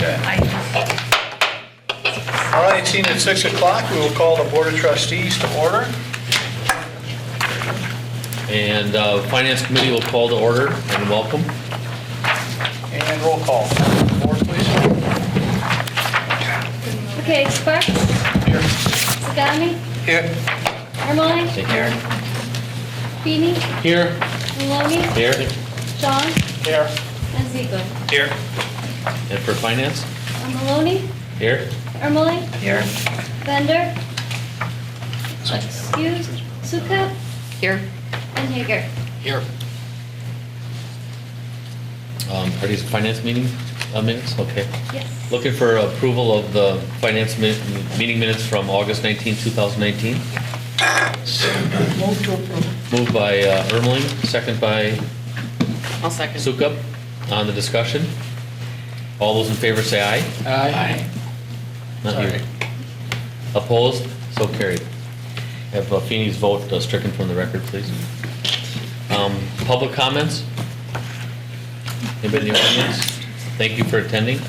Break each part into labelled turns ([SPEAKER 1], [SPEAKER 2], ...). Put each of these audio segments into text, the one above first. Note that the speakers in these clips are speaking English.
[SPEAKER 1] Okay.
[SPEAKER 2] Aye.
[SPEAKER 1] All right, seeing at 6 o'clock, we will call the Board of Trustees to order.
[SPEAKER 3] And Finance Committee will call to order and welcome.
[SPEAKER 1] And roll call. Board, please.
[SPEAKER 4] Okay, Sparks,
[SPEAKER 1] Here.
[SPEAKER 4] Sagami,
[SPEAKER 1] Here.
[SPEAKER 4] Ermeling,
[SPEAKER 3] Take care.
[SPEAKER 4] Feeny,
[SPEAKER 3] Here.
[SPEAKER 4] Maloney,
[SPEAKER 3] Here.
[SPEAKER 4] John,
[SPEAKER 1] Here.
[SPEAKER 4] and Ziegler.
[SPEAKER 1] Here.
[SPEAKER 3] And for Finance?
[SPEAKER 4] Maloney,
[SPEAKER 3] Here.
[SPEAKER 4] Ermeling,
[SPEAKER 1] Here.
[SPEAKER 4] Bender, excused, Sukup,
[SPEAKER 2] Here.
[SPEAKER 4] and Hager.
[SPEAKER 3] Here. Are these Finance meeting minutes? Okay.
[SPEAKER 4] Yes.
[SPEAKER 3] Looking for approval of the Finance meeting minutes from August 19, 2019.
[SPEAKER 2] Move to approve.
[SPEAKER 3] Moved by Ermeling, second by
[SPEAKER 2] I'll second.
[SPEAKER 3] Sukup. On the discussion. All those in favor say aye.
[SPEAKER 2] Aye.
[SPEAKER 3] Not
[SPEAKER 1] Sorry.
[SPEAKER 3] you. Opposed? So carried. Have Feeney's vote stricken from the record, please. Public comments? Anybody in the audience? Thank you for attending.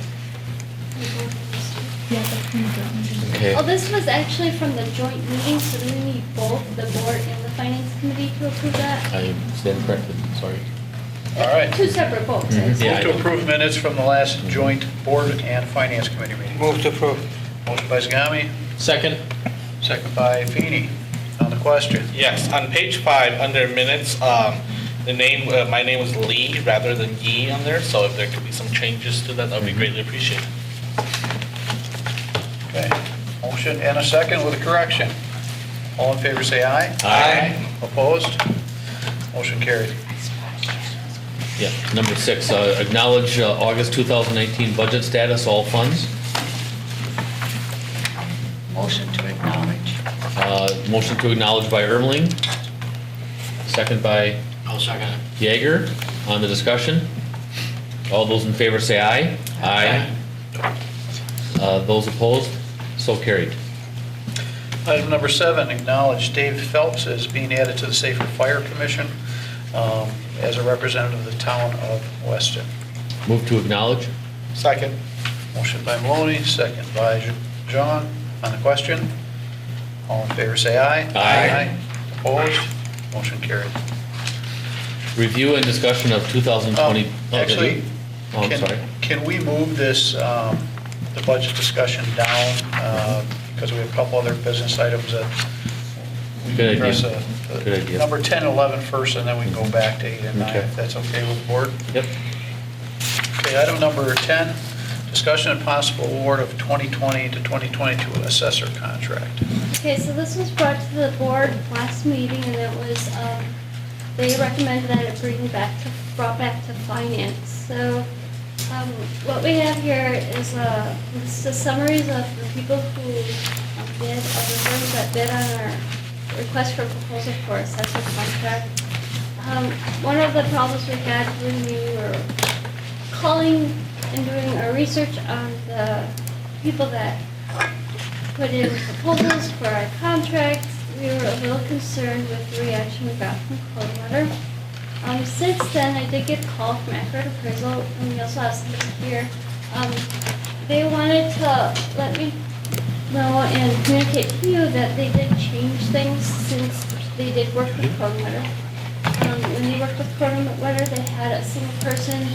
[SPEAKER 3] Okay.
[SPEAKER 4] Oh, this was actually from the joint meeting, so we need both the board and the finance committee to approve that.
[SPEAKER 3] I stand corrected, sorry.
[SPEAKER 1] All right.
[SPEAKER 4] Two separate votes.
[SPEAKER 3] Mhm. Yeah,
[SPEAKER 1] Move
[SPEAKER 3] I
[SPEAKER 1] to
[SPEAKER 3] know.
[SPEAKER 1] approve minutes from the last joint Board and Finance Committee meeting.
[SPEAKER 5] Move to approve.
[SPEAKER 1] Motion by Zagami,
[SPEAKER 5] Second?
[SPEAKER 1] second by Feeny. On the question.
[SPEAKER 5] Yes, on page 5, under minutes, the name, my name was Lee rather than Yi on there, so if there could be some changes to that, that would be greatly appreciated.
[SPEAKER 1] Okay. Motion and a second with a correction. All in favor say aye.
[SPEAKER 3] Aye.
[SPEAKER 1] Opposed? Motion carried.
[SPEAKER 3] Yeah, number 6, acknowledge August 2019 budget status, all funds.
[SPEAKER 2] Motion to acknowledge.
[SPEAKER 3] Motion to acknowledge by Ermeling, second by
[SPEAKER 5] I'll second it.
[SPEAKER 3] Yeager. On the discussion. All those in favor say aye. Aye. Those opposed? So carried.
[SPEAKER 1] Item number 7, acknowledge Dave Phelps as being added to the Safer Fire Commission as a representative of the town of Weston.
[SPEAKER 3] Move to acknowledge.
[SPEAKER 5] Second.
[SPEAKER 1] Motion by Maloney, second by John. On the question, all in favor say aye.
[SPEAKER 3] Aye.
[SPEAKER 1] Opposed? Motion carried.
[SPEAKER 3] Review and discussion of 2020.
[SPEAKER 1] Actually,
[SPEAKER 3] Oh, I'm sorry.
[SPEAKER 1] can we move this, the budget discussion down, because we have a couple other business items that we
[SPEAKER 3] Good
[SPEAKER 1] can
[SPEAKER 3] idea.
[SPEAKER 1] address.
[SPEAKER 3] Good idea.
[SPEAKER 1] Number 10 and 11 first, and then we can go back to 8 and 9,
[SPEAKER 3] Okay.
[SPEAKER 1] if that's okay with the board.
[SPEAKER 3] Yep.
[SPEAKER 1] Okay, item number 10, discussion and possible award of 2020 to 2022 assessor contract.
[SPEAKER 4] Okay, so this was brought to the board last meeting, and it was, they recommended that it brought back to finance. So, what we have here is the summaries of the people who bid, of the firms that bid on our request for proposal for assessor contract. One of the problems we had when we were calling and doing our research on the people that put in proposals for our contracts, we were a little concerned with the reaction we got from Coldwater. Since then, I did get a call from Accurate Appraisal, and we also have somebody here. They wanted to let me know and communicate to you that they did change things since they did work with Coldwater. When they worked with Coldwater, they had a single person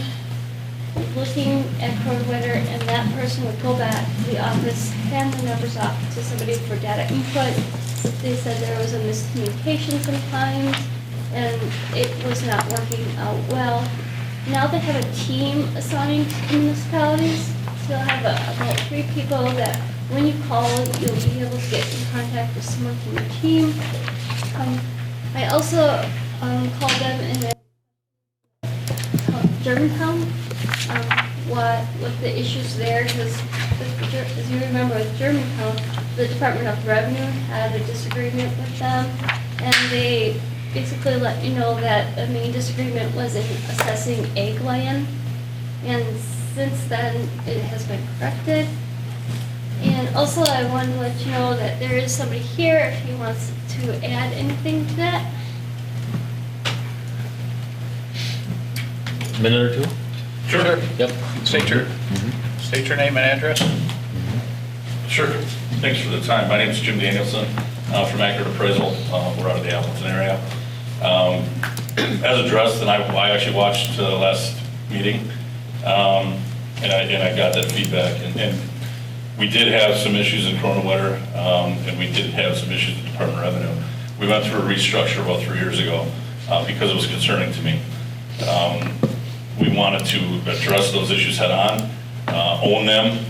[SPEAKER 4] looking at Coldwater, and that person would go back to the office, hand the numbers off to somebody for data input. They said there was a miscommunication sometimes, and it was not working out well. Now they have a team assigned to municipalities, so you'll have about 3 people that when you call, you'll be able to get in contact with someone from your team. I also called them in Germantown, what the issues there, because as you remember with Germantown, the Department of Revenue had a disagreement with them, and they basically let you know that the main disagreement was in assessing egg land, and since then it has been corrected. And also I wanted to let you know that there is somebody here if he wants to add anything to that.
[SPEAKER 3] Minute or two?
[SPEAKER 1] Sure.
[SPEAKER 3] Yep.
[SPEAKER 1] State your name and address.
[SPEAKER 6] Sure. Thanks for the time. My name is Jim Danielson from Accurate Appraisal. We're out of the Appleton area. As addressed, and I actually watched the last meeting, and I got that feedback. And we did have some issues in Corona Wetter, and we did have some issues with Department of Revenue. We went through a restructure about 3 years ago because it was concerning to me. We wanted to address those issues head on, own them.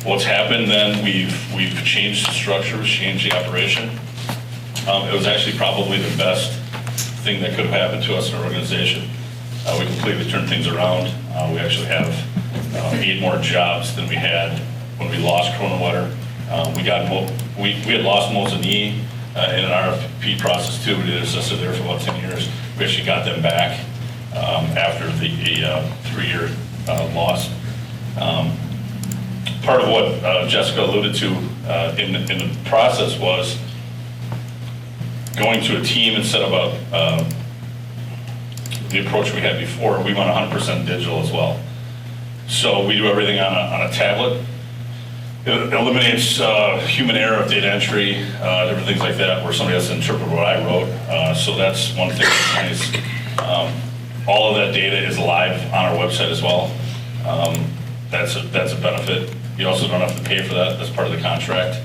[SPEAKER 6] What's happened then, we've changed the structure, we've changed the operation. It was actually probably the best thing that could have happened to us in our organization. We completely turned things around. We actually have 8 more jobs than we had when we lost Corona Wetter. We had lost Mosinee in an RFP process too. We did assessor there for about 10 years. We actually got them back after the 3-year loss. Part of what Jessica alluded to in the process was going to a team instead of the approach we had before. We went 100% digital as well. So we do everything on a tablet. It eliminates human error of data entry, different things like that, where somebody has to interpret what I wrote. So that's one thing that's nice. All of that data is live on our website as well. That's a benefit. You also don't have to pay for that. That's part of the contract.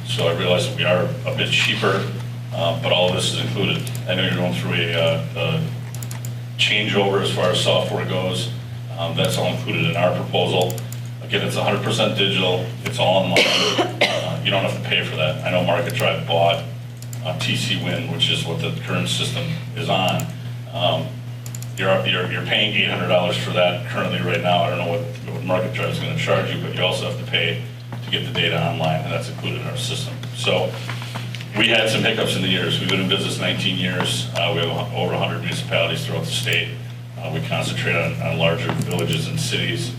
[SPEAKER 6] So I realize that we are a bit cheaper, but all of this is included. I know you're going through a changeover as far as software goes. That's all included in our proposal. Again, it's 100% digital. It's all online. You don't have to pay for that. I know Market Drive bought TC Win, which is what the current system is on. You're paying $800 for that currently right now. I don't know what Market Drive is going to charge you, but you also have to pay to get the data online, and that's included in our system. So we had some hiccups in the years. We've been in business 19 years. We have over 100 municipalities throughout the state. We concentrate on larger villages and cities,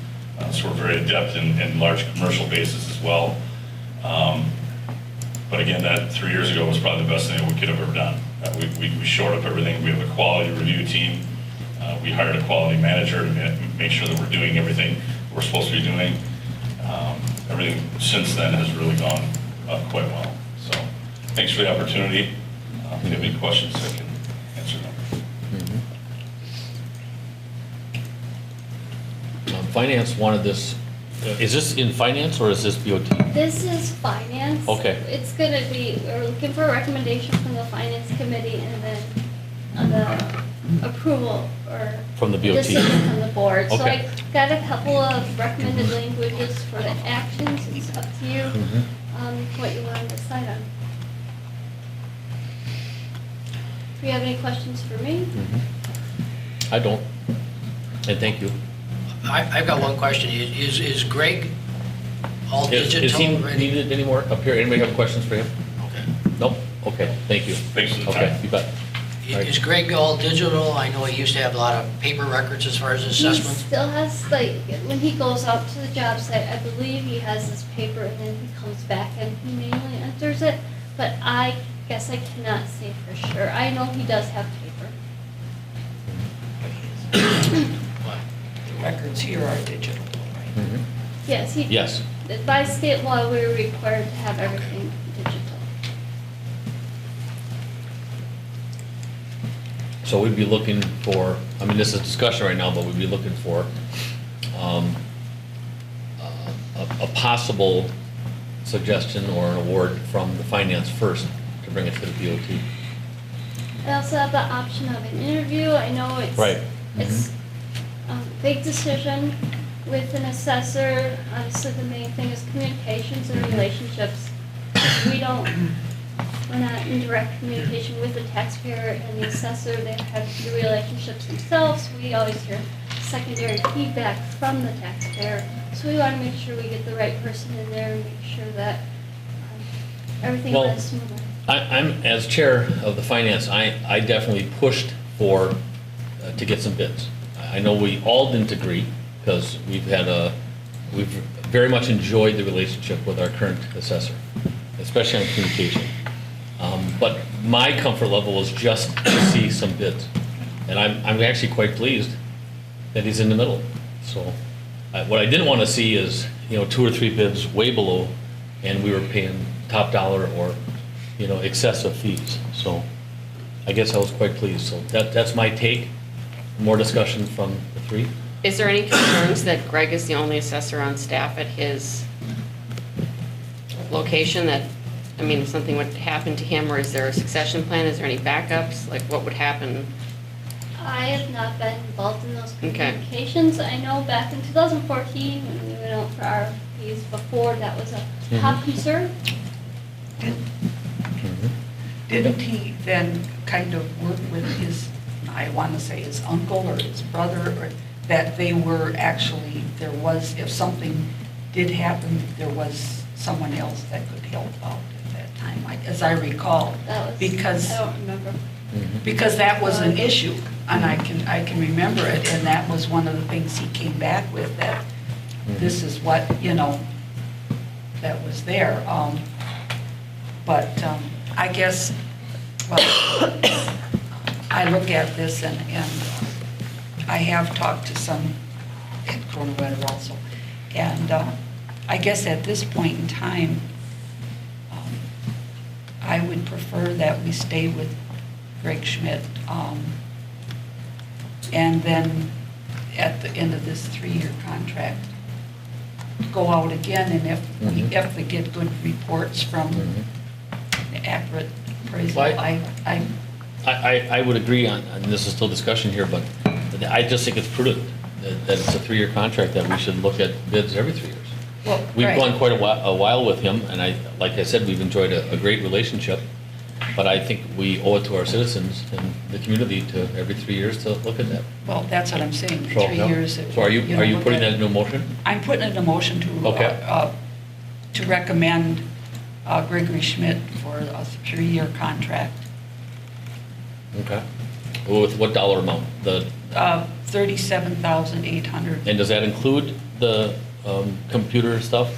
[SPEAKER 6] so we're very adept in large commercial bases as well. But again, that 3 years ago was probably the best thing that we could have ever done. We shored up everything. We have a quality review team. We hired a quality manager to make sure that we're doing everything we're supposed to be doing. Everything since then has really gone quite well. So thanks for the opportunity. If you have any questions, I can answer them.
[SPEAKER 3] Finance wanted this, is this in finance or is this BOT?
[SPEAKER 4] This is finance.
[SPEAKER 3] Okay.
[SPEAKER 4] It's gonna be, we're looking for a recommendation from the finance committee and then the approval or
[SPEAKER 3] From the BOT.
[SPEAKER 4] decision from the board. So
[SPEAKER 3] Okay.
[SPEAKER 4] I got a couple of recommended languages for the actions. It's up to you, what you want to decide on. Do you have any questions for me?
[SPEAKER 3] I don't. And thank you.
[SPEAKER 7] I've got one question. Is Greg all
[SPEAKER 3] Is he
[SPEAKER 7] digital ready?
[SPEAKER 3] needed anymore up here? Anybody have questions for him?
[SPEAKER 7] Okay.
[SPEAKER 3] Nope? Okay, thank you.
[SPEAKER 6] Thanks for the
[SPEAKER 3] Okay,
[SPEAKER 6] time.
[SPEAKER 3] you bet. Right.
[SPEAKER 7] Is Greg all digital? I know he used to have a lot of paper records as far as
[SPEAKER 4] He
[SPEAKER 7] assessment.
[SPEAKER 4] still has, like, when he goes out to the job site, I believe he has his paper and then he comes back and he manually enters it. But I guess I cannot say for sure. I know he does have paper.
[SPEAKER 7] What?
[SPEAKER 2] The records here are digital, right?
[SPEAKER 3] Mhm.
[SPEAKER 4] Yes, he.
[SPEAKER 3] Yes.
[SPEAKER 4] By state law, we're required to have everything digital.
[SPEAKER 3] So we'd be looking for, I mean, this is discussion right now, but we'd be looking for a possible suggestion or an award from the finance first to bring it to the BOT.
[SPEAKER 4] I also have the option of an interview. I know it's.
[SPEAKER 3] Right.
[SPEAKER 4] It's a big decision with an assessor. Obviously, the main thing is communications and relationships. We're not in direct communication with the taxpayer and the assessor. They have the relationships themselves. We always hear secondary feedback from the taxpayer. So we want to make sure we get the right person in there and make sure that everything
[SPEAKER 3] Well,
[SPEAKER 4] runs smoothly.
[SPEAKER 3] I'm, as chair of the finance, I definitely pushed for, to get some bids. I know we all didn't agree, because we've very much enjoyed the relationship with our current assessor, especially on communication. But my comfort level is just to see some bids. And I'm actually quite pleased that he's in the middle. So, what I didn't want to see is, 2 or 3 bids way below, and we were paying top dollar or, excessive fees. So, I guess I was quite pleased. So that's my take. More discussion from the 3.
[SPEAKER 8] Is there any concerns that Greg is the only assessor on staff at his location that, if something would happen to him, or is there a succession plan? Is there any backups? Like, what would happen?
[SPEAKER 4] I have not been involved in those
[SPEAKER 8] Okay.
[SPEAKER 4] communications. I know back in 2014, when we went out for RFPs before, that was a top concern.
[SPEAKER 2] Didn't he then kind of work with his, I want to say his uncle or his brother, or that they were actually, there was, if something did happen, there was someone else that could help out at that time, as I recall?
[SPEAKER 4] That was,
[SPEAKER 2] Because,
[SPEAKER 4] I don't remember.
[SPEAKER 2] because that was an issue, and I can remember it, and that was one of the things he came back with, that this is what, that was there. But I guess, well, I look at this and I have talked to some at Cornwall also. And I guess at this point in time, I would prefer that we stay with Greg Schmidt. And then at the end of this 3-year contract, go out again, and if we get good reports from accurate appraisal,
[SPEAKER 3] Well, I would agree on, and this is still discussion here, but I just think it's prudent that it's a 3-year contract, that we should look at bids every 3 years.
[SPEAKER 2] well,
[SPEAKER 3] We've
[SPEAKER 2] right.
[SPEAKER 3] gone quite a while with him, and like I said, we've enjoyed a great relationship, but I think we owe it to our citizens and the community to, every 3 years, to look at that.
[SPEAKER 2] Well, that's what I'm saying,
[SPEAKER 3] So,
[SPEAKER 2] 3
[SPEAKER 3] yeah.
[SPEAKER 2] years.
[SPEAKER 3] So are you
[SPEAKER 2] look
[SPEAKER 3] putting
[SPEAKER 2] at-
[SPEAKER 3] that into a motion?
[SPEAKER 2] I'm putting in a motion
[SPEAKER 3] Okay.
[SPEAKER 2] to recommend Gregory Schmidt for a 3-year contract.
[SPEAKER 3] Okay. With what dollar amount?
[SPEAKER 2] $37,800.
[SPEAKER 3] And does that include the computer stuff?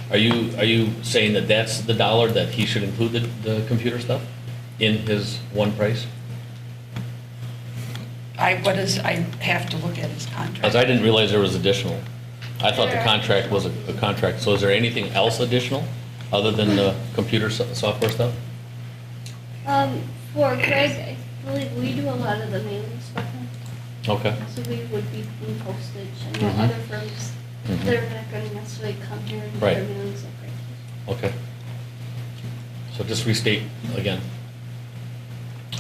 [SPEAKER 3] Are you saying that that's the dollar that he should include the computer stuff in his one price?
[SPEAKER 2] I have to look at his contract.
[SPEAKER 3] Because I didn't realize there was additional. I thought the contract was a contract. So is there anything else additional other than the computer software stuff?
[SPEAKER 4] For Greg, I believe we do a lot of the mailings for him,
[SPEAKER 3] Okay.
[SPEAKER 4] so we would be paying postage. I know
[SPEAKER 3] Mhm.
[SPEAKER 4] other firms,
[SPEAKER 3] Mhm.
[SPEAKER 4] they're not gonna necessarily come here and do
[SPEAKER 3] Right.
[SPEAKER 4] their mailings like Greg.
[SPEAKER 3] Okay. So just restate again.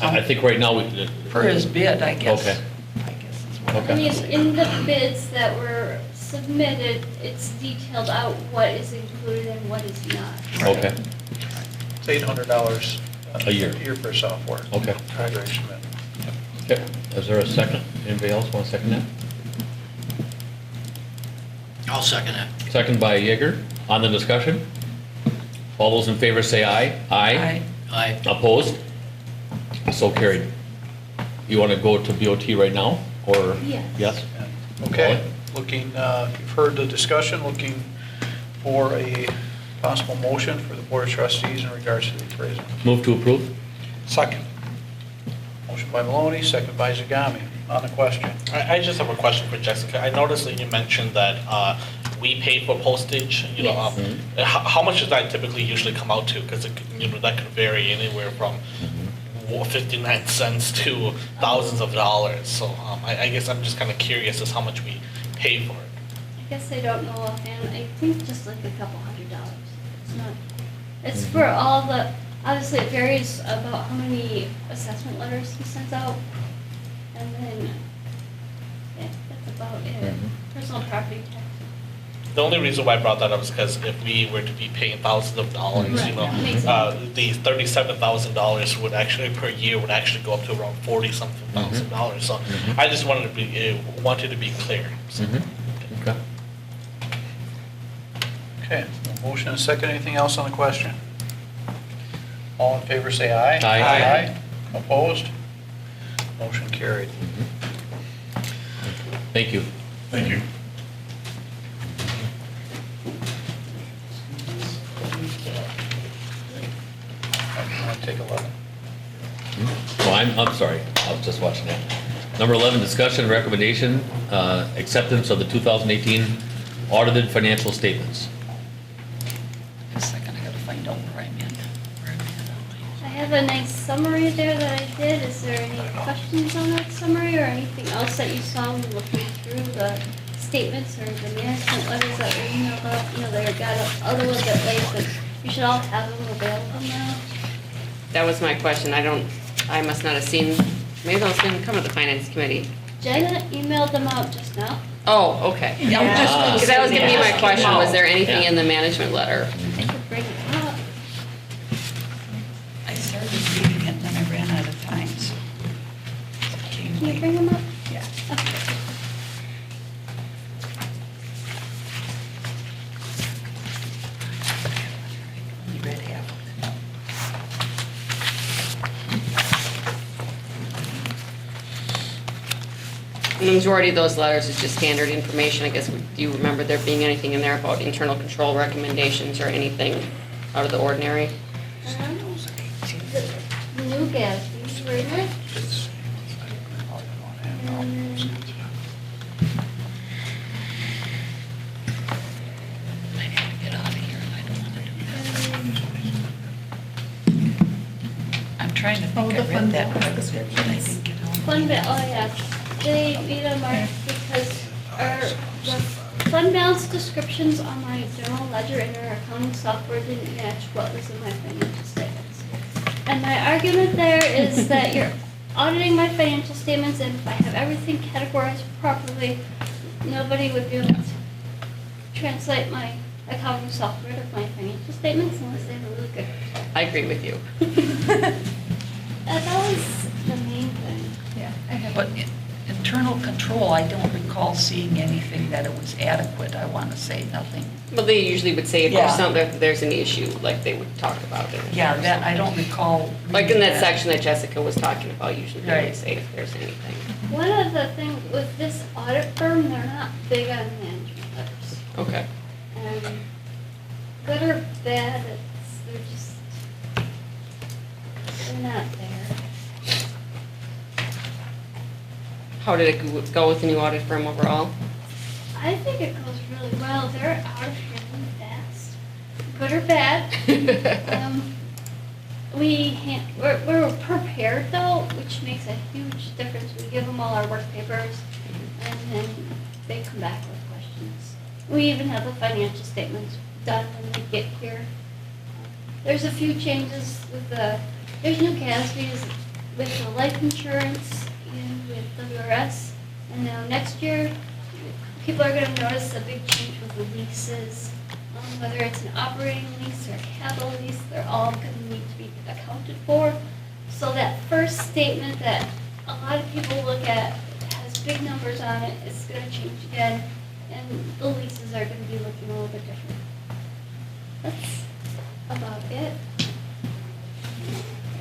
[SPEAKER 3] I think right now we.
[SPEAKER 2] For his bid, I guess.
[SPEAKER 3] Okay.
[SPEAKER 2] I guess is what
[SPEAKER 3] Okay.
[SPEAKER 4] I mean, in the bids that were submitted, it's detailed out what is included and what is not.
[SPEAKER 3] Okay.
[SPEAKER 1] It's $800
[SPEAKER 3] A year.
[SPEAKER 1] for software.
[SPEAKER 3] Okay.
[SPEAKER 1] Greg Schmidt.
[SPEAKER 3] Okay. Is there a second? Anybody else want to second that?
[SPEAKER 7] I'll second it.
[SPEAKER 3] Second by Yeager. On the discussion? All those in favor say aye.
[SPEAKER 2] Aye.
[SPEAKER 7] Aye.
[SPEAKER 3] Opposed? So carried. You want to go to BOT right now, or?
[SPEAKER 4] Yes.
[SPEAKER 3] Yes?
[SPEAKER 1] Okay, looking, you've heard the discussion, looking for a possible motion for the Board of Trustees in regards to the appraisal.
[SPEAKER 3] Move to approve?
[SPEAKER 1] Second. Motion by Maloney, second by Zagami. On the question.
[SPEAKER 5] I just have a question for Jessica. I noticed that you mentioned that we pay for postage,
[SPEAKER 4] Yes.
[SPEAKER 5] how much does that typically usually come out to? Because, that could vary anywhere from 59 cents to thousands of dollars. So I guess I'm just kind of curious as how much we pay for it.
[SPEAKER 4] I guess I don't know offhand, I think just like a couple $100. It's not, it's for all the, obviously it varies about how many assessment letters he sends out. And then, yeah, that's about it. Personal property tax.
[SPEAKER 5] The only reason why I brought that up is because if we were to be paying thousands of dollars,
[SPEAKER 4] Right, that makes sense.
[SPEAKER 5] the $37,000 would actually, per year, would actually go up to around 40-something thousand dollars. So I just wanted to be clear. So,
[SPEAKER 3] Okay.
[SPEAKER 1] Okay, motion and second, anything else on the question? All in favor say aye.
[SPEAKER 3] Aye.
[SPEAKER 1] Opposed? Motion carried.
[SPEAKER 3] Thank you.
[SPEAKER 6] Thank you.
[SPEAKER 1] Want to take 11?
[SPEAKER 3] Well, I'm sorry. I was just watching that. Number 11, discussion and recommendation, acceptance of the 2018 audited financial statements.
[SPEAKER 2] A second, I gotta find out where I'm in. Where I'm at.
[SPEAKER 4] I have a nice summary there that I did. Is there any questions on that summary or anything else that you saw when looking through the statements or the management letters that were emailed out? You know, they got a little bit late, but you should all have them available now.
[SPEAKER 8] That was my question. I must not have seen, maybe those didn't come to the finance committee.
[SPEAKER 4] Jenna emailed them out just now.
[SPEAKER 8] Oh, okay.
[SPEAKER 2] Yeah, I was just gonna
[SPEAKER 8] Because that was
[SPEAKER 2] say
[SPEAKER 8] gonna be my
[SPEAKER 2] that.
[SPEAKER 8] question, was there anything
[SPEAKER 3] Yeah.
[SPEAKER 8] in the management letter?
[SPEAKER 4] I could bring it up.
[SPEAKER 2] I started reading it and then I ran out of time, so. Came
[SPEAKER 4] Can you
[SPEAKER 2] late.
[SPEAKER 4] bring them up?
[SPEAKER 2] Yeah.
[SPEAKER 4] Okay.
[SPEAKER 2] Only read half of it.
[SPEAKER 8] And the majority of those letters is just standard information. I guess, do you remember there being anything in there about internal control recommendations or anything out of the ordinary?
[SPEAKER 4] The new Gatsby's were in it.
[SPEAKER 2] I have to get out of here and I don't want to do that. I'm trying to think, I read that part of it, but I didn't get on.
[SPEAKER 4] Fund ba, oh yeah, they need a mark because the fund balance descriptions on my general ledger and our accounting software didn't match what was in my financial statements. And my argument there is that you're auditing my financial statements, and if I have everything categorized properly, nobody would be able to translate my accounting software to my financial statements unless they have a really good.
[SPEAKER 8] I agree with you.
[SPEAKER 4] That was the main thing.
[SPEAKER 2] Yeah, but internal control, I don't recall seeing anything that it was adequate, I want to say, nothing.
[SPEAKER 8] Well, they usually would say if
[SPEAKER 2] Yeah.
[SPEAKER 8] there's something, if there's an issue, like they would talk about it.
[SPEAKER 2] Yeah, that, I don't recall.
[SPEAKER 8] Like in
[SPEAKER 2] reading
[SPEAKER 8] that section that Jessica was talking about, usually they would
[SPEAKER 2] Right.
[SPEAKER 8] say if there's anything.
[SPEAKER 4] One of the things with this audit firm, they're not big on management letters.
[SPEAKER 8] Okay.
[SPEAKER 4] And good or bad, they're just, they're not there.
[SPEAKER 8] How did it go with the new audit firm overall?
[SPEAKER 4] I think it goes really well. They're out of here really fast. Good or bad. We're prepared though, which makes a huge difference. We give them all our work papers and then they come back with questions. We even have the financial statements done when they get here. There's a few changes with there's new Gatsby's with the life insurance and with WRS. And now next year, people are gonna notice a big change with the leases. Whether it's an operating lease or a capital lease, they're all gonna need to be accounted for. So that first statement that a lot of people look at has big numbers on it, it's gonna change again, and the leases are gonna be looking a little bit different. That's about it.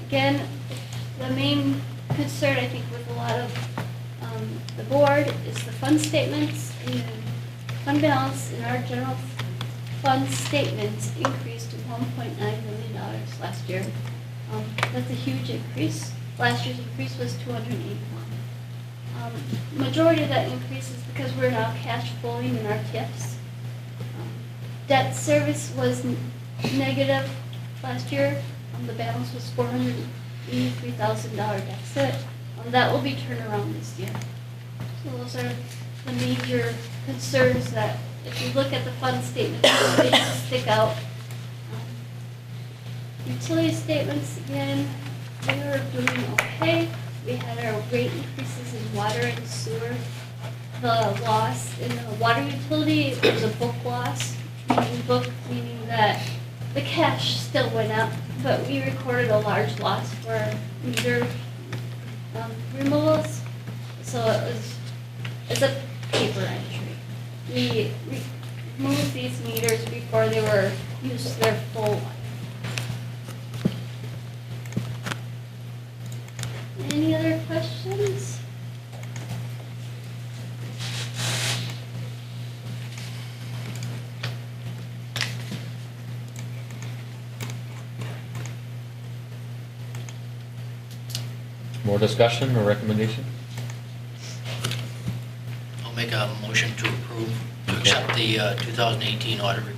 [SPEAKER 4] Again, the main concern, I think, with a lot of the board is the fund statements and fund balance in our general fund statements increased to $1.9 million last year. That's a huge increase. Last year's increase was 281. Majority of that increase is because we're now cash flowing in our TIFs. Debt service was negative last year. The balance was $483,000 deficit. That will be turned around this year. So those are the major concerns that, if you look at the fund statement, they stick out. Utility statements, again, we are doing okay. We had our rate increases in water and sewer. The loss in the water utility, there was a book loss, meaning that the cash still went up, but we recorded a large loss for meter removals. So it's a paper entry. We removed these meters before they were used to their full life. Any other questions?
[SPEAKER 3] More discussion or recommendation?
[SPEAKER 7] motion to approve, to accept the 2018 audit report.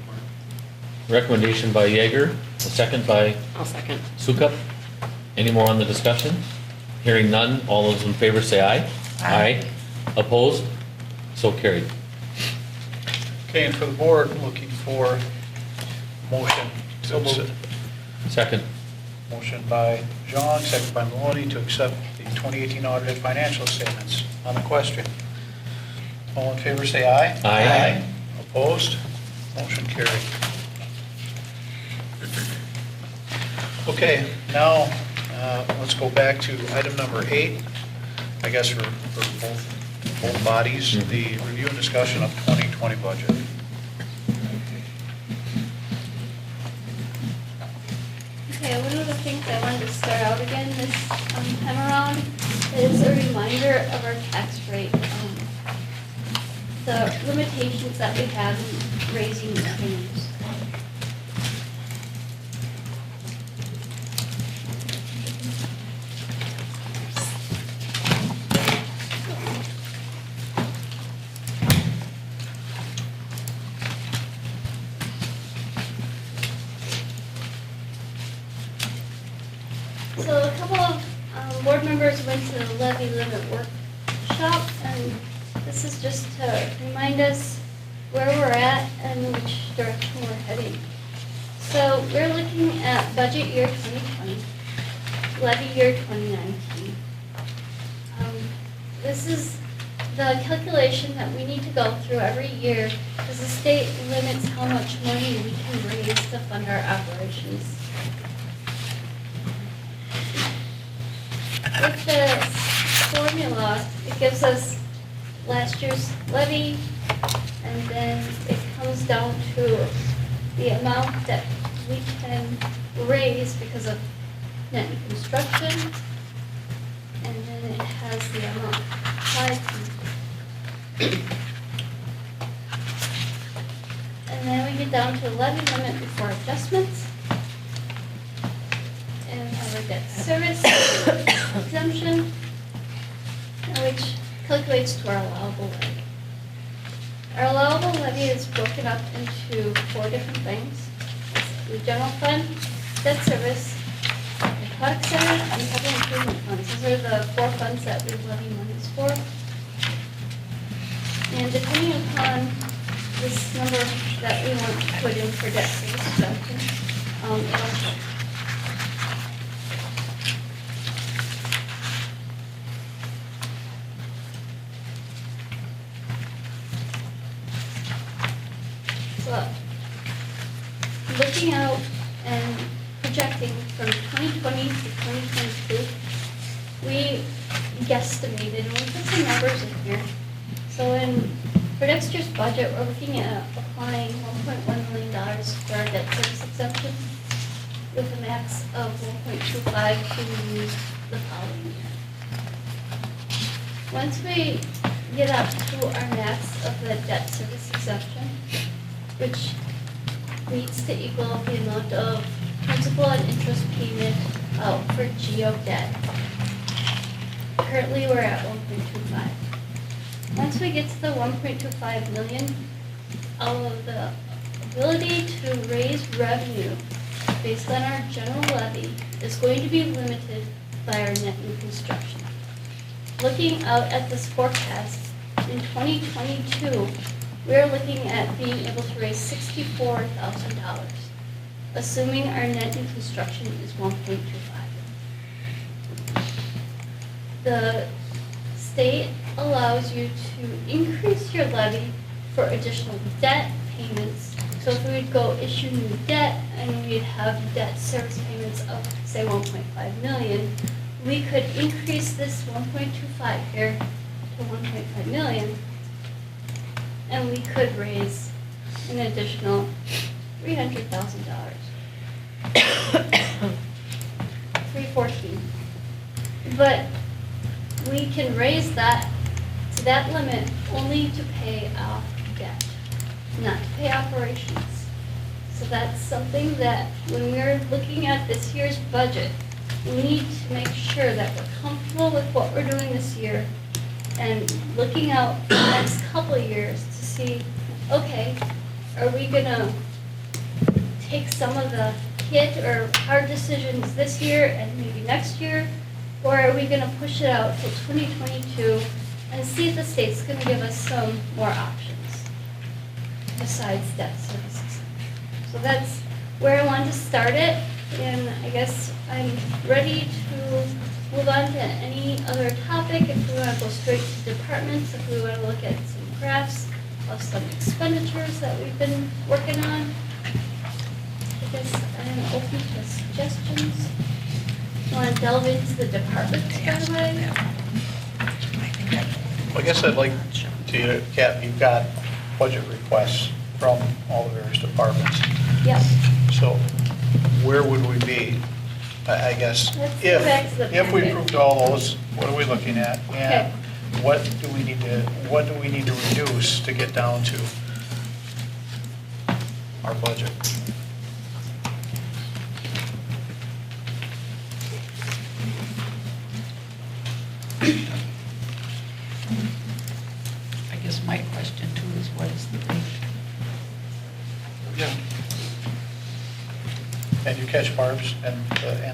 [SPEAKER 3] Recommendation by Yeager, a second by
[SPEAKER 8] I'll second.
[SPEAKER 3] Sukup. Any more on the discussion? Hearing none, all those in favor say aye.
[SPEAKER 2] Aye.
[SPEAKER 3] Opposed? So carried.
[SPEAKER 1] Okay, and for the board, looking for motion.
[SPEAKER 7] So moved.
[SPEAKER 3] Second.
[SPEAKER 1] Motion by Jean, second by Maloney to accept the 2018 audited financial statements. On the question, all in favor say aye.
[SPEAKER 3] Aye.
[SPEAKER 1] Opposed? Motion carried. Okay, now, let's go back to item number 8, I guess for both bodies, the review and discussion of 2020 budget.
[SPEAKER 4] Okay, one of the things I wanted to start out again this time around is a reminder of our tax rate. The limitations that we have in raising revenues. So a couple of board members went to the levy limit workshop, and this is just to remind us where we're at and which direction we're heading. So we're looking at budget year 2020, levy year 2019. This is the calculation that we need to go through every year because the state limits how much money we can raise to fund our operations. With this formula, it gives us last year's levy, and then it comes down to the amount that we can raise because of net new construction, and then it has the amount applied to. And then we get down to levy limit before adjustments. And we have our debt service exemption, which calculates to our allowable levy. Our allowable levy is broken up into 4 different things. The general fund, debt service, aquatic center, and capital improvement funds. Those are the 4 funds that we levy monies for. And depending upon this number that we want to put in for debt service exemption, it'll So, looking out and projecting from 2020 to 2022, we guesstimated, and we put some numbers in here. So for next year's budget, we're looking at applying $1.1 million for our debt service exemption with a max of 1.25 to be used the following year. Once we get up to our max of the debt service exemption, which needs to equal the amount of principal and interest payment out for GO debt. Currently, we're at 1.25. Once we get to the 1.25 million, the ability to raise revenue based on our general levy is going to be limited by our net new construction. Looking out at this forecast, in 2022, we are looking at being able to raise $64,000, assuming our net new construction is 1.25. The state allows you to increase your levy for additional debt payments. So if we would go issue new debt and we'd have debt service payments of, say, 1.5 million, we could increase this 1.25 here to 1.5 million, and we could raise an additional $300,000. 314. But we can raise that to that limit only to pay off debt, not to pay operations. So that's something that when we're looking at this year's budget, we need to make sure that we're comfortable with what we're doing this year and looking out for the next couple of years to see, okay, are we gonna take some of the hit or hard decisions this year and maybe next year? Or are we gonna push it out till 2022 and see if the state's gonna give us some more options besides debt services? So that's where I wanted to start it, and I guess I'm ready to move on to any other topic. If we wanna go straight to departments, if we wanna look at some graphs of some expenditures that we've been working on. I guess I'm open to suggestions. Want to delve into the departments right away?
[SPEAKER 1] Well, I guess I'd like to, Kat, you've got budget requests from all the various departments.
[SPEAKER 4] Yep.
[SPEAKER 1] So where would we be, I guess,
[SPEAKER 4] Let's go back to the
[SPEAKER 1] if we
[SPEAKER 4] packet.
[SPEAKER 1] approved all those, what are we looking at?
[SPEAKER 4] Okay.
[SPEAKER 1] And what do we need to reduce to get down to our budget?
[SPEAKER 2] I guess my question too is what is the rate?
[SPEAKER 1] Yeah. And you catch Barb's and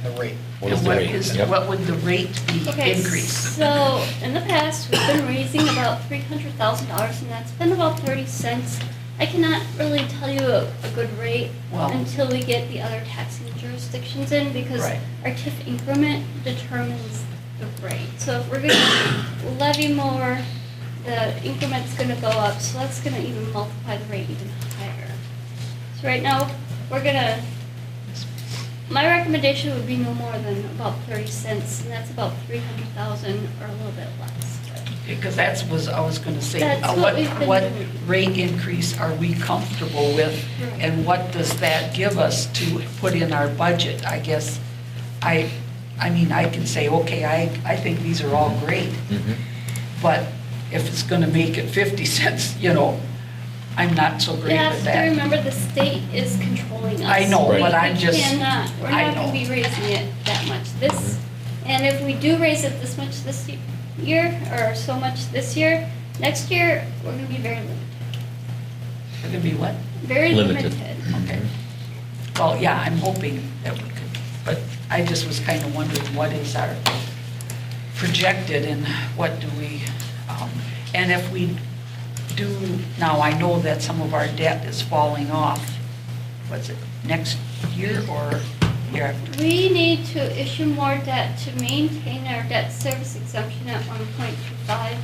[SPEAKER 1] the rate.
[SPEAKER 3] What is
[SPEAKER 2] And
[SPEAKER 3] the
[SPEAKER 2] what
[SPEAKER 3] rate?
[SPEAKER 2] is,
[SPEAKER 3] Yep.
[SPEAKER 2] what would the rate be
[SPEAKER 4] Okay,
[SPEAKER 2] increase?
[SPEAKER 4] so in the past, we've been raising about $300,000, and that's been about 30 cents. I cannot really tell you a good rate
[SPEAKER 2] Well-
[SPEAKER 4] until we get the other taxing jurisdictions in, because
[SPEAKER 2] Right.
[SPEAKER 4] our TIF increment determines the rate. So if we're gonna levy more, the increment's gonna go up, so that's gonna even multiply the rate even higher. So right now, my recommendation would be no more than about 30 cents, and that's about 300,000 or a little bit less.
[SPEAKER 2] Because I was gonna say,
[SPEAKER 4] That's what we've been
[SPEAKER 2] what
[SPEAKER 4] doing.
[SPEAKER 2] rate increase are we comfortable with?
[SPEAKER 4] Right.
[SPEAKER 2] And what does that give us to put in our budget? I guess, I mean, I can say, okay, I think these are all great,
[SPEAKER 3] Mhm.
[SPEAKER 2] but if it's gonna make it 50 cents, I'm not so
[SPEAKER 4] You
[SPEAKER 2] great
[SPEAKER 4] have
[SPEAKER 2] with
[SPEAKER 4] to
[SPEAKER 2] that.
[SPEAKER 4] remember the state is controlling us.
[SPEAKER 2] I know,
[SPEAKER 3] Right.
[SPEAKER 2] but I'm
[SPEAKER 4] We
[SPEAKER 2] just,
[SPEAKER 4] cannot, we're
[SPEAKER 2] I
[SPEAKER 4] not gonna
[SPEAKER 2] know.
[SPEAKER 4] be raising it that much. And if we do raise it this much this year, or so much this year, next year, we're gonna be very limited.
[SPEAKER 2] it's gonna be what?
[SPEAKER 4] Very
[SPEAKER 3] Limited.
[SPEAKER 4] limited.
[SPEAKER 2] Okay. Well, yeah, I'm hoping that we could, but I just was kind of wondering what is our projected and what do we, and if we do, now I know that some of our debt is falling off. What's it, next year or year after?
[SPEAKER 4] We need to issue more debt to maintain our debt service exemption at 1.25.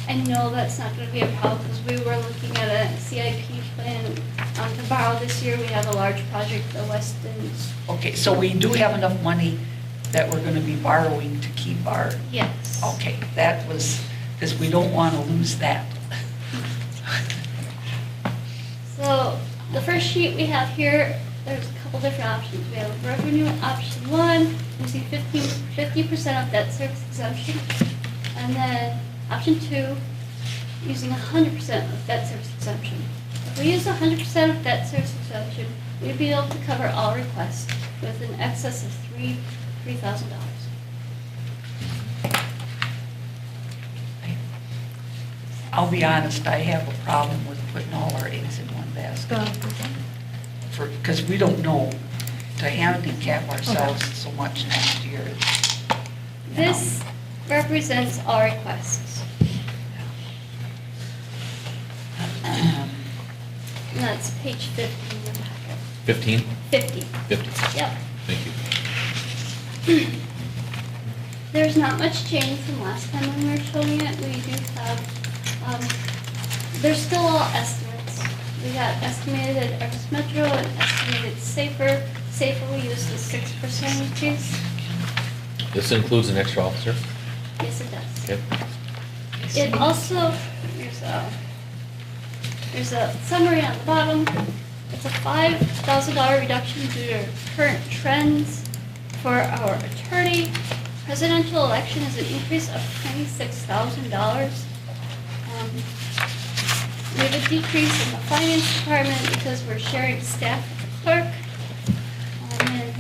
[SPEAKER 4] I know that's not gonna be a problem, because we were looking at a CIP plan to borrow this year. We have a large project, the Weston's.
[SPEAKER 2] Okay, so we do have enough money that we're gonna be borrowing to keep our,
[SPEAKER 4] Yes.
[SPEAKER 2] okay, that was, because we don't want to lose that.
[SPEAKER 4] So the first sheet we have here, there's a couple different options. We have revenue option 1, using 50% of debt service exemption. And then option 2, using 100% of debt service exemption. If we use 100% of debt service exemption, we'd be able to cover all requests with an excess of $3,000.
[SPEAKER 2] I'll be honest, I have a problem with putting all our eggs in one basket. Because we don't know to handicap ourselves so much next year.
[SPEAKER 4] This represents all requests. And that's page 50 in your packet.
[SPEAKER 3] 15?
[SPEAKER 4] 50,
[SPEAKER 3] 50.
[SPEAKER 4] yep.
[SPEAKER 3] Thank you.
[SPEAKER 4] There's not much change from last time when we were showing it. We do have, they're still all estimates. We got estimated Earth Metro and estimated Safer. Safer, we used the 6% increase.
[SPEAKER 3] This includes an extra officer?
[SPEAKER 4] Yes, it does.
[SPEAKER 3] Okay.
[SPEAKER 4] It also, there's a summary on the bottom. It's a $5,000 reduction due to current trends for our attorney. Presidential election is an increase of $26,000. We have a decrease in the finance department because we're sharing staff with the clerk. And then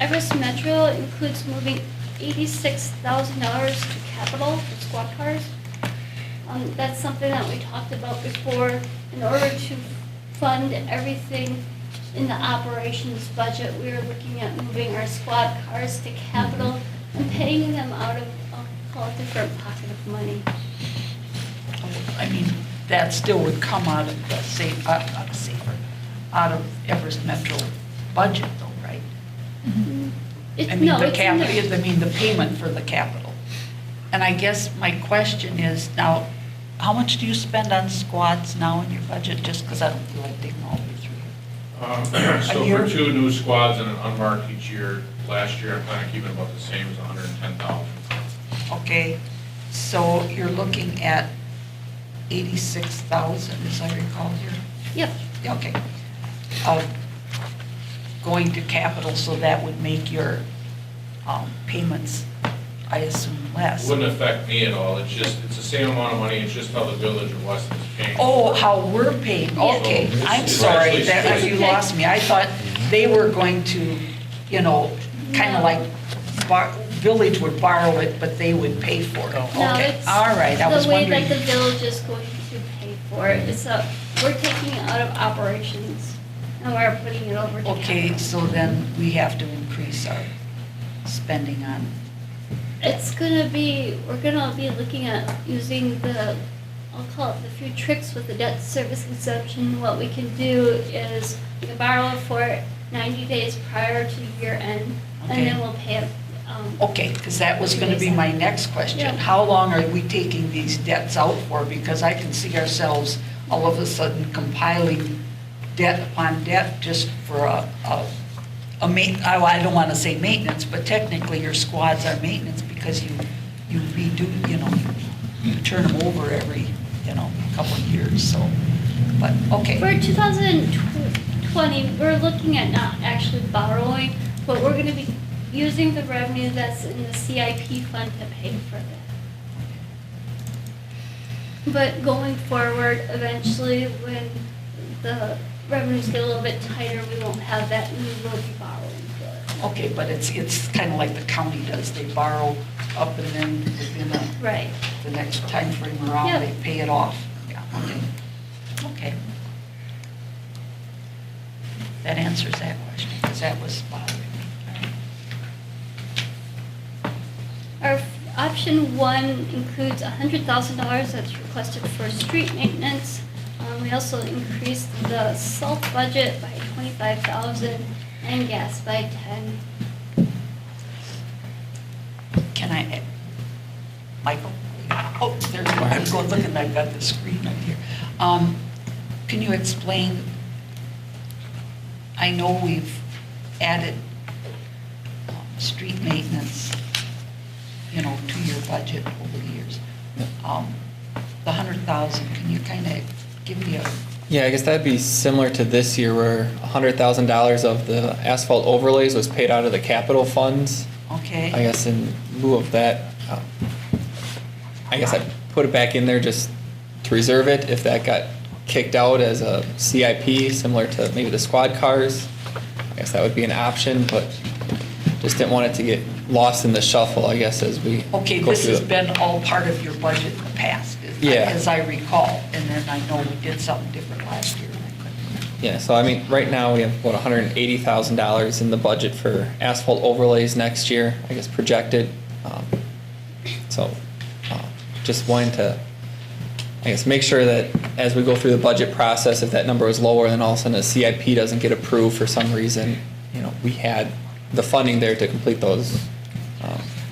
[SPEAKER 4] Everest Metro includes moving $86,000 to capital for squad cars. That's something that we talked about before. In order to fund everything in the operations budget, we are looking at moving our squad cars to capital and paying them out of, I'll call it different pocket of money.
[SPEAKER 2] I mean, that still would come out of the out of Everest Metro budget though, right? I mean,
[SPEAKER 4] No,
[SPEAKER 2] the
[SPEAKER 4] it's in there.
[SPEAKER 2] capital, I mean, the payment for the capital. And I guess my question is now, how much do you spend on squads now in your budget? Just because I don't feel like digging all the way through.
[SPEAKER 9] So
[SPEAKER 2] A year?
[SPEAKER 9] for 2 new squads and an unmarked each year, last year I'm kind of keeping about the same as 110,000.
[SPEAKER 2] Okay, so you're looking at 86,000, as I recall here?
[SPEAKER 4] Yep,
[SPEAKER 2] Okay. Going to capital, so that would make your payments, I assume, less.
[SPEAKER 9] Wouldn't affect me at all, it's the same amount of money, it's just how the village of Weston is paying.
[SPEAKER 2] Oh, how we're paying, okay,
[SPEAKER 9] So
[SPEAKER 2] I'm
[SPEAKER 9] it's
[SPEAKER 2] sorry,
[SPEAKER 9] actually
[SPEAKER 2] that,
[SPEAKER 9] straight.
[SPEAKER 2] you lost me, I thought they were going to, you know, kind
[SPEAKER 4] No.
[SPEAKER 2] of like, village would borrow it, but they would pay for it.
[SPEAKER 1] No.
[SPEAKER 4] No,
[SPEAKER 2] Okay,
[SPEAKER 4] it's
[SPEAKER 2] all right, I was
[SPEAKER 4] the way
[SPEAKER 2] wondering.
[SPEAKER 4] that the village is going to pay for it. We're taking it out of operations and we're putting it over to
[SPEAKER 2] Okay,
[SPEAKER 4] capital.
[SPEAKER 2] so then we have to increase our spending on,
[SPEAKER 4] It's we're gonna be looking at using I'll call it the few tricks with the debt service exemption. What we can do is we can borrow it for 90 days prior to year end,
[SPEAKER 2] Okay.
[SPEAKER 4] and then we'll pay it.
[SPEAKER 2] okay, because that was going to be my next question.
[SPEAKER 4] Yeah.
[SPEAKER 2] How long are we taking these debts out for? Because I can see ourselves all of a sudden compiling debt upon debt just for I don't want to say maintenance, but technically your squads are maintenance because you redo, you turn them over every, couple of years, so, but, okay.
[SPEAKER 4] For 2020, we're looking at not actually borrowing, but we're gonna be using the revenue that's in the CIP fund to pay for that. But going forward, eventually, when the revenues get a little bit tighter, we won't have that and we will be borrowing for it.
[SPEAKER 2] Okay, but it's kind of like the county does, they borrow up and then within
[SPEAKER 4] Right.
[SPEAKER 2] the next time frame around,
[SPEAKER 4] Yep.
[SPEAKER 2] they pay it off. Yeah, okay. Okay. That answers that question, because that was bothering me.
[SPEAKER 4] Our option one includes $100,000 that's requested for street maintenance. We also increased the salt budget by $25,000 and gas by 10.
[SPEAKER 2] Can I, Michael? Oh, there's one, I'm going looking, I've got the screen right here. Can you explain, I know we've added street maintenance, to your budget over the years. The 100,000, can you kind of give me a,
[SPEAKER 10] Yeah, I guess that'd be similar to this year where $100,000 of the asphalt overlays was paid out of the capital funds.
[SPEAKER 2] okay?
[SPEAKER 10] I guess in lieu of that, I guess I'd put it back in there just to reserve it if that got kicked out as a CIP, similar to maybe the squad cars. I guess that would be an option, but just didn't want it to get lost in the shuffle, I guess, as we
[SPEAKER 2] Okay,
[SPEAKER 10] go
[SPEAKER 2] this
[SPEAKER 10] through
[SPEAKER 2] has
[SPEAKER 10] it.
[SPEAKER 2] been all part of your budget in the past,
[SPEAKER 10] Yeah.
[SPEAKER 2] as I recall, and then I know we did something different last year. and I couldn't remember.
[SPEAKER 10] Yeah, so I mean, right now we have about $180,000 in the budget for asphalt overlays next year, I guess projected. So, just wanting to, I guess, make sure that as we go through the budget process, if that number is lower, then all of a sudden a CIP doesn't get approved for some reason, we had the funding there to complete those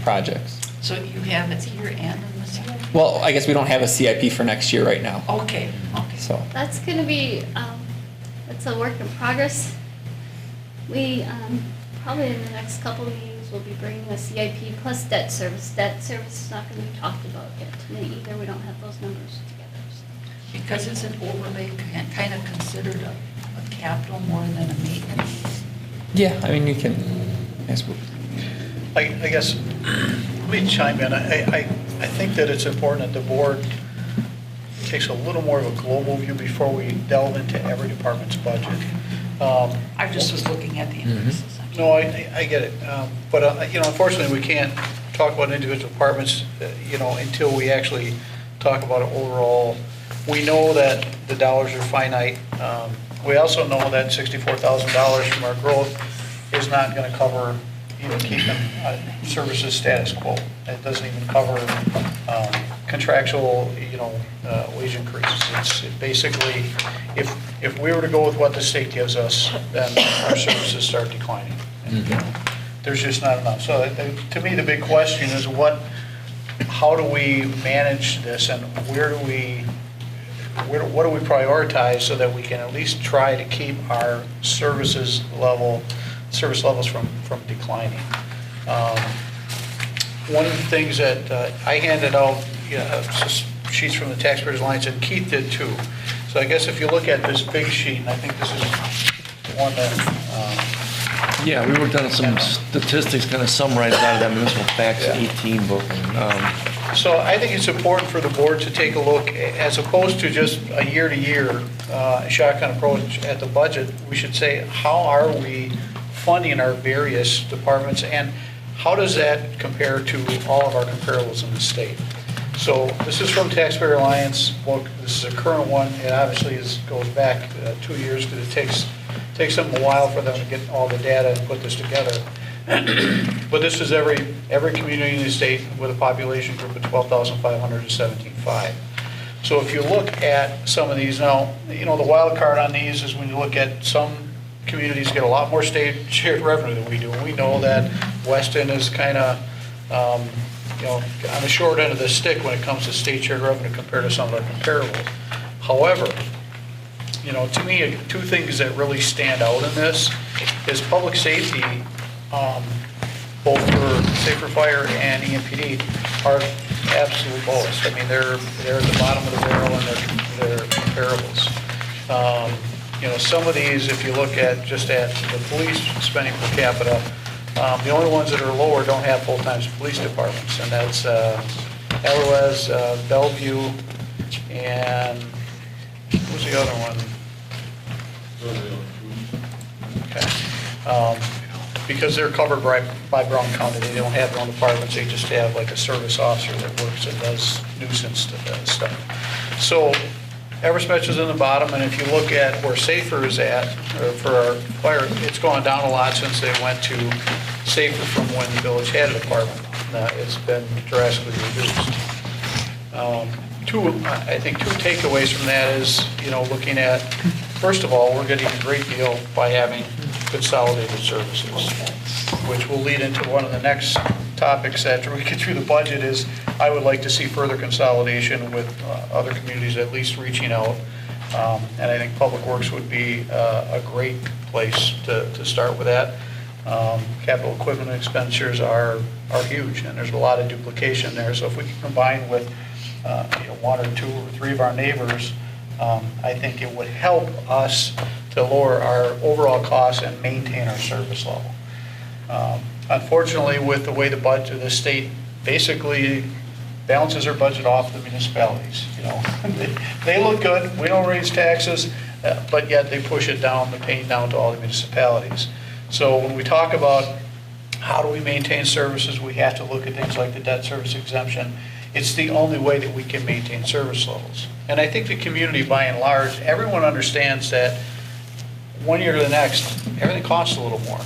[SPEAKER 10] projects.
[SPEAKER 2] So you have it here and in the CIP?
[SPEAKER 10] Well, I guess we don't have a CIP for next year right now,
[SPEAKER 2] Okay.
[SPEAKER 10] so.
[SPEAKER 4] That's gonna be, it's a work in progress. We, probably in the next couple of meetings, will be bringing a CIP plus debt service. Debt service is not gonna be talked about yet tonight either, we don't have those numbers together. So.
[SPEAKER 2] Because it's an overlay, kind of considered a capital more than a maintenance?
[SPEAKER 10] Yeah, I mean, you can, I guess,
[SPEAKER 1] I guess, let me chime in. I think that it's important that the board takes a little more of a global view before we delve into every department's budget.
[SPEAKER 2] I just was looking at the increases.
[SPEAKER 1] No, I get it. But, unfortunately, we can't talk about individual departments, until we actually talk about it overall. We know that the dollars are finite. We also know that $64,000 from our growth is not going to cover even keeping services status quo. It doesn't even cover contractual, wage increases. It's basically, if we were to go with what the state gives us, then our services start declining. And, there's just not enough. So to me, the big question is how do we manage this, and what do we prioritize so that we can at least try to keep our service levels from declining. One of the things that I handed out, sheets from the Taxpayers Alliance, and Keith did too. So I guess if you look at this big sheet, and I think this is one that,
[SPEAKER 11] Yeah, we worked on some statistics, kind of summarized out of that municipal facts 18 book.
[SPEAKER 1] so I think it's important for the board to take a look, as opposed to just a year-to-year shotgun approach at the budget. We should say, how are we funding our various departments, and how does that compare to all of our comparables in the state? So this is from Taxpayer Alliance book. This is a current one. It obviously goes back 2 years, because it takes them a while for them to get all the data and put this together. But this is every community in the state with a population group of 12,500 to 17,500. So if you look at some of these now, the wild card on these is when you look at some communities get a lot more state shared revenue than we do. And we know that Weston is kind of, on the short end of the stick when it comes to state shared revenue compared to some of our comparables. However, to me, two things that really stand out in this is public safety, both for Safer Fire and EMPD, are absolute lowest. I mean, they're at the bottom of the barrel in their comparables. Some of these, if you look at just at the police spending per capita, the only ones that are lower don't have full-time police departments, and that's LOS, Bellevue, and what was the other one? Okay. Because they're covered by Brown County, they don't have their own departments, they just have like a service officer that works and does nuisance stuff. So Eversmith is in the bottom, and if you look at where Safer is at, for our fire, it's gone down a lot since they went to Safer from when the village had a department. It's been drastically reduced. I think two takeaways from that is, looking at, first of all, we're getting a great deal by having consolidated services, which will lead into one of the next topics after we get through the budget is I would like to see further consolidation with other communities at least reaching out. And I think Public Works would be a great place to start with that. Capital equipment expenditures are huge, and there's a lot of duplication there. So if we can combine with one or two or three of our neighbors, I think it would help us to lower our overall costs and maintain our service level. Unfortunately, with the way the state basically balances their budget off the municipalities. They look good, we don't raise taxes, but yet they push it down, the pain down to all the municipalities. So when we talk about how do we maintain services, we have to look at things like the debt service exemption. It's the only way that we can maintain service levels. And I think the community, by and large, everyone understands that one year to the next, everything costs a little more.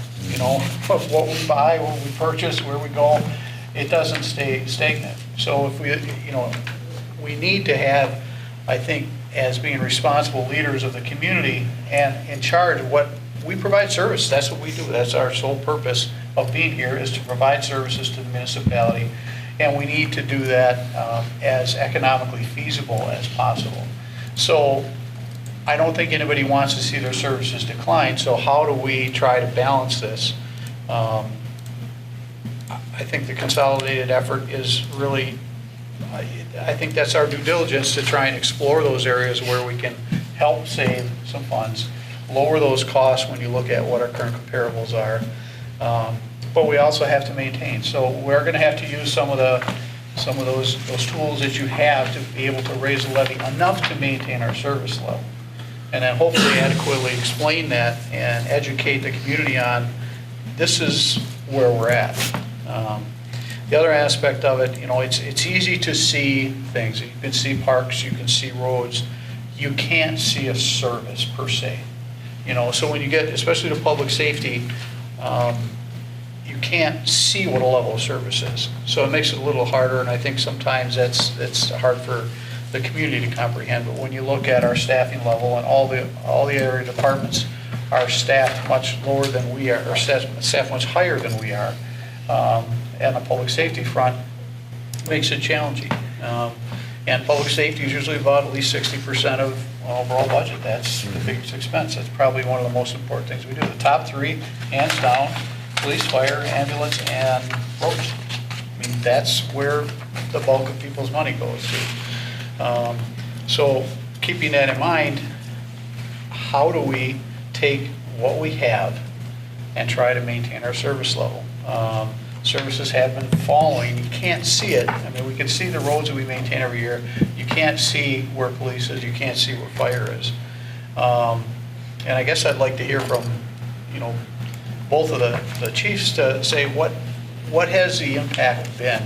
[SPEAKER 1] What we buy, what we purchase, where we go, it doesn't stay stagnant. So if we need to have, I think, as being responsible leaders of the community and in charge of what we provide service. That's what we do. That's our sole purpose of being here, is to provide services to the municipality. And we need to do that as economically feasible as possible. So I don't think anybody wants to see their services decline, so how do we try to balance this? I think the consolidated effort is really, I think that's our due diligence to try and explore those areas where we can help save some funds, lower those costs when you look at what our current comparables are. But we also have to maintain. So we're going to have to use some of those tools that you have to be able to raise the levy enough to maintain our service level. And then hopefully adequately explain that and educate the community on this is where we're at. The other aspect of it, it's easy to see things. You can see parks, you can see roads. You can't see a service per se. So when you get, especially to public safety, you can't see what a level of service is. So it makes it a little harder, and I think sometimes that's hard for the community to comprehend. But when you look at our staffing level and all the area departments are staffed much lower than we are, or staffed much higher than we are, and the public safety front makes it challenging. And public safety is usually about at least 60% of overall budget. That's the biggest expense. That's probably one of the most important things we do. The top three, hands down, police, fire, ambulance, and roads. I mean, that's where the bulk of people's money goes to. So keeping that in mind, how do we take what we have and try to maintain our service level? Services have been falling. You can't see it. I mean, we can see the roads that we maintain every year. You can't see where police is. You can't see where fire is. And I guess I'd like to hear from, both of the chiefs to say what has the impact been?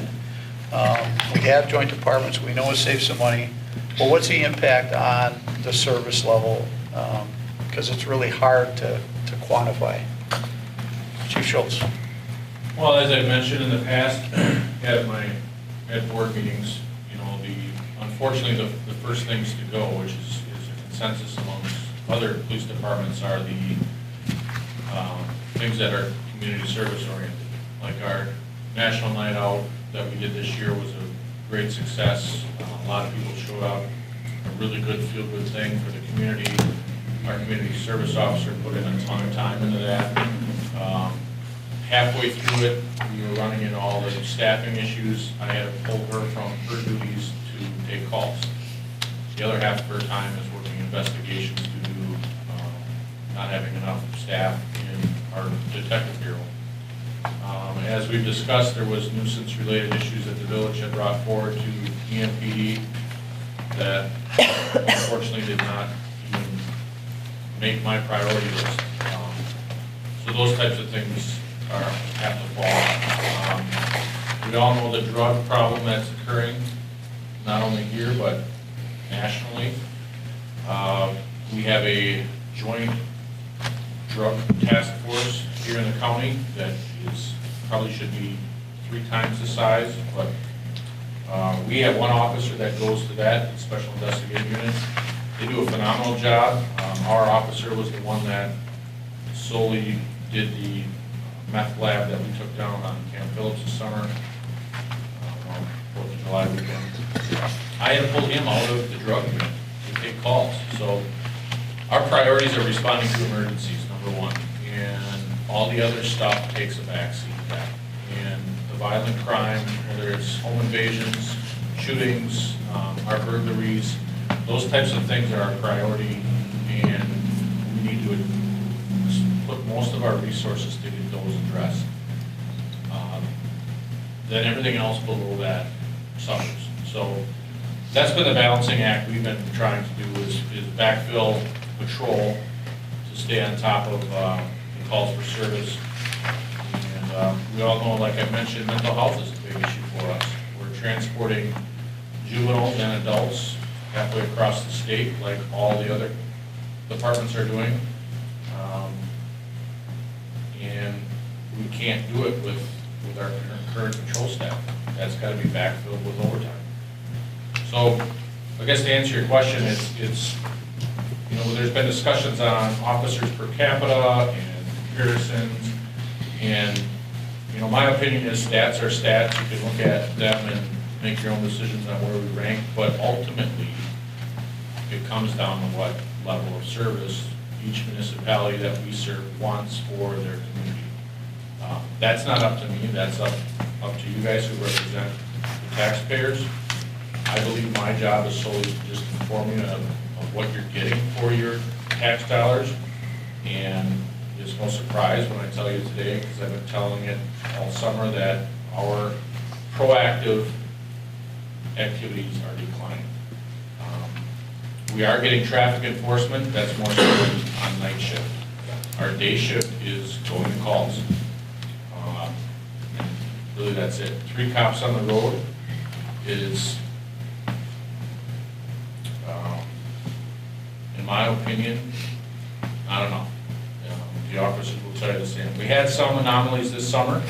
[SPEAKER 1] We have joint departments. We know it saves some money. But what's the impact on the service level? Because it's really hard to quantify. Chief Schultz.
[SPEAKER 9] Well, as I mentioned in the past, at board meetings, unfortunately, the first things to go, which is a consensus amongst other police departments, are the things that are community service oriented. Like our National Night Out that we did this year was a great success. A lot of people showed up, a really good feel-good thing for the community. Our community service officer put in a ton of time into that. Halfway through it, we were running into all the staffing issues. I had to pull her from her duties to take calls. The other half of her time is working investigations due to not having enough staff in our detective bureau. As we've discussed, there was nuisance-related issues that the village had brought forward to EMPD that unfortunately did not even make my priority list. So those types of things have to fall. We all know the drug problem that's occurring, not only here, but nationally. We have a joint drug task force here in the county that probably should be 3 times the size, but we have one officer that goes to that, the Special Investigative Unit. They do a phenomenal job. Our officer was the one that solely did the meth lab that we took down on Camp Phillips this summer, on 4th of July weekend. I had pulled him out of the drug unit to take calls. So our priorities are responding to emergencies, number one, and all the other stuff takes a backseat to that. And the violent crime, whether it's home invasions, shootings, our burglaries, those types of things are our priority, and we need to put most of our resources to get those addressed. Then everything else below that suffers. So that's been the balancing act we've been trying to do is backfill patrol to stay on top of the calls for service. And we all know, like I mentioned, mental health is a big issue for us. We're transporting juveniles and adults halfway across the state, like all the other departments are doing. And we can't do it with our current control staff. That's got to be backfilled with overtime. So I guess to answer your question, it's there's been discussions on officers per capita and comparisons, and my opinion is stats are stats. You can look at them and make your own decisions on where we rank, but ultimately it comes down to what level of service each municipality that we serve wants for their community. That's not up to me, that's up to you guys who represent the taxpayers. I believe my job is solely to just inform you of what you're getting for your tax dollars. And it's no surprise when I tell you today, because I've been telling it all summer, that our proactive activities are declining. We are getting traffic enforcement, that's more so on night shift. Our day shift is going to calls. Really, that's it. 3 cops on the road is, in my opinion, I don't know. The officers will tell you the same. We had some anomalies this summer,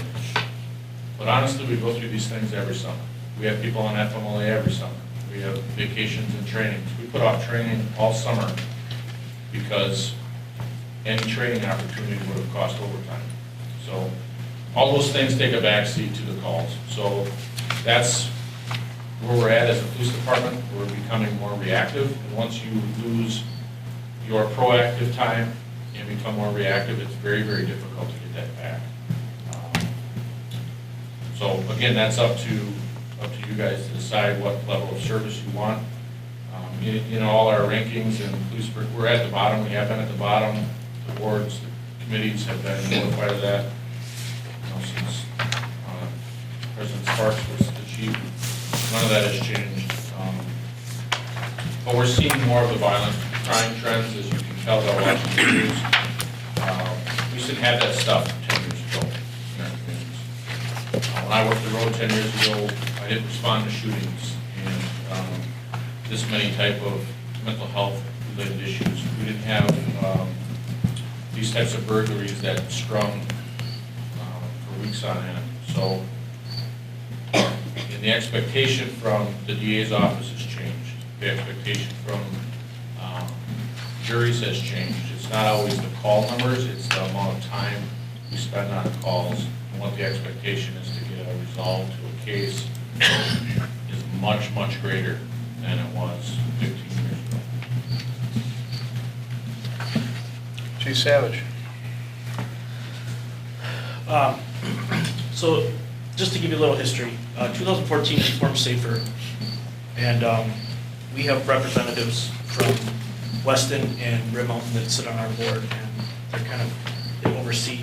[SPEAKER 9] but honestly, we go through these things every summer. We have people on FMLA every summer. We have vacations and trainings. We put off training all summer because any training opportunity would have cost overtime. So all those things take a backseat to the calls. So that's where we're at as a police department. We're becoming more reactive. And once you lose your proactive time and become more reactive, it's very, very difficult to get that back. So again, that's up to you guys to decide what level of service you want. In all our rankings and police, we're at the bottom. We have been at the bottom. The boards, the committees have been notified of that. Since President Sparks was the chief, none of that has changed. But we're seeing more of the violent crime trends, as you can tell by watching the news. We used to have that stuff 10 years ago in our communities. When I worked the road 10 years ago, I didn't respond to shootings and this many type of mental health related issues. We didn't have these types of burglaries that strung for weeks on end. So, and the expectation from the DA's office has changed. The expectation from juries has changed. It's not always the call numbers, it's the amount of time we spend on calls, and what the expectation is to get a resolve to a case is much, much greater than it was 15 years ago.
[SPEAKER 1] Chief Savage.
[SPEAKER 12] So, just to give you a little history, 2014 we formed SAFER, and we have representatives from Weston and Rib Mountain that sit on our board, and they oversee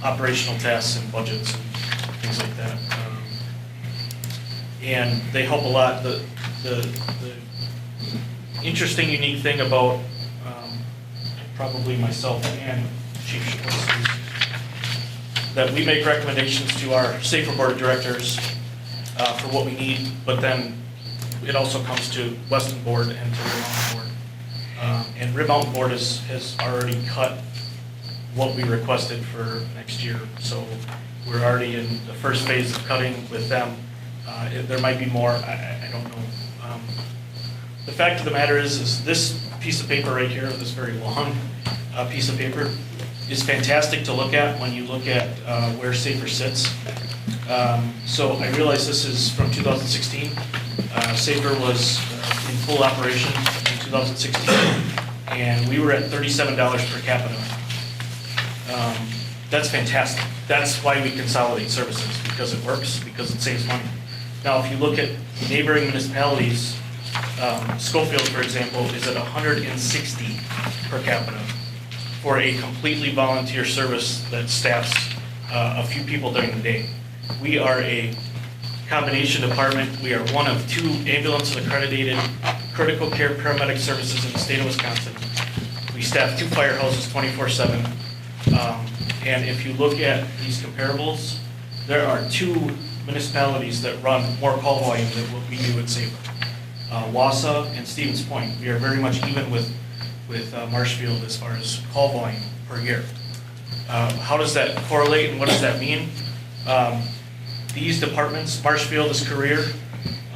[SPEAKER 12] operational tasks and budgets and things like that. And they help a lot. The interesting, unique thing about probably myself and Chief Schultz is that we make recommendations to our SAFER Board of Directors for what we need, but then it also comes to Weston Board and to Rib Mountain Board. And Rib Mountain Board has already cut what we requested for next year, so we're already in the first phase of cutting with them. There might be more, I don't know. The fact of the matter is this piece of paper right here, this very long piece of paper, is fantastic to look at when you look at where SAFER sits. So I realize this is from 2016. SAFER was in full operation in 2016, and we were at $37 per capita. That's fantastic. That's why we consolidate services, because it works, because it saves money. Now, if you look at neighboring municipalities, Schofield, for example, is at 160 per capita for a completely volunteer service that staffs a few people during the day. We are a combination department. We are one of 2 ambulance accredited critical care paramedic services in the state of Wisconsin. We staff 2 firehouses 24/7. And if you look at these comparables, there are 2 municipalities that run more call volume than what we do at SAFER. Wausau and Stevens Point. We are very much even with Marshfield as far as call volume per year. How does that correlate and what does that mean? These departments, Marshfield is Career,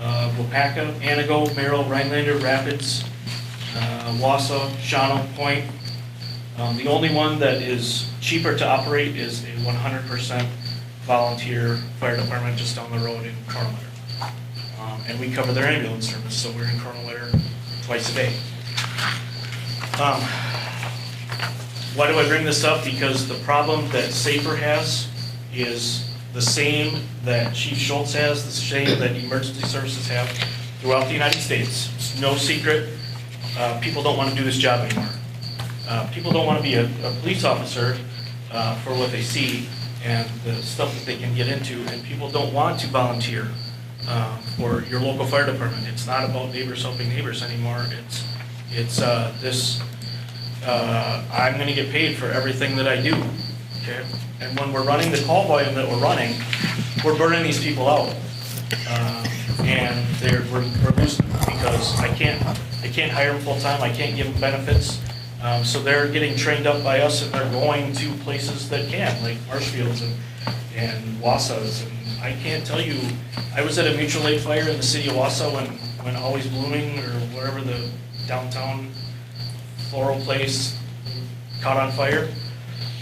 [SPEAKER 12] Wapaka, Anago, Merrill, Rhinelander, Rapids, Wausau, Shawano, Point. The only one that is cheaper to operate is a 100% volunteer fire department just down the road in Cornwall. And we cover their ambulance service, so we're in Cornwall twice a day. Why do I bring this up? Because the problem that SAFER has is the same that Chief Schultz has, the same that emergency services have throughout the United States. It's no secret. People don't want to do this job anymore. People don't want to be a police officer for what they see and the stuff that they can get into, and people don't want to volunteer for your local fire department. It's not about neighbors helping neighbors anymore. I'm going to get paid for everything that I do, okay? And when we're running the call volume that we're running, we're burning these people out. And we're losing them because I can't hire them full-time, I can't give them benefits. So they're getting trained up by us and they're going to places that can, like Marshfields and Wausau's. And I can't tell you, I was at a mutual aid fire in the city of Wausau when Always Blooming or wherever the downtown floral place caught on fire.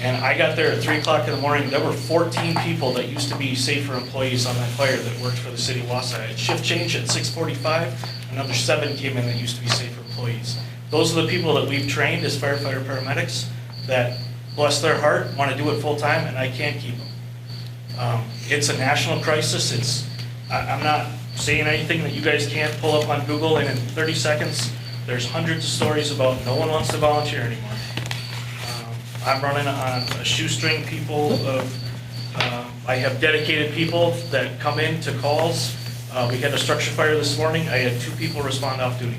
[SPEAKER 12] And I got there at 3 o'clock in the morning. There were 14 people that used to be Safer employees on that fire that worked for the city of Wausau. At shift change at 6:45, another 7 came in that used to be Safer employees. Those are the people that we've trained as firefighter paramedics that, bless their heart, want to do it full-time, and I can't keep them. It's a national crisis. I'm not saying anything that you guys can't pull up on Google, and in 30 seconds, there's hundreds of stories about no one wants to volunteer anymore. I'm running on a shoestring people I have dedicated people that come in to calls. We had a structure fire this morning. I had 2 people respond off duty.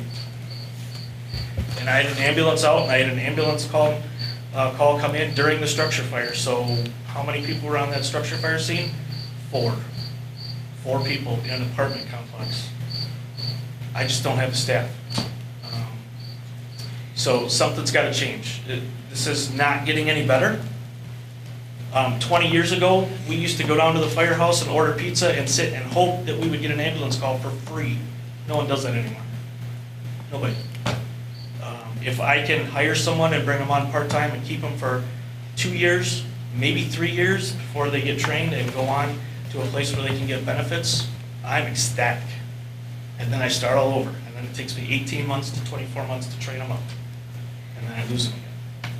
[SPEAKER 12] And I had an ambulance out, and I had an ambulance call come in during the structure fire. So how many people were on that structure fire scene? 4. 4 people in an apartment complex. I just don't have the staff. So something's got to change. This is not getting any better. 20 years ago, we used to go down to the firehouse and order pizza and sit and hope that we would get an ambulance call for free. No one does that anymore. Nobody. If I can hire someone and bring them on part-time and keep them for 2 years, maybe 3 years before they get trained and go on to a place where they can get benefits, I'm ecstatic. And then I start all over. And then it takes me 18 months to 24 months to train them up. And then I lose them again.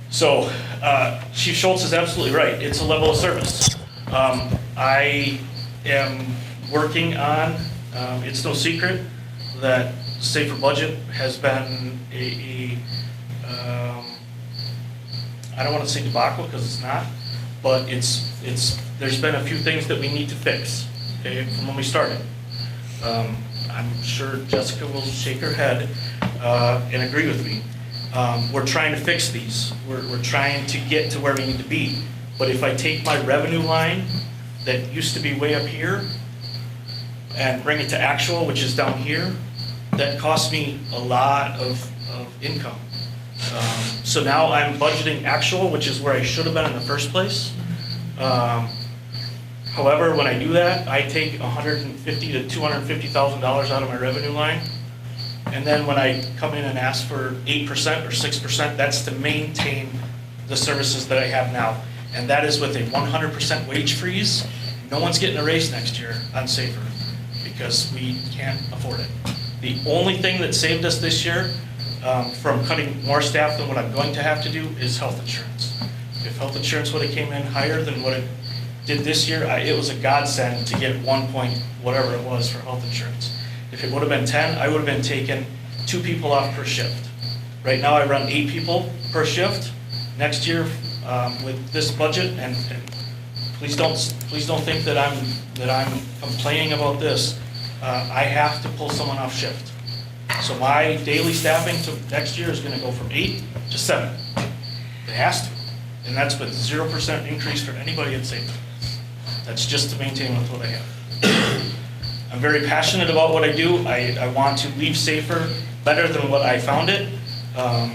[SPEAKER 12] So, Chief Schultz is absolutely right. It's a level of service. I am working on, it's no secret that Safer Budget has been I don't want to say debacle because it's not, but there's been a few things that we need to fix, okay, from when we started. I'm sure Jessica will shake her head and agree with me. We're trying to fix these. We're trying to get to where we need to be. But if I take my revenue line that used to be way up here and bring it to actual, which is down here, that costs me a lot of income. So now I'm budgeting actual, which is where I should have been in the first place. However, when I do that, I take $150,000 to $250,000 out of my revenue line. And then when I come in and ask for 8% or 6%, that's to maintain the services that I have now. And that is with a 100% wage freeze. No one's getting a raise next year on Safer because we can't afford it. The only thing that saved us this year from cutting more staff than what I'm going to have to do is health insurance. If health insurance would have came in higher than what it did this year, it was a godsend to get 1 point whatever it was for health insurance. If it would have been 10, I would have been taking 2 people off per shift. Right now I run 8 people per shift. Next year with this budget, and please don't think that I'm complaining about this. I have to pull someone off shift. So my daily staffing to next year is going to go from 8 to 7. It has to. And that's with 0% increase for anybody at Safer. That's just to maintain with what I have. I'm very passionate about what I do. I want to leave Safer better than what I found it. And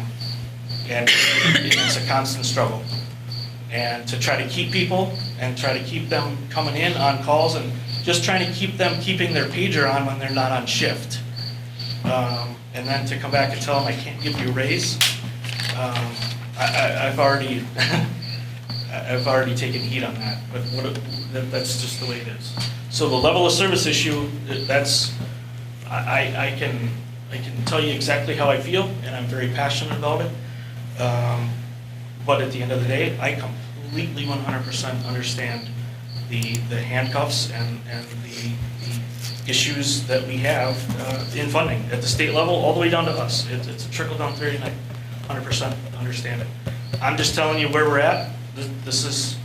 [SPEAKER 12] it's a constant struggle. And to try to keep people and try to keep them coming in on calls and just trying to keep them keeping their pager on when they're not on shift. And then to come back and tell them I can't give you a raise. I've already taken heat on that, but that's just the way it is. So the level of service issue, I can tell you exactly how I feel, and I'm very passionate about it. But at the end of the day, I completely 100% understand the handcuffs and the issues that we have in funding at the state level, all the way down to us. It's a trickle-down theory, and I 100% understand it. I'm just telling you where we're at. This is,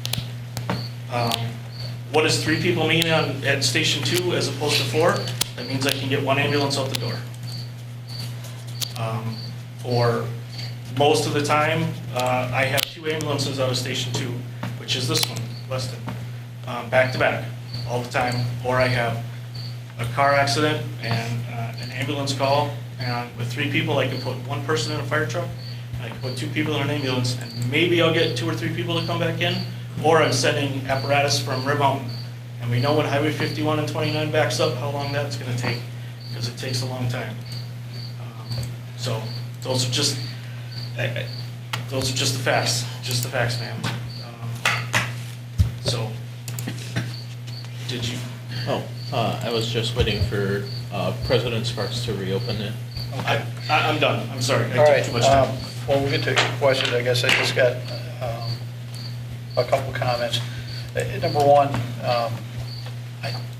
[SPEAKER 12] what does 3 people mean at Station 2 as opposed to 4? That means I can get 1 ambulance out the door. For Most of the time, I have 2 ambulances out of Station 2, which is this one, Weston, back to back, all the time. Or I have a car accident and an ambulance call, and with 3 people, I can put 1 person in a fire truck, I can put 2 people in an ambulance, and maybe I'll get 2 or 3 people to come back in, or I'm sending apparatus from Rib Mountain. And we know when Highway 51 and 29 backs up, how long that's gonna take, because it takes a long time. So, those are just the facts, ma'am. So, did you?
[SPEAKER 5] Oh, I was just waiting for President Sparks to reopen it.
[SPEAKER 12] I'm done, I'm sorry,
[SPEAKER 1] All
[SPEAKER 12] I
[SPEAKER 1] right,
[SPEAKER 12] took too much time.
[SPEAKER 1] well, we'll get to your questions. I guess I just got a couple comments. Number one,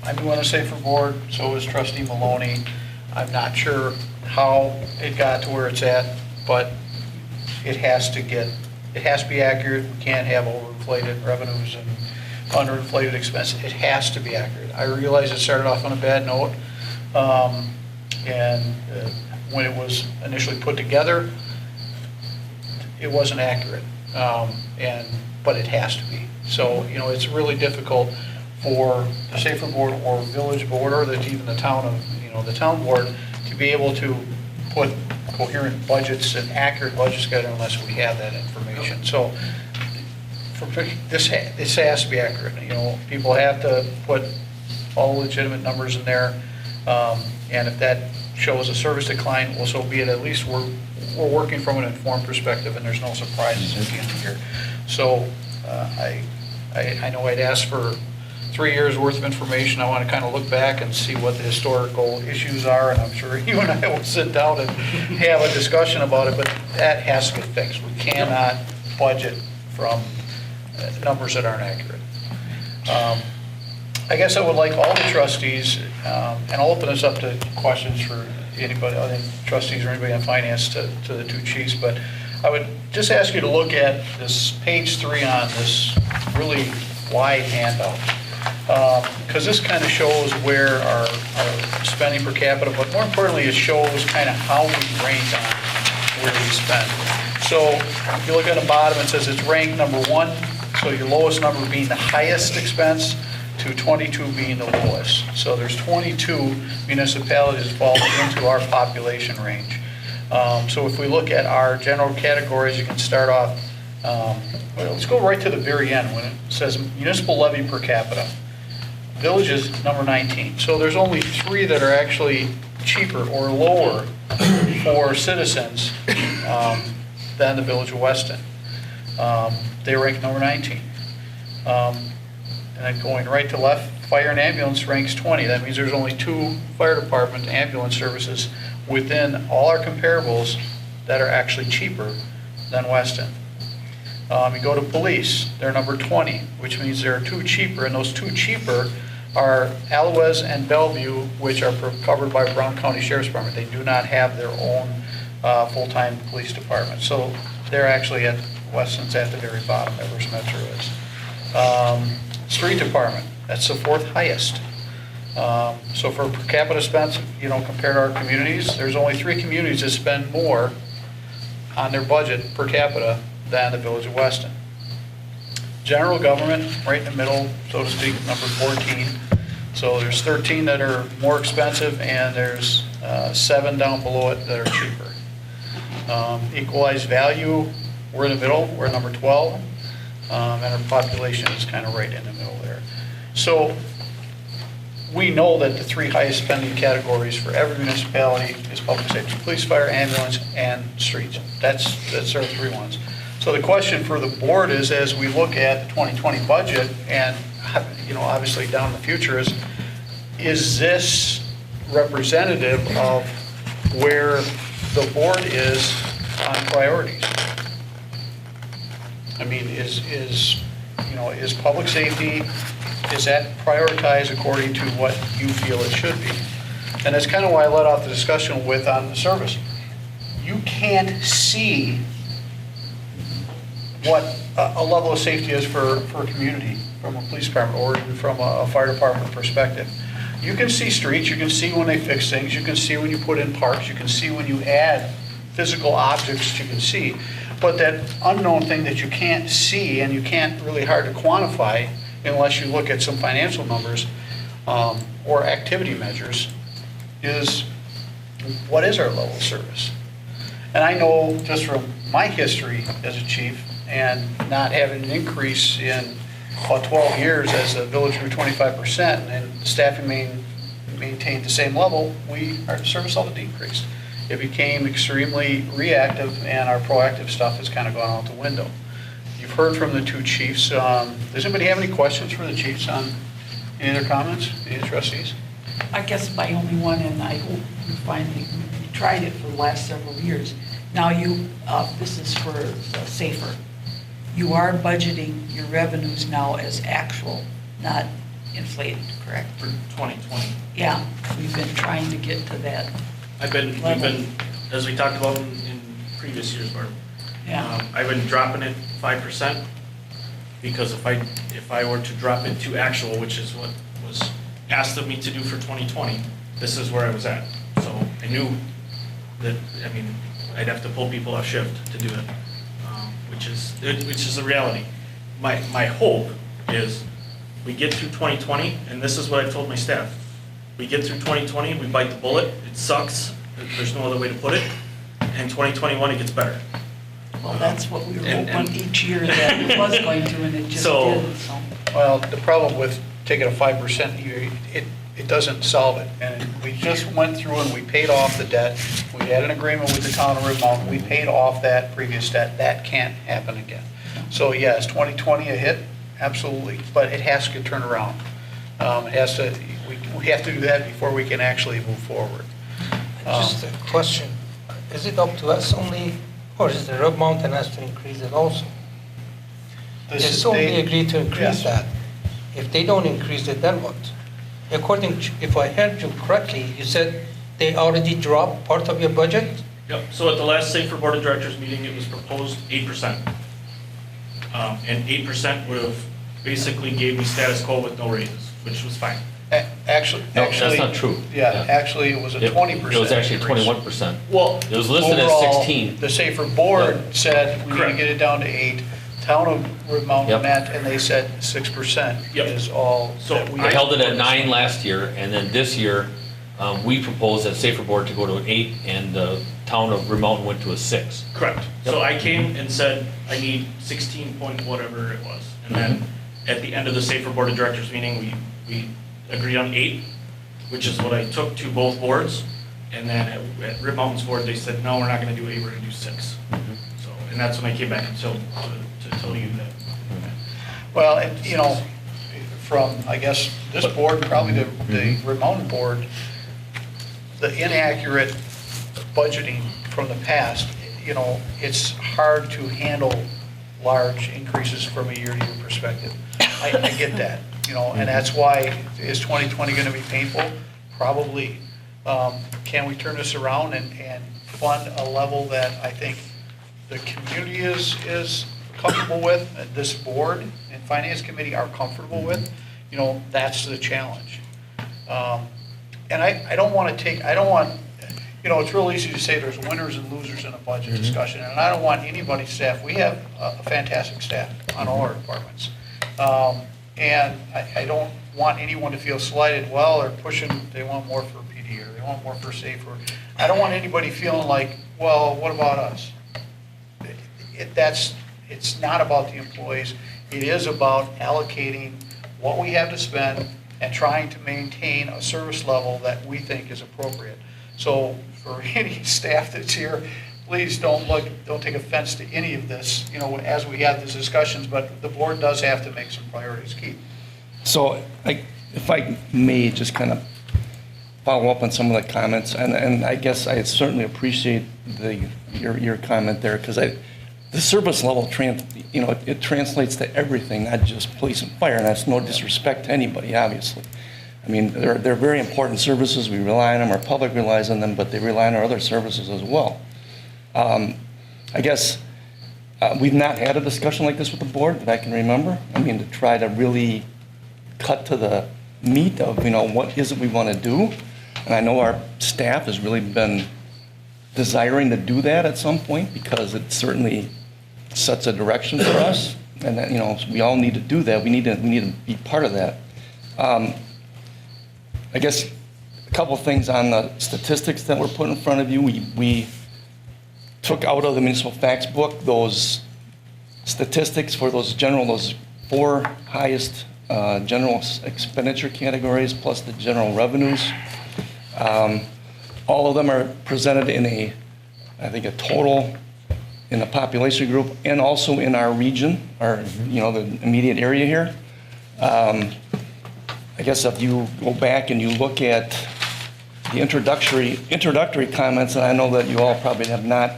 [SPEAKER 1] I'm going to say for board, so is trustee Maloney. I'm not sure how it got to where it's at, but it has to be accurate. We can't have overinflated revenues and underinflated expenses. It has to be accurate. I realize it started off on a bad note, and when it was initially put together, it wasn't accurate, but it has to be. So, it's really difficult for the Safer Board or village board or even the town of, the town board to be able to put coherent budgets and accurate budgets together unless we have that information. So this has to be accurate. People have to put all legitimate numbers in there, and if that shows a service decline, well, so be it. At least we're working from an informed perspective, and there's no surprises at the end of the year. So I know I'd asked for 3 years worth of information. I want to kind of look back and see what the historical issues are, and I'm sure you and I will sit down and have a discussion about it, but that has to get fixed. We cannot budget from numbers that aren't accurate. I guess I would like all the trustees, and I'll open this up to questions for anybody, other trustees or anybody on finance to the 2 chiefs, but I would just ask you to look at this page 3 on this really wide handout. Because this kind of shows where our spending per capita, but more importantly, it shows kind of how we rank on where we spend. So if you look at the bottom, it says it's ranked number 1, so your lowest number being the highest expense to 22 being the lowest. So there's 22 municipalities that fall into our population range. So if we look at our general categories, you can start off, let's go right to the very end when it says municipal levy per capita. Village is number 19. So there's only 3 that are actually cheaper or lower for citizens than the Village of Weston. They rank number 19. And then going right to left, fire and ambulance ranks 20. That means there's only 2 fire department ambulance services within all our comparables that are actually cheaper than Weston. You go to police, they're number 20, which means there are 2 cheaper, and those 2 cheaper are Alouez and Bellevue, which are covered by Brown County Sheriff's Department. They do not have their own full-time police department. So they're actually at, Weston's at the very bottom, Everest Metro is. Street department, that's the 4th highest. So for per capita spend, compared to our communities, there's only 3 communities that spend more on their budget per capita than the Village of Weston. General government, right in the middle, so to speak, number 14. So there's 13 that are more expensive, and there's 7 down below it that are cheaper. Equalized value, we're in the middle, we're number 12, and our population is kind of right in the middle there. So we know that the 3 highest spending categories for every municipality is public safety, police, fire, ambulance, and streets. That's our 3 ones. So the question for the board is, as we look at the 2020 budget, and obviously down in the future, is this representative of where the board is on priorities? I mean, is public safety, is that prioritized according to what you feel it should be? And that's kind of why I led off the discussion with on the service. You can't see what a level of safety is for a community from a police department or even from a fire department perspective. You can see streets, you can see when they fix things, you can see when you put in parks, you can see when you add physical objects that you can see, but that unknown thing that you can't see and you can't really hard to quantify unless you look at some financial numbers or activity measures is, what is our level of service? And I know just from my history as a chief and not having an increase in about 12 years as the village grew 25% and staffing maintained the same level, our service level decreased. It became extremely reactive and our proactive stuff has kind of gone out the window. You've heard from the two chiefs. Does anybody have any questions for the chiefs on any of their comments, any of the trustees?
[SPEAKER 2] I guess my only one, and I hope you finally, you tried it for the last several years. Now this is for SAFER. You are budgeting your revenues now as actual, not inflated, correct?
[SPEAKER 12] For 2020.
[SPEAKER 2] Yeah, we've been trying to get to that.
[SPEAKER 12] We've been, as we talked about in previous years, Barb,
[SPEAKER 2] Yeah.
[SPEAKER 12] I've been dropping it 5% because if I were to drop it to actual, which is what was asked of me to do for 2020, this is where I was at. So I knew that, I mean, I'd have to pull people off shift to do it, which is a reality. My hope is we get through 2020, and this is what I've told my staff. We get through 2020, we bite the bullet, it sucks, there's no other way to put it, and 2021 it gets better.
[SPEAKER 2] Well, that's what we were hoping each year that it was going to, and it just
[SPEAKER 12] So-
[SPEAKER 2] didn't, so.
[SPEAKER 1] Well, the problem with taking a 5%, it doesn't solve it. And we just went through and we paid off the debt. We had an agreement with the town of Rib Mountain. We paid off that previous debt. That can't happen again. So yes, 2020 a hit, absolutely, but it has to get turned around. It has to, we have to do that before we can actually move forward.
[SPEAKER 13] Just a question, is it up to us only, or is the Rib Mountain has to increase it also? If they agree to increase
[SPEAKER 1] Yes.
[SPEAKER 13] that, if they don't increase it, then what? According, if I heard you correctly, you said they already dropped part of your budget?
[SPEAKER 12] Yep, so at the last SAFER Board of Directors meeting, it was proposed 8%. And 8% would have basically gave me status quo with no raises, which was fine.
[SPEAKER 1] Actually,
[SPEAKER 3] No, that's not true.
[SPEAKER 1] Yeah, actually, it was a 20%.
[SPEAKER 3] It was actually
[SPEAKER 1] increase.
[SPEAKER 3] 21%.
[SPEAKER 12] Well,
[SPEAKER 3] It was listed as
[SPEAKER 1] Overall,
[SPEAKER 3] 16.
[SPEAKER 1] The SAFER board said we need to
[SPEAKER 12] Correct.
[SPEAKER 1] get it down to 8. Town of Rib Mountain
[SPEAKER 3] Yep.
[SPEAKER 1] met, and they said 6%
[SPEAKER 12] Yep.
[SPEAKER 1] is all
[SPEAKER 12] So
[SPEAKER 1] that we.
[SPEAKER 3] I held it at 9 last year, and then this year, we proposed at Safer Board to go to an 8, and the town of Rib Mountain went to a 6.
[SPEAKER 12] correct. So I came and said, I need 16 point whatever it was. And then at the end of the SAFER Board of Directors meeting, we agreed on 8, which is what I took to both boards. And then at Rib Mountain's board, they said, no, we're not gonna do 8, we're gonna do 6. So, and that's when I came back and to tell you that.
[SPEAKER 1] Well, and, you know, from, I guess, this board, probably the Rib Mountain board, the inaccurate budgeting from the past, you know, it's hard to handle large increases from a year-to-year perspective. I get that, you know, and that's why, is 2020 going to be painful? Probably. Can we turn this around and fund a level that I think the community is comfortable with, and this board and finance committee are comfortable with? You know, that's the challenge. And I don't want to you know, it's real easy to say there's winners and losers in a budget discussion, and I don't want anybody's staff, we have a fantastic staff on all our departments. And I don't want anyone to feel slighted, well, they're pushing, they want more for PD, or they want more for SAFER. I don't want anybody feeling like, well, what about us? It's not about the employees, it is about allocating what we have to spend and trying to maintain a service level that we think is appropriate. So for any staff that's here, please don't take offense to any of this, you know, as we have these discussions, but the board does have to make some priorities. Keith?
[SPEAKER 11] So if I may just kind of follow up on some of the comments, and I guess I certainly appreciate your comment there, because the service level, it translates to everything, not just police and fire, and that's no disrespect to anybody, obviously. I mean, they're very important services, we rely on them, our public relies on them, but they rely on our other services as well. I guess we've not had a discussion like this with the board that I can remember. I mean, to try to really cut to the meat of, what is it we want to do. And I know our staff has really been desiring to do that at some point because it certainly sets a direction for us. And that, we all need to do that. We need to be part of that. I guess a couple of things on the statistics that were put in front of you. We took out of the municipal facts book those statistics for those 4 highest general expenditure categories plus the general revenues. All of them are presented in a total in the population group and also in our region, the immediate area here. I guess if you go back and you look at the introductory comments, and I know that you all probably have not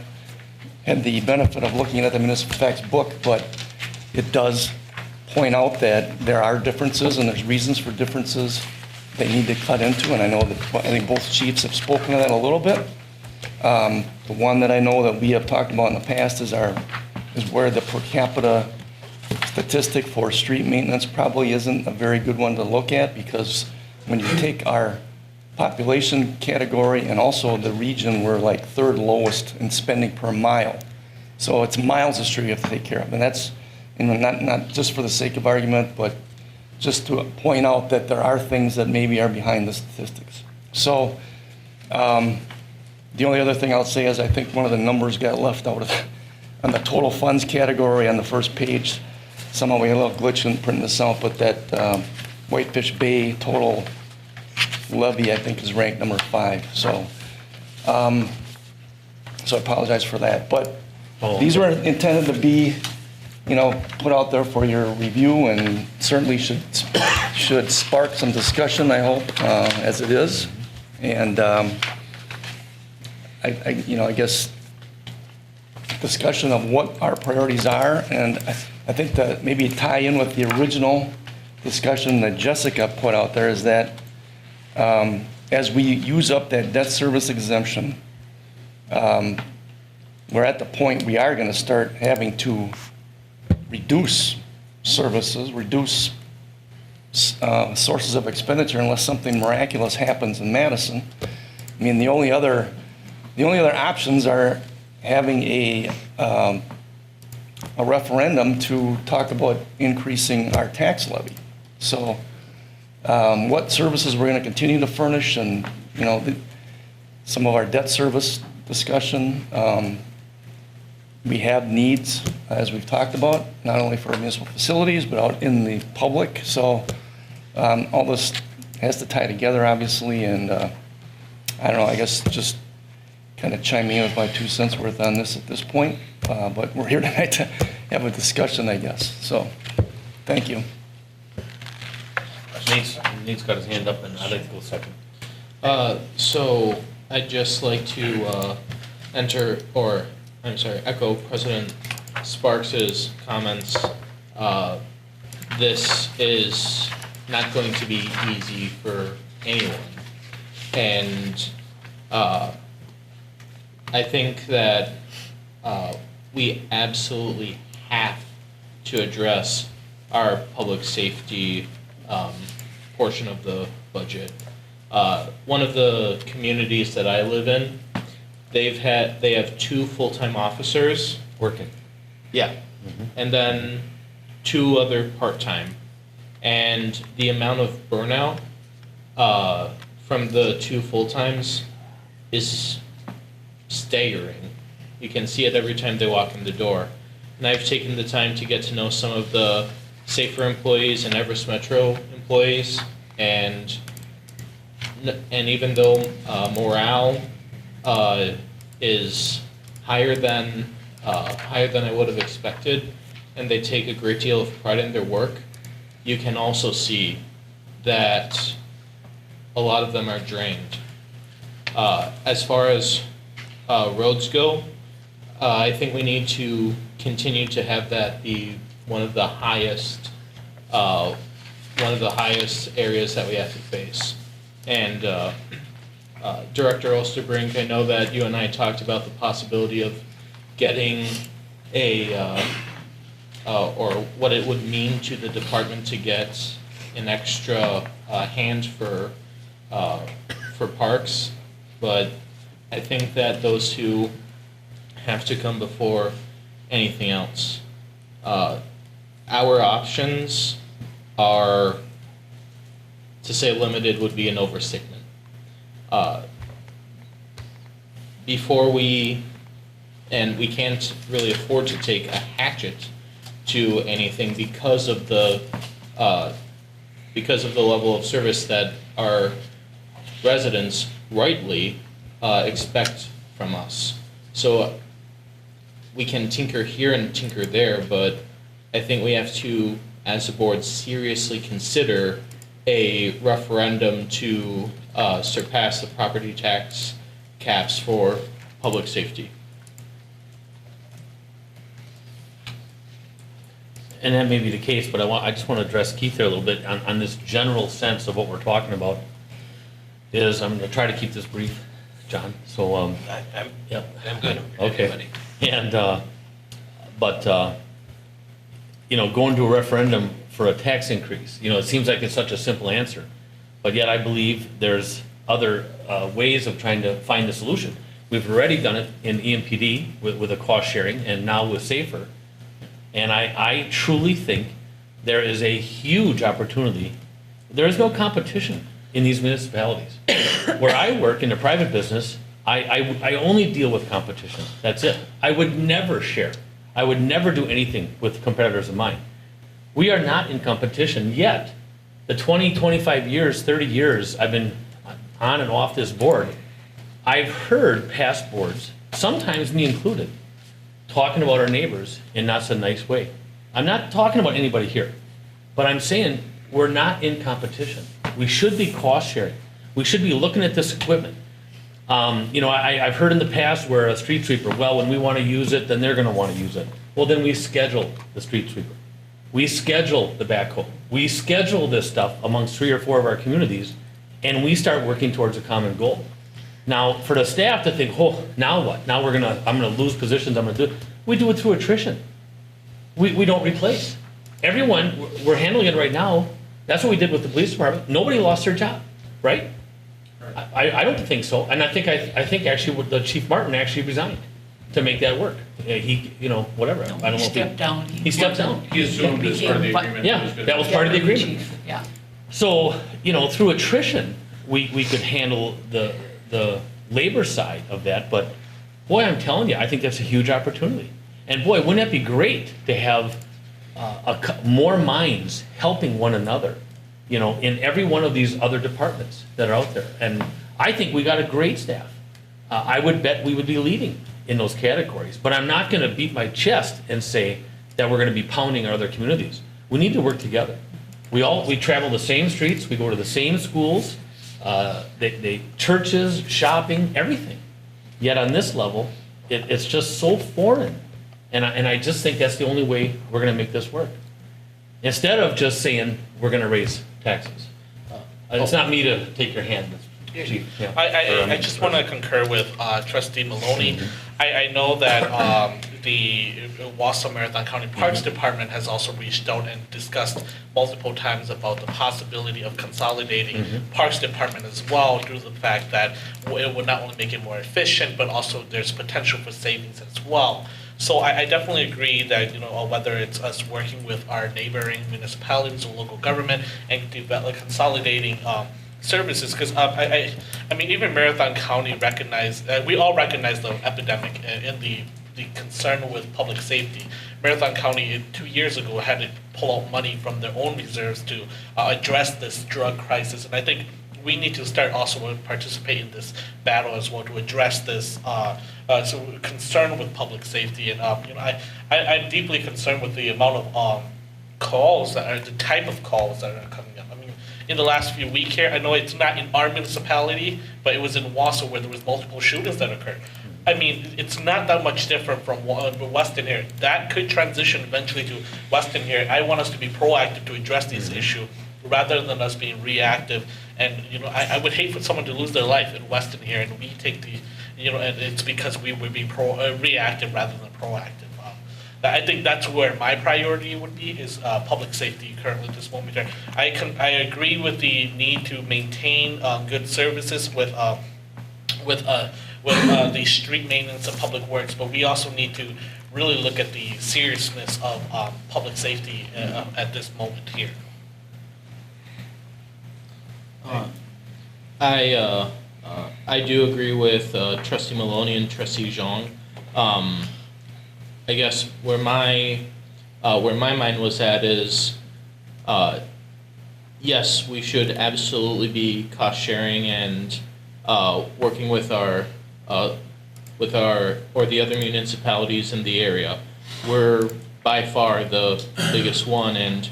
[SPEAKER 11] had the benefit of looking at the municipal facts book, but it does point out that there are differences and there's reasons for differences they need to cut into, and I think both chiefs have spoken to that a little bit. The one that I know that we have talked about in the past is where the per capita statistic for street maintenance probably isn't a very good one to look at, because when you take our population category and also the region, we're like 3rd lowest in spending per mile. So it's miles of street you have to take care of, and that's not just for the sake of argument, but just to point out that there are things that maybe are behind the statistics. So the only other thing I'll say is I think one of the numbers got left out on the total funds category on the first page. Somehow we had a little glitch in printing this out, but that Whitefish Bay total levy, I think, is ranked number 5. So I apologize for that. But these were intended to be, put out there for your review, and certainly should spark some discussion, I hope, as it is. And I guess discussion of what our priorities are, and I think that maybe tie in with the original discussion that Jessica put out there is that as we use up that debt service exemption, we're at the point we are going to start having to reduce services, reduce sources of expenditure unless something miraculous happens in Madison. I mean, the only other options are having a referendum to talk about increasing our tax levy. So what services we're going to continue to furnish, and some of our debt service discussion. We have needs, as we've talked about, not only for municipal facilities, but out in the public. So all this has to tie together, obviously, and I don't know, I guess just kind of chiming in with my 2 cents worth on this at this point. But we're here tonight to have a discussion, I guess. So, thank you.
[SPEAKER 3] Nate's got his hand up, and I'd like to go second.
[SPEAKER 14] So I'd just like to echo President Sparks's comments. This is not going to be easy for anyone. And I think that we absolutely have to address our public safety portion of the budget. One of the communities that I live in, they have 2 full-time officers
[SPEAKER 3] Working.
[SPEAKER 14] Yeah. And then 2 other part-time. And the amount of burnout from the 2 full-times is staggering. You can see it every time they walk in the door. And I've taken the time to get to know some of the Safer employees and Everest Metro employees, and even though morale is higher than I would have expected, and they take a great deal of pride in their work, you can also see that a lot of them are drained. As far as roads go, I think we need to continue to have that be one of the highest areas that we have to face. And Director Osterbrink, I know that you and I talked about the possibility of getting or what it would mean to the department to get an extra hand for parks, but I think that those two have to come before anything else. Our options are, to say limited would be an overstatement. Before we can't really afford to take a hatchet to anything because of the level of service that our residents rightly expect from us. So we can tinker here and tinker there, but I think we have to, as a board, seriously consider a referendum to surpass the property tax caps for public safety.
[SPEAKER 3] And that may be the case, but I just want to address Keith there a little bit on this general sense of what we're talking about. I'm going to try to keep this brief, John. So,
[SPEAKER 7] I'm good.
[SPEAKER 3] okay.
[SPEAKER 7] Everybody.
[SPEAKER 3] And, going to a referendum for a tax increase, it seems like it's such a simple answer. But yet I believe there's other ways of trying to find the solution. We've already done it in EMPD with a cost sharing and now with SAFER. And I truly think there is a huge opportunity. There is no competition in these municipalities. Where I work in a private business, I only deal with competition. That's it. I would never share. I would never do anything with competitors of mine. We are not in competition yet. The 20, 25 years, 30 years I've been on and off this board, I've heard past boards, sometimes me included, talking about our neighbors in not so nice way. I'm not talking about anybody here, but I'm saying we're not in competition. We should be cost sharing. We should be looking at this equipment. I've heard in the past where a street sweeper, well, when we want to use it, then they're going to want to use it. Well, then we schedule the street sweeper. We schedule the backhoe. We schedule this stuff amongst 3 or 4 of our communities, and we start working towards a common goal. Now, for the staff to think, oh, now what? Now I'm going to lose positions. We do it through attrition. We don't replace. Everyone, we're handling it right now. That's what we did with the police department. Nobody lost their job, right? I don't think so. And I think actually the Chief Martin actually resigned to make that work. He, whatever. I don't know.
[SPEAKER 2] He stepped down.
[SPEAKER 3] He stepped down.
[SPEAKER 9] He assumed as part of the agreement.
[SPEAKER 3] Yeah, that was part of the agreement.
[SPEAKER 2] Chief, yeah.
[SPEAKER 3] So, through attrition, we could handle the labor side of that, but boy, I'm telling you, I think that's a huge opportunity. And boy, wouldn't that be great to have more minds helping one another, in every one of these other departments that are out there. And I think we got a great staff. I would bet we would be leading in those categories, but I'm not going to beat my chest and say that we're going to be pounding our other communities. We need to work together. We travel the same streets, we go to the same schools, they churches, shopping, everything. Yet on this level, it's just so foreign. And I just think that's the only way we're going to make this work. Instead of just saying we're going to raise taxes. It's not me to take your hand, Chief. Yeah.
[SPEAKER 5] I just want to concur with Trustee Maloney. I know that the Wausau Marathon County Parks Department has also reached out and discussed multiple times about the possibility of consolidating Parks Department as well, due to the fact that it would not only make it more efficient, but also there's potential for savings as well. So I definitely agree that, whether it's us working with our neighboring municipalities or local government and consolidating services, because I mean, even Marathon County we all recognize the epidemic and the concern with public safety. Marathon County 2 years ago had to pull out money from their own reserves to address this drug crisis, and I think we need to start also participate in this battle as well to address this concern with public safety. And I'm deeply concerned with the amount of calls the type of calls that are coming up. I mean, in the last few weeks here, I know it's not in our municipality, but it was in Wausau where there was multiple shootings that occurred. I mean, it's not that much different from Weston here. That could transition eventually to Weston here. I want us to be proactive to address these issues rather than us being reactive. And, I would hate for someone to lose their life in Weston here, and we take and it's because we would be reactive rather than proactive. I think that's where my priority would be, is public safety currently at this moment. I agree with the need to maintain good services with with the street maintenance and public works, but we also need to really look at the seriousness of public safety at this moment here.
[SPEAKER 14] I do agree with trustee Maloney and trustee Zhang. I guess where my mind was at is, yes, we should absolutely be cost sharing and working with our or the other municipalities in the area. We're by far the biggest one, and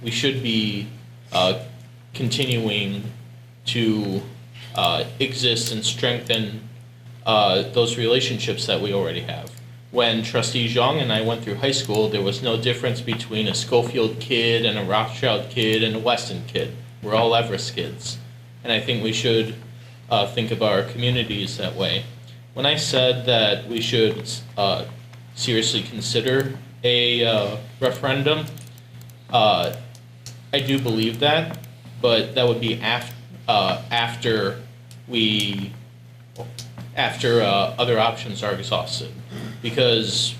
[SPEAKER 14] we should be continuing to exist and strengthen those relationships that we already have. When trustee Zhang and I went through high school, there was no difference between a Schofield kid and a Rothschild kid and a Weston kid. We're all Everest kids. And I think we should think of our communities that way. When I said that we should seriously consider a referendum, I do believe that, but that would be after other options are exhausted, because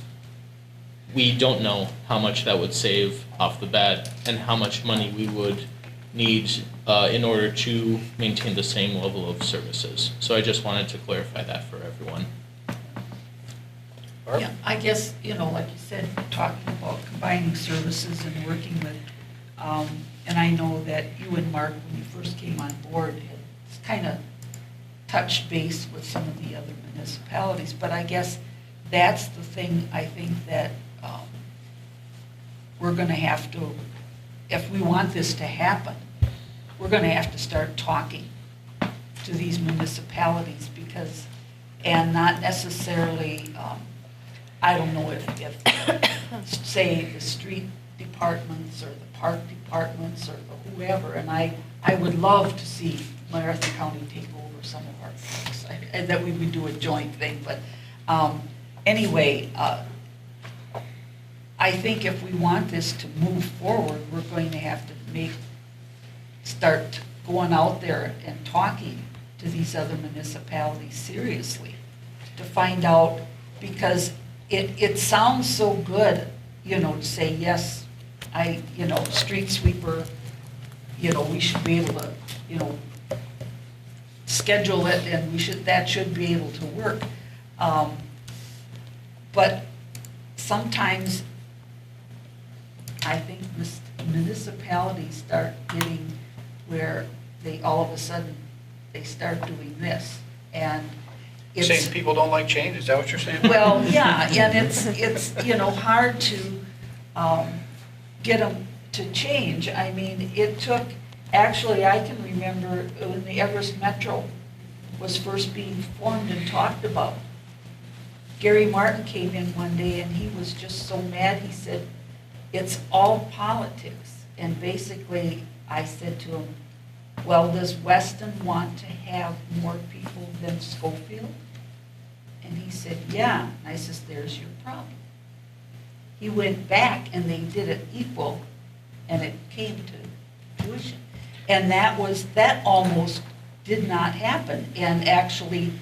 [SPEAKER 14] we don't know how much that would save off the bat and how much money we would need in order to maintain the same level of services. So I just wanted to clarify that for everyone.
[SPEAKER 1] Barb?
[SPEAKER 2] Yeah, I guess, like you said, talking about combining services and working with, and I know that you and Mark, when you first came on board, had kind of touched base with some of the other municipalities, but I guess that's the thing I think that we're going to have to, if we want this to happen, we're going to have to start talking to these municipalities because, and not necessarily, I don't know if say the street departments or the park departments or the whoever, and I would love to see Marathon County take over some of our parks, and that we would do a joint thing, but anyway, I think if we want this to move forward, we're going to have to start going out there and talking to these other municipalities seriously to find out, because it sounds so good, to say, yes, street sweeper, we should be able to, schedule it and that should be able to work. But sometimes I think municipalities start getting where they all of a sudden they start doing this, and it's
[SPEAKER 1] Saying people don't like change, is that what you're saying?
[SPEAKER 2] well, yeah, and it's hard to get them to change. I mean, it took, actually, I can remember when the Everest Metro was first being formed and talked about. Gary Martin came in one day and he was just so mad. He said, it's all politics. And basically, I said to him, well, does Weston want to have more people than Schofield? And he said, yeah. And I says, there's your problem. He went back and they did it equal, and it came to fruition. And that almost did not happen. And actually,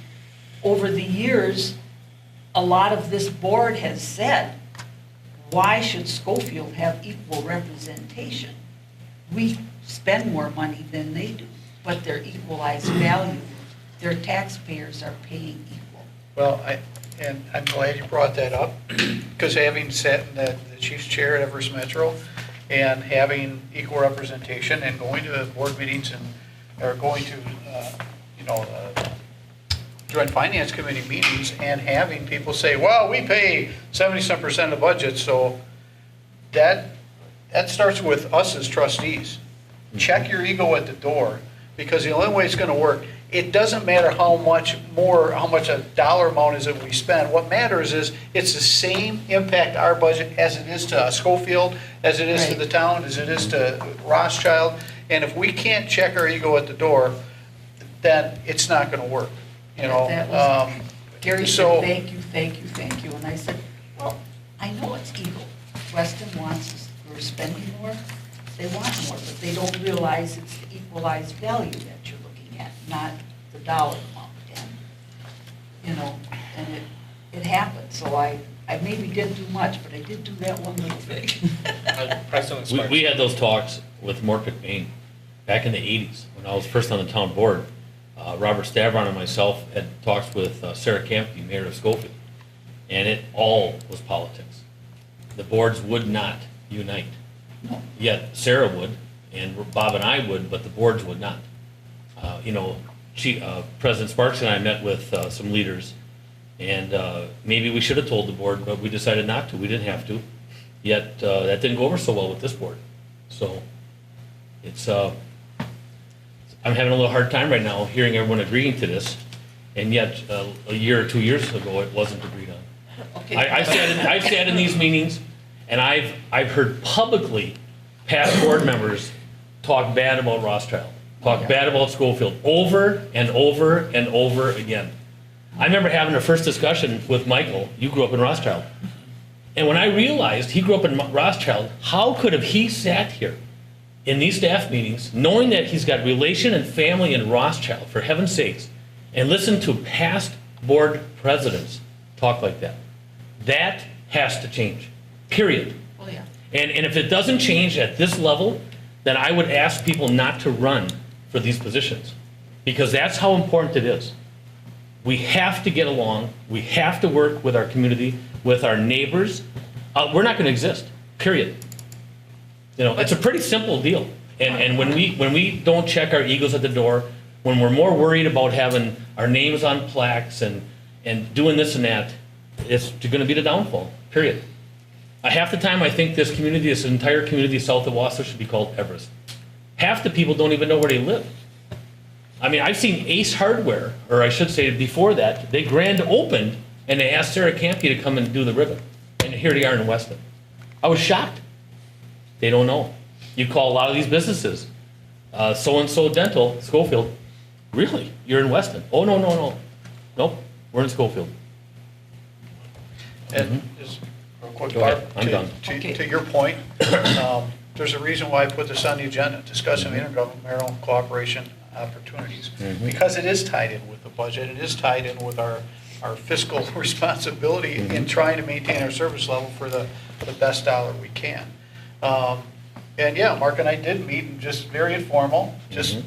[SPEAKER 2] over the years, a lot of this board has said, why should Schofield have equal representation? We spend more money than they do, but their equalized value, their taxpayers are paying equal.
[SPEAKER 1] Well, I'm glad you brought that up, because having sat in the chief's chair at Everest Metro and having equal representation and going to board meetings or going to, joint finance committee meetings and having people say, well, we pay 70-some% of the budget, so that starts with us as trustees. Check your ego at the door, because the only way it's going to work, it doesn't matter how much a dollar amount is that we spend. What matters is it's the same impact our budget as it is to Schofield, as it is to the town, as it is to Rothschild. And if we can't check our ego at the door, then it's not going to work.
[SPEAKER 2] Gary said, thank you. And I said, well, I know it's ego. Weston wants us, we're spending more. They want more, but they don't realize it's the equalized value that you're looking at, not the dollar amount. And you know, and it happened. So I maybe didn't do much, but I did do that one little thing.
[SPEAKER 5] President
[SPEAKER 3] We,
[SPEAKER 5] Sparks.
[SPEAKER 3] we had those talks with Mort McBain back in the 80s, when I was first on the town board. Robert Stavron and myself had talks with Sarah Campy, mayor of Schofield, and it all was politics. The boards would not unite. Yet Sarah would, and Bob and I would, but the boards would not. You know, President Sparks and I met with some leaders, and maybe we should have told the board, but we decided not to. We didn't have to. Yet that didn't go over so well with this board. So it's I'm having a little hard time right now hearing everyone agreeing to this, and yet a year or 2 years ago it wasn't agreed on.
[SPEAKER 2] Okay.
[SPEAKER 3] I've sat in these meetings, and I've heard publicly past board members talk bad about Rothschild, talk bad about Schofield over and over and over again. I remember having a first discussion with Michael. You grew up in Rothschild. And when I realized he grew up in Rothschild, how could have he sat here in these staff meetings, knowing that he's got relation and family in Rothschild, for heaven's sakes, and listen to past board presidents talk like that? That has to change, period.
[SPEAKER 2] Oh, yeah.
[SPEAKER 3] And if it doesn't change at this level, then I would ask people not to run for these positions, because that's how important it is. We have to get along. We have to work with our community, with our neighbors. We're not going to exist, period. You know, it's a pretty simple deal. And when we don't check our egos at the door, when we're more worried about having our names on plaques and doing this and that, it's going to be the downfall, period. Half the time I think this community, this entire community south of Wausau, should be called Everest. Half the people don't even know where they live. I mean, I've seen Ace Hardware, or I should say before that, they grand opened and they asked Sarah Campy to come and do the ribbon. And here they are in Weston. I was shocked. They don't know. You call a lot of these businesses, so-and-so Dental, Schofield. Really? You're in Weston? Oh, no. Nope, we're in Schofield.
[SPEAKER 1] And just real quick,
[SPEAKER 3] Go ahead.
[SPEAKER 1] Barb,
[SPEAKER 3] I'm done.
[SPEAKER 1] to your point, there's a reason why I put this on the agenda, discussing intergovernmental cooperation opportunities. Because it is tied in with the budget, it is tied in with our fiscal responsibility in trying to maintain our service level for the best dollar we can. And yeah, Mark and I did meet, and just very informal, just,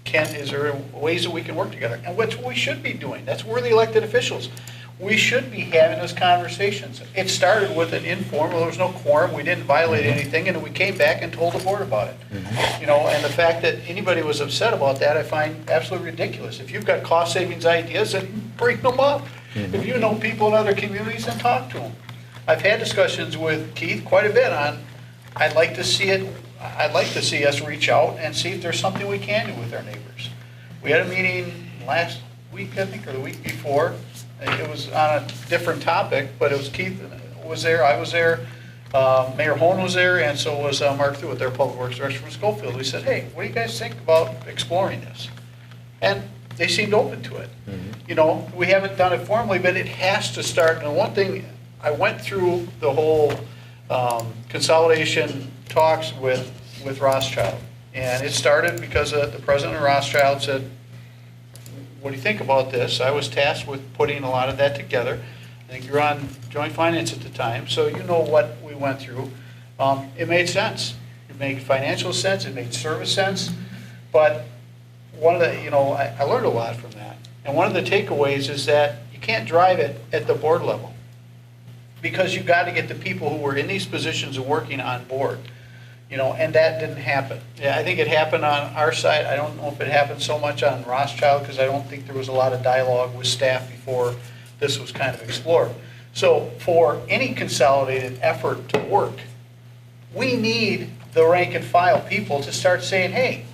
[SPEAKER 1] Ken, is there ways that we can work together? And which we should be doing. That's where the elected officials. We should be having those conversations. It started with an informal, there was no quorum, we didn't violate anything, and we came back and told the board about it. You know, and the fact that anybody was upset about that, I find absolutely ridiculous. If you've got cost savings ideas, then bring them up. If you know people in other communities, then talk to them. I've had discussions with Keith quite a bit on, I'd like to see us reach out and see if there's something we can do with our neighbors. We had a meeting last week, I think, or the week before. It was on a different topic, but it was Keith was there, I was there, Mayor Hone was there, and so was Mark Thuot, their Public Works Director from Schofield. We said, hey, what do you guys think about exploring this? And they seemed open to it. You know, we haven't done it formally, but it has to start. And one thing, I went through the whole consolidation talks with Rothschild. And it started because the president of Rothschild said, what do you think about this? I was tasked with putting a lot of that together. I think you were on joint finance at the time, so you know what we went through. It made sense. It made financial sense, it made service sense, but one of the, you know, I learned a lot from that. And one of the takeaways is that you can't drive it at the board level, because you've got to get the people who were in these positions and working on board. You know, and that didn't happen. Yeah, I think it happened on our side. I don't know if it happened so much on Rothschild, because I don't think there was a lot of dialogue with staff before this was kind of explored. So for any consolidated effort to work, we need the rank and file people to start saying, hey,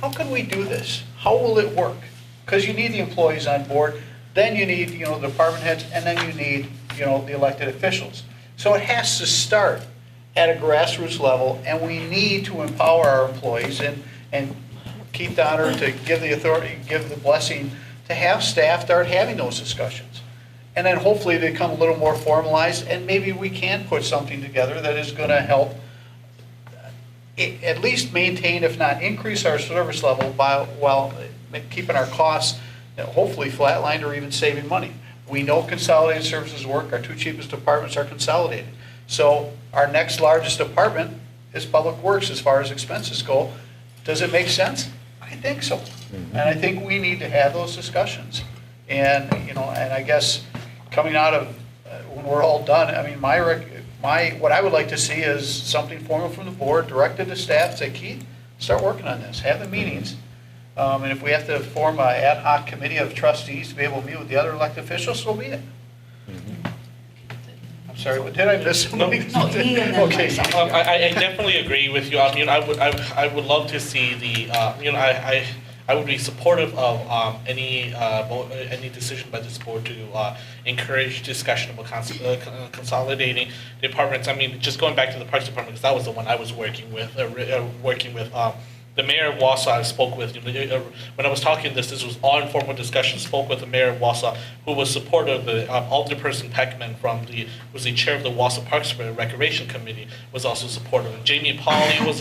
[SPEAKER 1] how can we do this? How will it work? Because you need the employees on board, then you need, you know, the department heads, and then you need, you know, the elected officials. So it has to start at a grassroots level, and we need to empower our employees and keep the honor, to give the authority, give the blessing, to have staff start having those discussions. And then hopefully they become a little more formalized, and maybe we can put something together that is going to help at least maintain, if not increase, our service level while keeping our costs hopefully flatlined or even saving money. We know consolidated services work, our two cheapest departments are consolidated. So our next largest department is Public Works as far as expenses go. Does it make sense? I think so. And I think we need to have those discussions. And, and I guess coming out of, when we're all done, I mean, what I would like to see is something formal from the board, directed to staff, say, Keith, start working on this, have the meetings. And if we have to form an ad hoc committee of trustees to be able to meet with the other elected officials, so be it. I'm sorry, what did I miss? Somebody?
[SPEAKER 2] No, he and then
[SPEAKER 1] Okay.
[SPEAKER 2] myself.
[SPEAKER 5] I definitely agree with you. I would love to see the, I would be supportive of any decision by this board to encourage discussion about consolidating departments. I mean, just going back to the Parks Department, because that was the one I was working with. The mayor of Wausau I spoke with. When I was talking this was all informal discussion. Spoke with the mayor of Wausau, who was supportive. Alderperson Peckman was the chair of the Wausau Parks and Recreation Committee, was also supportive. And Jamie Pauley was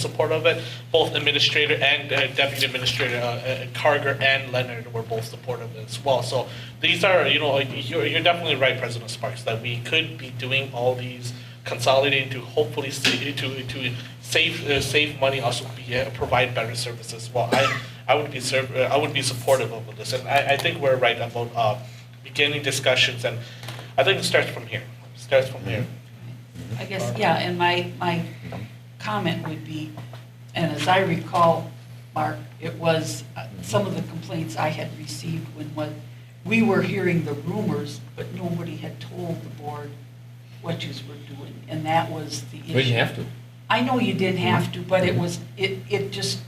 [SPEAKER 5] supportive of it. Both administrator and deputy administrator Carger and Leonard were both supportive as well. So these are, you're definitely right, President Sparks, that we could be doing all these consolidating to hopefully save money, also provide better services. Well, I would be supportive of this, and I think we're right about beginning discussions, and I think it starts from here.
[SPEAKER 2] I guess, yeah, and my comment would be, and as I recall, Mark, it was some of the complaints I had received when we were hearing the rumors, but nobody had told the board what you were doing, and that was the issue.
[SPEAKER 3] We didn't have to.
[SPEAKER 2] I know you didn't have to, but it just,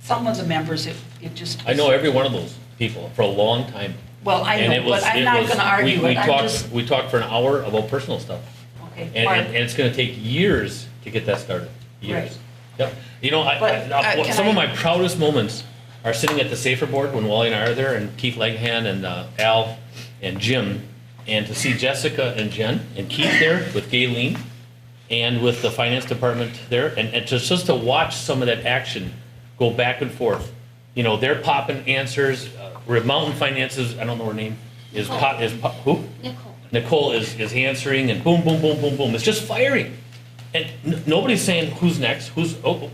[SPEAKER 2] some of the members, it just.
[SPEAKER 3] I know every one of those people for a long time.
[SPEAKER 2] Well, I know, but I'm not gonna argue it, I'm just.
[SPEAKER 3] We talked for an hour about personal stuff.
[SPEAKER 2] Okay,
[SPEAKER 3] And
[SPEAKER 2] Mark,
[SPEAKER 3] it's gonna take years to get that started, years.
[SPEAKER 2] Right.
[SPEAKER 3] Yep.
[SPEAKER 2] But,
[SPEAKER 3] Some of
[SPEAKER 2] can I-
[SPEAKER 3] my proudest moments are sitting at the Safer Board when Wally and I are there, and Keith Leghan and Al and Jim, and to see Jessica and Jen and Keith there with Gayleen and with the finance department there, and just to watch some of that action go back and forth. They're popping answers. Mountain Finances, I don't know her name, who?
[SPEAKER 4] Nicole.
[SPEAKER 3] Nicole is answering, and boom, boom, boom, boom, boom. It's just firing. And nobody's saying who's next,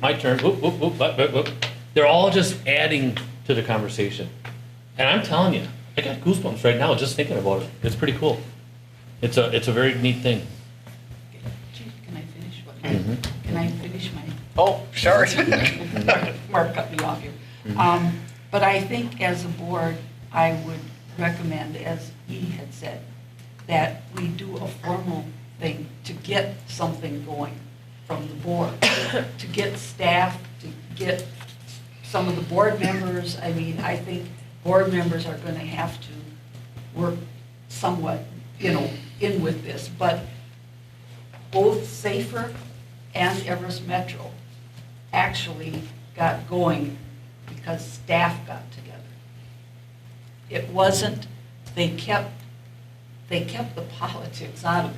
[SPEAKER 3] my turn, whoop, whoop, whoop, whoop, whoop, whoop. They're all just adding to the conversation. And I'm telling you, I got goosebumps right now just thinking about it. It's pretty cool. It's a very neat thing.
[SPEAKER 2] Chief, can I finish what
[SPEAKER 3] Mhm.
[SPEAKER 2] can I finish my?
[SPEAKER 1] Oh, sorry.
[SPEAKER 2] Mark cut me off here. But I think as a board, I would recommend, as he had said, that we do a formal thing to get something going from the board, to get staff, to get some of the board members. I mean, I think board members are going to have to work somewhat, in with this. But both Safer and Everest Metro actually got going because staff got together. It wasn't, they kept the politics out of it.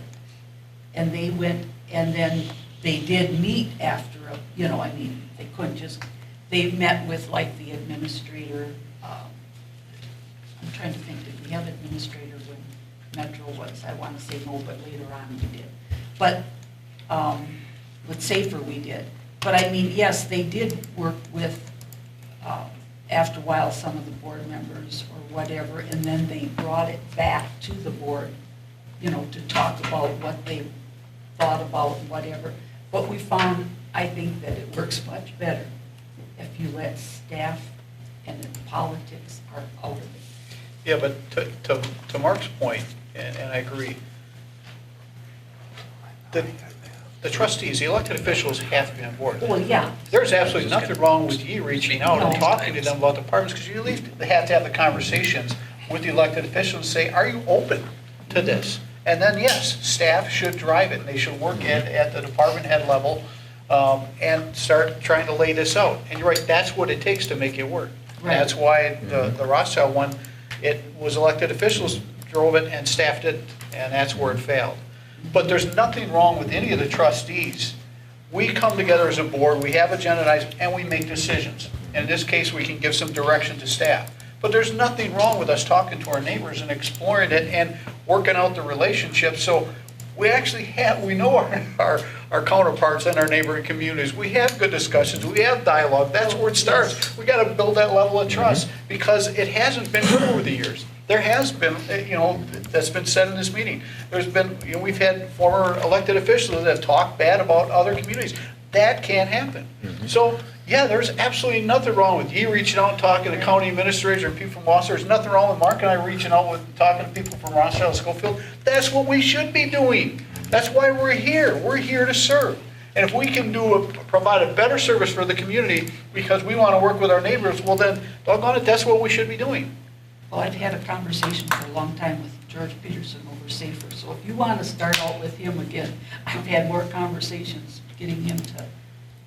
[SPEAKER 2] And they went, and then they did meet after, they couldn't just, they met with like the administrator, I'm trying to think, did we have administrator when Metro was? I want to say no, but later on we did. But with Safer we did. But I mean, yes, they did work with, after a while, some of the board members or whatever, and then they brought it back to the board, to talk about what they thought about, whatever. But we found, I think that it works much better if you let staff and the politics are out of it.
[SPEAKER 1] Yeah, but to Mark's point, and I agree, the trustees, the elected officials have to be on board.
[SPEAKER 2] Well, yeah,
[SPEAKER 1] There's absolutely nothing wrong with you reaching out and
[SPEAKER 2] No.
[SPEAKER 1] talking to them about departments, because you at least have to have the conversations with the elected officials and say, are you open to this? And then, yes, staff should drive it, and they should work at the department head level and start trying to lay this out. And you're right, that's what it takes to make it work.
[SPEAKER 2] Right.
[SPEAKER 1] That's why the Rothschild one, it was elected officials drove it and staff didn't, and that's where it failed. But there's nothing wrong with any of the trustees. We come together as a board, we have agenda items, and we make decisions. In this case, we can give some direction to staff. But there's nothing wrong with us talking to our neighbors and exploring it and working out the relationship. So we actually have, we know our counterparts in our neighboring communities. We have good discussions, we have dialogue, that's where it starts. We gotta build that level of trust, because it hasn't been good over the years. There has been, that's been said in this meeting. There's been, we've had former elected officials that talk bad about other communities. That can't happen. So, yeah, there's absolutely nothing wrong with you reaching out and talking to county administrators or people from Rossville. There's nothing wrong with Mark and I reaching out with talking to people from Rossville and Schofield. That's what we should be doing. That's why we're here. We're here to serve. And if we can provide a better service for the community because we want to work with our neighbors, well then, doggone it, that's what we should be doing.
[SPEAKER 2] Well, I've had a conversation for a long time with George Peterson over Safer, so if you want to start out with him again, I've had more conversations getting him to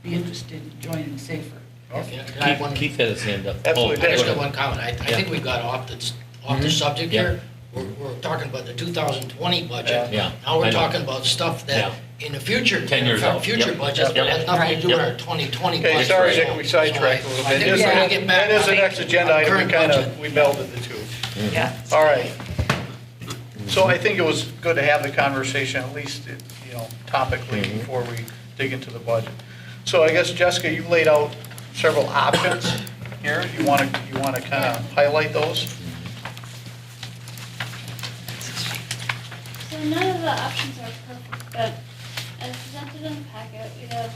[SPEAKER 2] be interested in joining Safer.
[SPEAKER 7] Can I have one?
[SPEAKER 3] Keith had his hand up.
[SPEAKER 1] Absolutely.
[SPEAKER 3] Oh,
[SPEAKER 7] I just
[SPEAKER 3] go
[SPEAKER 7] got
[SPEAKER 3] ahead.
[SPEAKER 7] one comment. I
[SPEAKER 3] Yeah.
[SPEAKER 7] think we got off the subject
[SPEAKER 3] Yeah.
[SPEAKER 7] here. We're talking about the 2020 budget.
[SPEAKER 3] Yeah.
[SPEAKER 7] Now we're
[SPEAKER 3] I know.
[SPEAKER 7] talking about stuff that in the future,
[SPEAKER 3] 10 years out.
[SPEAKER 7] future
[SPEAKER 3] Yep.
[SPEAKER 7] budgets, but has nothing to do with
[SPEAKER 3] Yep.
[SPEAKER 7] our 2020
[SPEAKER 1] Okay,
[SPEAKER 7] budget.
[SPEAKER 1] sorry,
[SPEAKER 7] So-
[SPEAKER 1] Nick, we sidetracked a little
[SPEAKER 7] so I
[SPEAKER 1] bit.
[SPEAKER 7] think we gotta get back
[SPEAKER 1] That is the
[SPEAKER 7] on
[SPEAKER 1] next agenda
[SPEAKER 7] our
[SPEAKER 1] item, we
[SPEAKER 7] current
[SPEAKER 1] kind
[SPEAKER 7] budget.
[SPEAKER 1] of, we melded the two.
[SPEAKER 2] Yeah.
[SPEAKER 1] All right. So I think it was good to have the conversation, at least, topically, before we dig into the budget. So I guess, Jessica, you laid out several options here. You want to kind of highlight those?
[SPEAKER 4] So none of the options are perfect, but as presented in the packet, we have,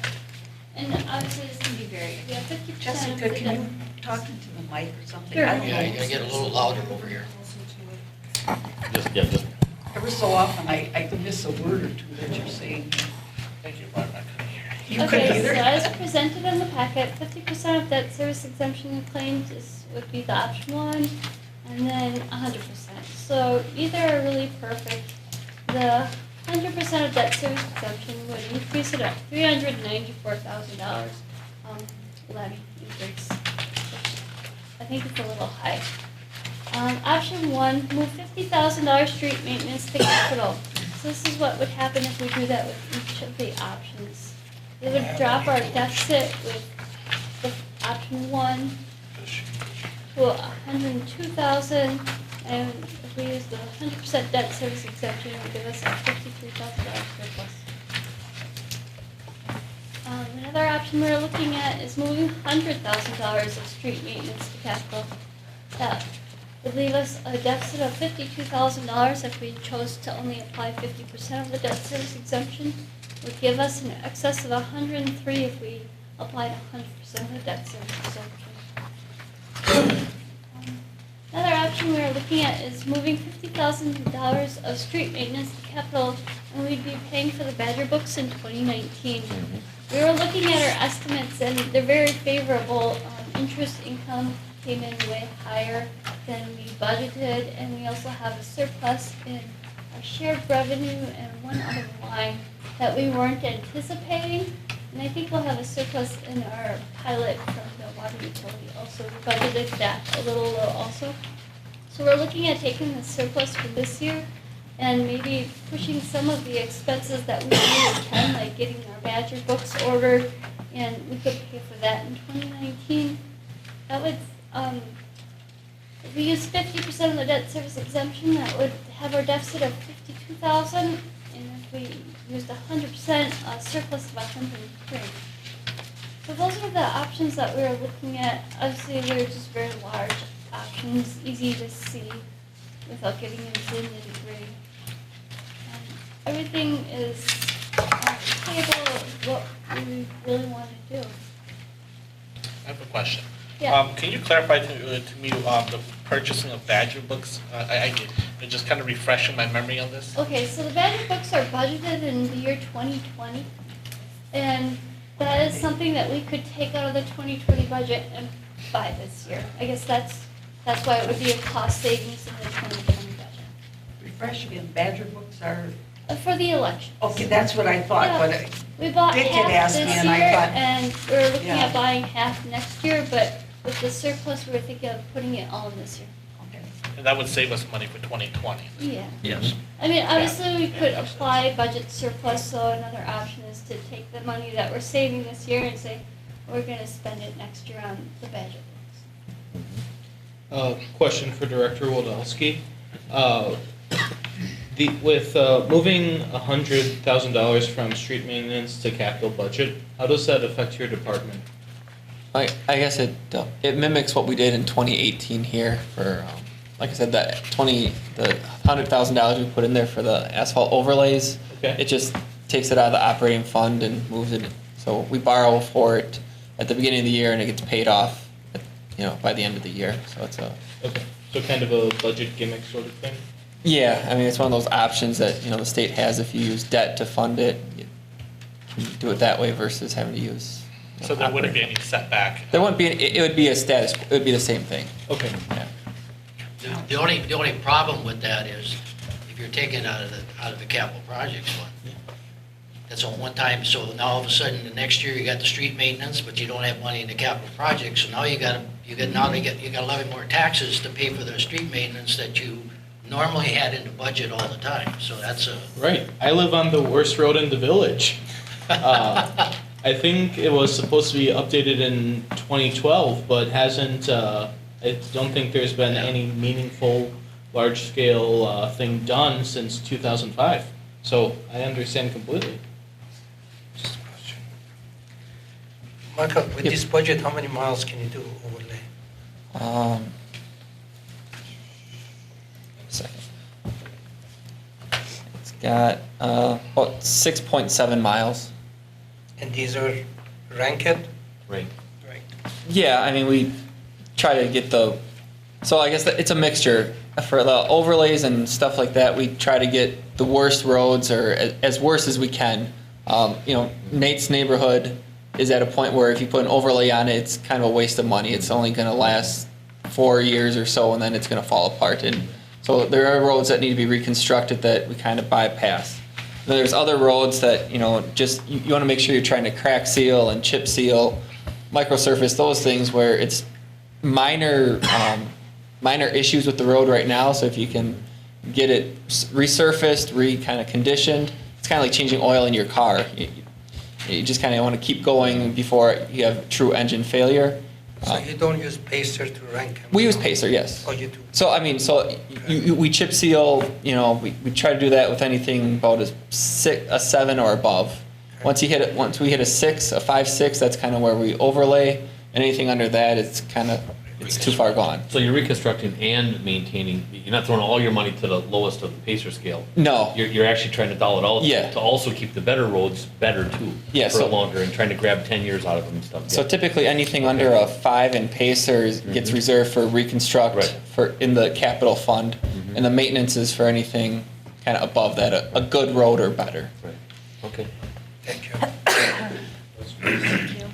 [SPEAKER 4] and obviously this can be varied, we have 50% of
[SPEAKER 2] Jessica,
[SPEAKER 4] the
[SPEAKER 2] can you talk into the mic or something?
[SPEAKER 4] Sure.
[SPEAKER 2] I don't
[SPEAKER 7] Yeah,
[SPEAKER 2] know.
[SPEAKER 7] you gotta get a little louder over here.
[SPEAKER 3] Just,
[SPEAKER 2] Every so often, I miss a word or two that you're saying.
[SPEAKER 5] Thank you, Barb, I couldn't hear you.
[SPEAKER 2] You couldn't
[SPEAKER 4] Okay, so
[SPEAKER 2] either?
[SPEAKER 4] as presented in the packet, 50% of debt service exemption claims would be the option one, and then 100%. So either are really perfect. The 100% of debt service exemption would increase it at $394,000 levy increase. I think it's a little high. Option one, move $50,000 street maintenance to capital. So this is what would happen if we do that with each of the options. It would drop our deficit with the option one to 102,000, and if we use the 100% debt service exemption, it would give us a $53,000 surplus. Another option we're looking at is moving $100,000 of street maintenance to capital. That would leave us a deficit of $52,000 if we chose to only apply 50% of the debt service exemption. Would give us an excess of 103 if we applied 100% of the debt service exemption. Another option we are looking at is moving $50,000 of street maintenance to capital, and we'd be paying for the Badger books in 2019. We were looking at our estimates, and they're very favorable. Interest income came in way higher than we budgeted, and we also have a surplus in our shared revenue and one other line that we weren't anticipating. And I think we'll have a surplus in our pilot from the water utility also. We budgeted that a little low also. So we're looking at taking the surplus for this year and maybe pushing some of the expenses that we can, like getting our Badger books ordered, and we could pay for that in 2019. That would, if we use 50% of the debt service exemption, that would have our deficit of 52,000, and if we used 100%, surplus of 103. So those are the options that we were looking at. Obviously, they're just very large options, easy to see without getting into the nitty-gritty. Everything is on the table of what we really want to do.
[SPEAKER 5] I have a question.
[SPEAKER 4] Yeah.
[SPEAKER 5] Can you clarify to me the purchasing of Badger books? I just kind of refreshing my memory on this.
[SPEAKER 4] Okay, so the Badger books are budgeted in the year 2020, and that is something that we could take out of the 2020 budget and buy this year. I guess that's why it would be a cost savings in the 2020 budget.
[SPEAKER 2] Refresh again, Badger books are,
[SPEAKER 4] For the election.
[SPEAKER 2] okay, that's what I thought, but
[SPEAKER 4] We bought
[SPEAKER 2] Dick had
[SPEAKER 4] half
[SPEAKER 2] asked
[SPEAKER 4] this
[SPEAKER 2] me,
[SPEAKER 4] year,
[SPEAKER 2] and I thought-
[SPEAKER 4] and we were looking
[SPEAKER 2] Yeah.
[SPEAKER 4] at buying half next year, but with the surplus, we were thinking of putting it all in this year.
[SPEAKER 2] okay.
[SPEAKER 5] And that would save us money for 2020.
[SPEAKER 4] Yeah.
[SPEAKER 3] yes.
[SPEAKER 4] I mean, obviously, we could apply budget surplus, so another option is to take the money that we're saving this year and say, we're gonna spend it next year on the Badger books.
[SPEAKER 14] Question for Director Wodowski. With moving $100,000 from street maintenance to capital budget, how does that affect your department?
[SPEAKER 10] I guess it mimics what we did in 2018 here for, like I said, the $100,000 we put in there for the asphalt overlays.
[SPEAKER 14] Okay.
[SPEAKER 10] It just takes it out of the operating fund and moves it. So we borrow for it at the beginning of the year and it gets paid off, by the end of the year. So it's a.
[SPEAKER 14] Okay, so kind of a budget gimmick sort of thing?
[SPEAKER 10] Yeah, I mean, it's one of those options that, the state has if you use debt to fund it. You can do it that way versus having to use.
[SPEAKER 5] So there wouldn't be any setback.
[SPEAKER 10] There wouldn't be, it would be a status, it would be the same thing.
[SPEAKER 14] Okay.
[SPEAKER 10] Yeah.
[SPEAKER 7] The only problem with that is if you're taking out of the capital projects fund, that's on one time, so now all of a sudden, the next year you got the street maintenance, but you don't have money in the capital project, so now you got 11 more taxes to pay for the street maintenance that you normally had in the budget all the time, so that's a.
[SPEAKER 14] Right. I live on the worst road in the village. I think it was supposed to be updated in 2012, but hasn't, I don't think there's been any meaningful, large-scale thing done since 2005. So I understand completely.
[SPEAKER 13] Michael, with
[SPEAKER 10] Yep.
[SPEAKER 13] this budget, how many miles can you do overlay?
[SPEAKER 10] Second. It's got about 6.7 miles.
[SPEAKER 13] And these are ranked?
[SPEAKER 3] Right.
[SPEAKER 13] Right.
[SPEAKER 10] Yeah, I mean, we try to get so I guess it's a mixture. For the overlays and stuff like that, we try to get the worst roads or as worse as we can. Nate's neighborhood is at a point where if you put an overlay on it, it's kind of a waste of money. It's only going to last 4 years or so, and then it's going to fall apart. And so there are roads that need to be reconstructed that we kind of bypass. Then there's other roads that, you want to make sure you're trying to crack seal and chip seal, microsurface, those things where it's minor issues with the road right now. So if you can get it resurfaced, kind of conditioned, it's kind of like changing oil in your car. You just kind of want to keep going before you have true engine failure.
[SPEAKER 13] So you don't use Pacer to rank them?
[SPEAKER 10] We use Pacer, yes.
[SPEAKER 13] Oh, you do?
[SPEAKER 10] So, we chip seal, we try to do that with anything about a 7 or above. Once we hit a 6, a 5, 6, that's kind of where we overlay. Anything under that, it's too far gone.
[SPEAKER 3] So you're reconstructing and maintaining, you're not throwing all your money to the lowest of the Pacer scale.
[SPEAKER 10] No.
[SPEAKER 3] You're actually trying to doll it out
[SPEAKER 10] Yeah.
[SPEAKER 3] to also keep the better roads better too.
[SPEAKER 10] Yeah,
[SPEAKER 3] for longer and trying to grab 10 years out of them and stuff.
[SPEAKER 10] So
[SPEAKER 3] Yeah.
[SPEAKER 10] typically anything under a 5 in Pacer gets reserved for reconstruct
[SPEAKER 3] Right.
[SPEAKER 10] in the capital fund, and the maintenance is for anything kind of above that, a good road or better.
[SPEAKER 3] Right. Okay.
[SPEAKER 13] Thank you.
[SPEAKER 2] Thank you.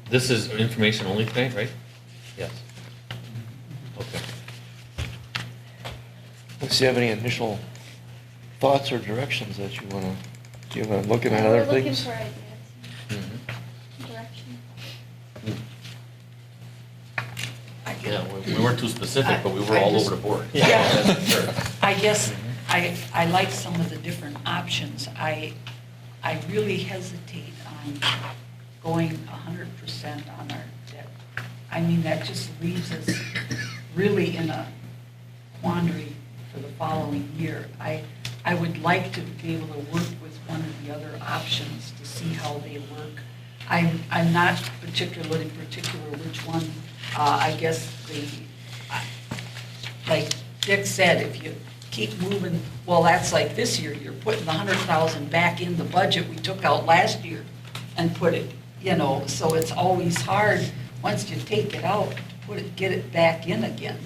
[SPEAKER 3] This is information only tonight, right? Yes. Okay.
[SPEAKER 11] Do you have any initial thoughts or directions that you want to looking at other
[SPEAKER 4] We're looking
[SPEAKER 11] things?
[SPEAKER 4] for ideas,
[SPEAKER 3] Mhm.
[SPEAKER 4] direction.
[SPEAKER 3] Yeah, we weren't too specific, but we were all over the board.
[SPEAKER 2] Yeah. I guess I like some of the different options. I really hesitate on going 100% on our debt. I mean, that just leaves us really in a quandary for the following year. I would like to be able to work with one of the other options to see how they work. I'm not particular which one. I guess like Dick said, if you keep moving, well, that's like this year, you're putting the 100,000 back in the budget we took out last year and put it, so it's always hard, once you take it out, to get it back in again.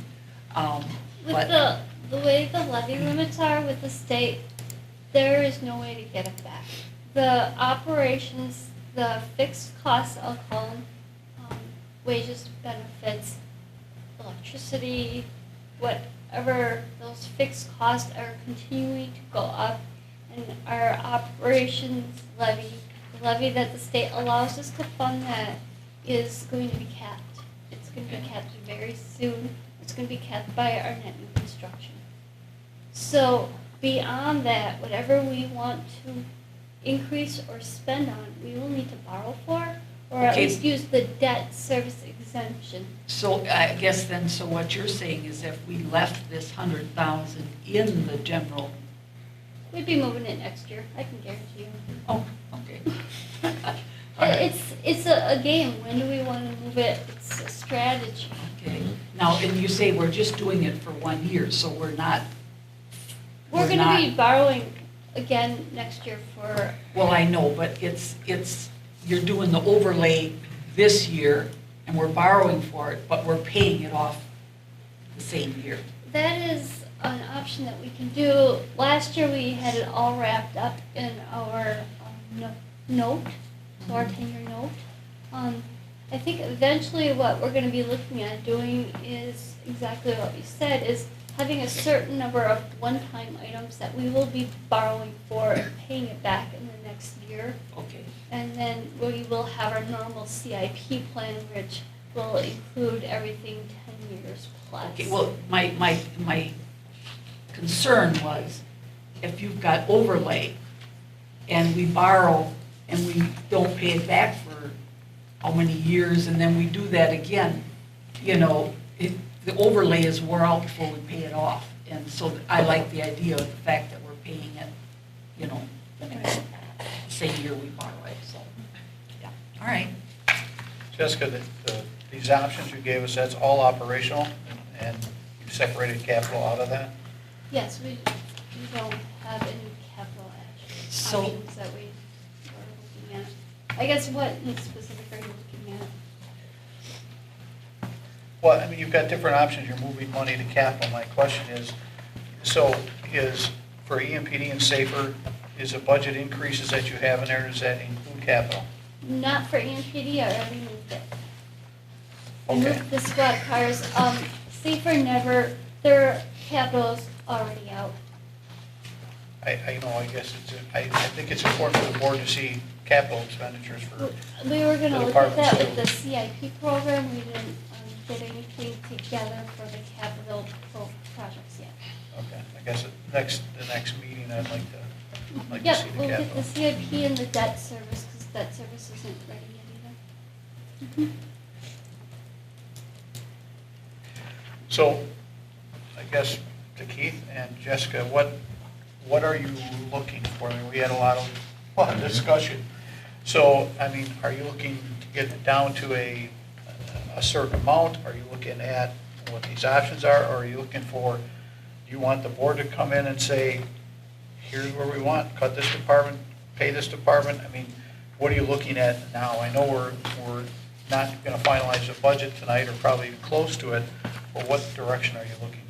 [SPEAKER 4] With
[SPEAKER 2] But
[SPEAKER 4] the way the levy limits are with the state, there is no way to get it back. The operations, the fixed costs, I'll call them, wages, benefits, electricity, whatever, those fixed costs are continuing to go up, and our operations levy, the levy that the state allows us to fund that, is going to be capped. It's going to be capped very soon. It's going to be capped by our net new construction. So beyond that, whatever we want to increase or spend on, we will need to borrow for, or at
[SPEAKER 2] Okay.
[SPEAKER 4] least use the debt service exemption.
[SPEAKER 2] So I guess then, so what you're saying is if we left this 100,000 in the general,
[SPEAKER 4] We'd be moving it next year, I can guarantee you.
[SPEAKER 2] oh, okay. All right.
[SPEAKER 4] It's a game, when do we want to move it? It's a strategy.
[SPEAKER 2] Okay, now, and you say we're just doing it for 1 year, so we're not,
[SPEAKER 4] We're
[SPEAKER 2] We're
[SPEAKER 4] gonna be
[SPEAKER 2] not-
[SPEAKER 4] borrowing again next year for,
[SPEAKER 2] well, I know, but you're doing the overlay this year, and we're borrowing for it, but we're paying it off the same year.
[SPEAKER 4] that is an option that we can do. Last year, we had it all wrapped up in our note, so our 10-year note. I think eventually what we're gonna be looking at doing is exactly what we said, is having a certain number of one-time items that we will be borrowing for and paying it back in the next year.
[SPEAKER 2] Okay,
[SPEAKER 4] And then we will have our normal CIP plan, which will include everything 10 years plus.
[SPEAKER 2] okay, well, my concern was if you've got overlay and we borrow and we don't pay it back for how many years, and then we do that again, you know, the overlay is wore out before we pay it off. And so I like the idea of the fact that we're paying it, you know, the next, same year we borrow it, so, yeah, all right.
[SPEAKER 1] Jessica, these options you gave us, that's all operational, and you separated capital out of that?
[SPEAKER 4] Yes, we don't have any capital
[SPEAKER 2] So-
[SPEAKER 4] options that we are looking at. I guess what in specific are you looking at?
[SPEAKER 1] Well, I mean, you've got different options, you're moving money to capital. My question is, so is, for EMPD and SAFER, is the budget increases that you have in there, does that include capital?
[SPEAKER 4] Not for EMPD, I already moved it. I
[SPEAKER 1] Okay.
[SPEAKER 4] moved the squad cars. Safer never, their capital's already out.
[SPEAKER 1] I know, I guess it's, I think it's important for the board to see capital expenditures for,
[SPEAKER 4] We were gonna
[SPEAKER 1] The
[SPEAKER 4] look at that
[SPEAKER 1] departments
[SPEAKER 4] with
[SPEAKER 1] too.
[SPEAKER 4] the CIP program, we didn't get anything together for the capital projects yet.
[SPEAKER 1] okay, I guess the next meeting, I'd like to
[SPEAKER 4] Yep,
[SPEAKER 1] see the
[SPEAKER 4] we'll get
[SPEAKER 1] capital.
[SPEAKER 4] the CIP and the debt service, because debt service isn't ready yet either.
[SPEAKER 1] So, I guess to Keith and Jessica, what are you looking for? I mean, we had a lot of discussion. So, I mean, are you looking to get it down to a certain amount? Are you looking at what these options are? Or are you looking for, do you want the board to come in and say, here's where we want, cut this department, pay this department? I mean, what are you looking at now? I know we're not going to finalize the budget tonight, or probably even close to it, but what direction are you looking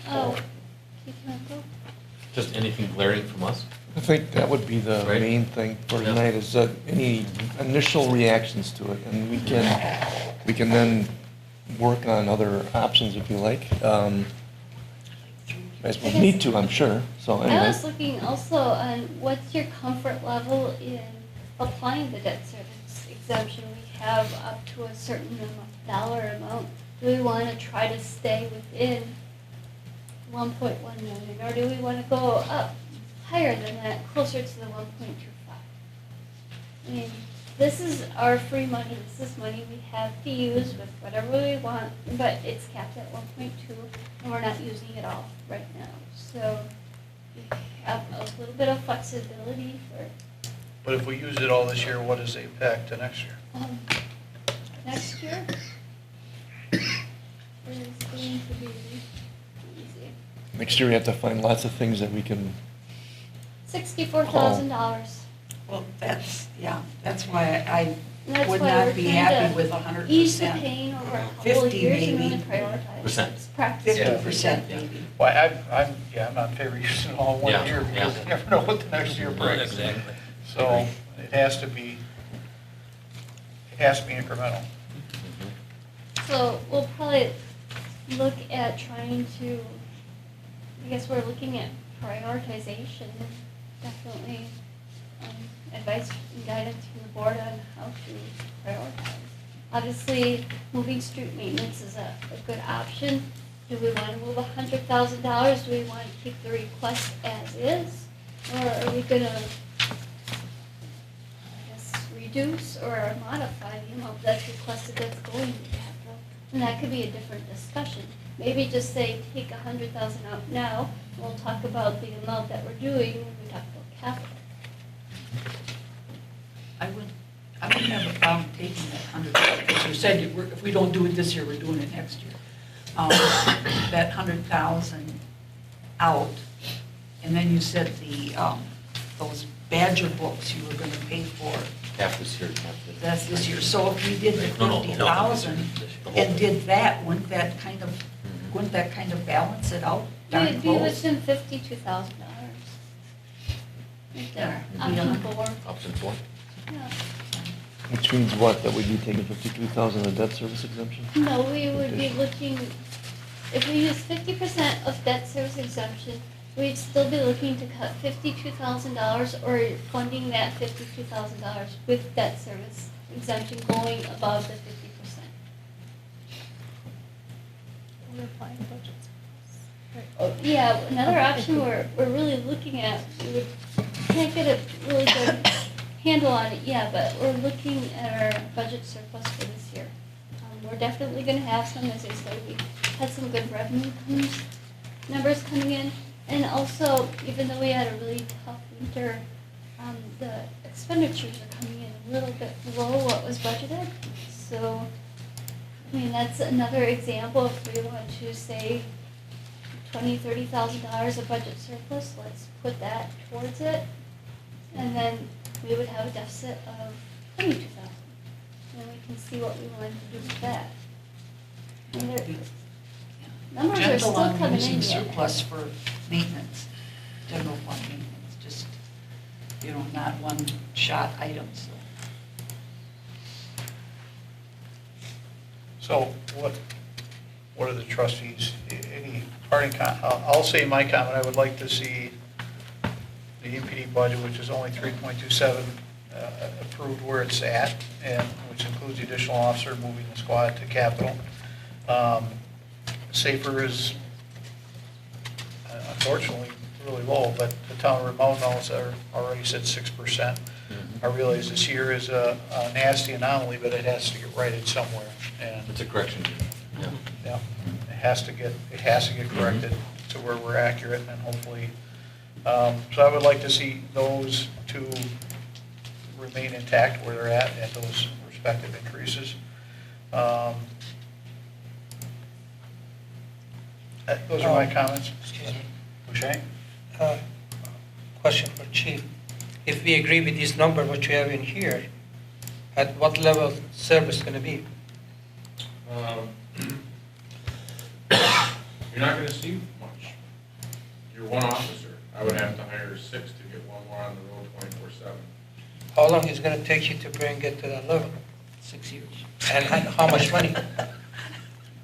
[SPEAKER 4] Oh,
[SPEAKER 1] for?
[SPEAKER 4] Keith, can I go?
[SPEAKER 3] Just anything glaring from us?
[SPEAKER 11] I think that would be the
[SPEAKER 3] Right.
[SPEAKER 11] main thing for
[SPEAKER 3] Yeah.
[SPEAKER 11] tonight, is any initial reactions to it, and we can then work on other options if you like. As we need to, I'm sure, so
[SPEAKER 4] I
[SPEAKER 11] anyway.
[SPEAKER 4] was looking also on what's your comfort level in applying the debt service exemption? We have up to a certain dollar amount. Do we want to try to stay within 1.1 million, or do we want to go up higher than that, closer to the 1.25? I mean, this is our free money, this is money we have to use with whatever we want, but it's capped at 1.2, and we're not using it all right now. So we have a little bit of flexibility for,
[SPEAKER 1] But if we use it all this year, what is the impact to next year?
[SPEAKER 4] next year. Is going to be easy.
[SPEAKER 11] Next year, we have to find lots of things that we can,
[SPEAKER 4] $64,000.
[SPEAKER 2] Well, that's why I
[SPEAKER 4] And that's
[SPEAKER 2] would
[SPEAKER 4] why
[SPEAKER 2] not
[SPEAKER 4] we're
[SPEAKER 2] be
[SPEAKER 4] trying
[SPEAKER 2] happy
[SPEAKER 4] to
[SPEAKER 2] with 100%.
[SPEAKER 4] Ease the pain over a couple of
[SPEAKER 2] 50
[SPEAKER 4] years and
[SPEAKER 2] maybe.
[SPEAKER 4] really prioritize.
[SPEAKER 3] Percent.
[SPEAKER 4] Practice.
[SPEAKER 2] 50% maybe.
[SPEAKER 1] Well, I'm not in favor of using it all in one
[SPEAKER 3] Yeah,
[SPEAKER 1] year, because
[SPEAKER 3] yeah.
[SPEAKER 1] you never know what the next year brings.
[SPEAKER 3] Exactly.
[SPEAKER 1] So it has to be incremental.
[SPEAKER 4] So we'll probably look at trying to, I guess we're looking at prioritization, definitely advice and guidance from the board on how to prioritize. Obviously, moving street maintenance is a good option. do we want to move $100,000? Do we want to keep the request as is? Or are we gonna, I guess, reduce or modify the amount that's requested that's going to capital? And that could be a different discussion. Maybe just say, take 100,000 out now, and we'll talk about the amount that we're doing when we talk about capital.
[SPEAKER 2] I would have a problem taking that 100, because you said if we don't do it this year, we're doing it next year. That 100,000 out, and then you said those Badger books you were gonna pay for,
[SPEAKER 3] Half this year, half this.
[SPEAKER 2] that's this year. So if we did the
[SPEAKER 3] No, no, no.
[SPEAKER 2] 50,000
[SPEAKER 3] The whole
[SPEAKER 2] and
[SPEAKER 3] thing.
[SPEAKER 2] did that, wouldn't that kind of balance it out? Darn
[SPEAKER 4] It'd be
[SPEAKER 2] close.
[SPEAKER 4] within $52,000. Right there, option 4,
[SPEAKER 3] Option 4?
[SPEAKER 4] yeah.
[SPEAKER 11] Which means what, that we'd be taking 52,000 of debt service exemption?
[SPEAKER 4] No, we would be looking, if we use 50% of debt service exemption, we'd still be looking to cut $52,000 or funding that $52,000 with debt service exemption going above the 50%.
[SPEAKER 15] We're applying budgets.
[SPEAKER 4] Oh, yeah, another option we're really looking at, can't get a really good handle on it yet, but we're looking at our budget surplus for this year. We're definitely gonna have some, as I said, we had some good revenue numbers coming in. And also, even though we had a really tough winter, the expenditures are coming in a little bit below what was budgeted. So, I mean, that's another example. If we want to say $20,000-$30,000 of budget surplus, let's put that towards it. And then we would have a deficit of $22,000. And we can see what we want to do with that. And numbers are
[SPEAKER 2] Gentle
[SPEAKER 4] still
[SPEAKER 2] on
[SPEAKER 4] coming
[SPEAKER 2] using
[SPEAKER 4] in yet.
[SPEAKER 2] surplus for maintenance, general fund maintenance, just, not one-shot items.
[SPEAKER 1] So what are the trustees, any parting I'll say my comment, I would like to see the EPD budget, which is only 3.27, approved where it's at, and which includes the additional officer moving the squad to capital. Safer is unfortunately really low, but the town of Remote knows are already said 6%. I realize this year is a nasty anomaly, but it has to get righted somewhere, and
[SPEAKER 3] It's a correction. Yeah.
[SPEAKER 1] yeah, it has to get corrected to where we're accurate, and hopefully, so I would like to see those two remain intact where they're at those respective increases. Those are my comments.
[SPEAKER 13] Excuse me.
[SPEAKER 1] Boucher?
[SPEAKER 13] Question for Chief. If we agree with this number, what you have in here, at what level service going to be?
[SPEAKER 9] You're not gonna see much. You're one officer. I would have to hire 6 to get one more on the road 24/7.
[SPEAKER 13] How long is it going to take you to bring it to that level?
[SPEAKER 2] 6 years.
[SPEAKER 13] And how much money?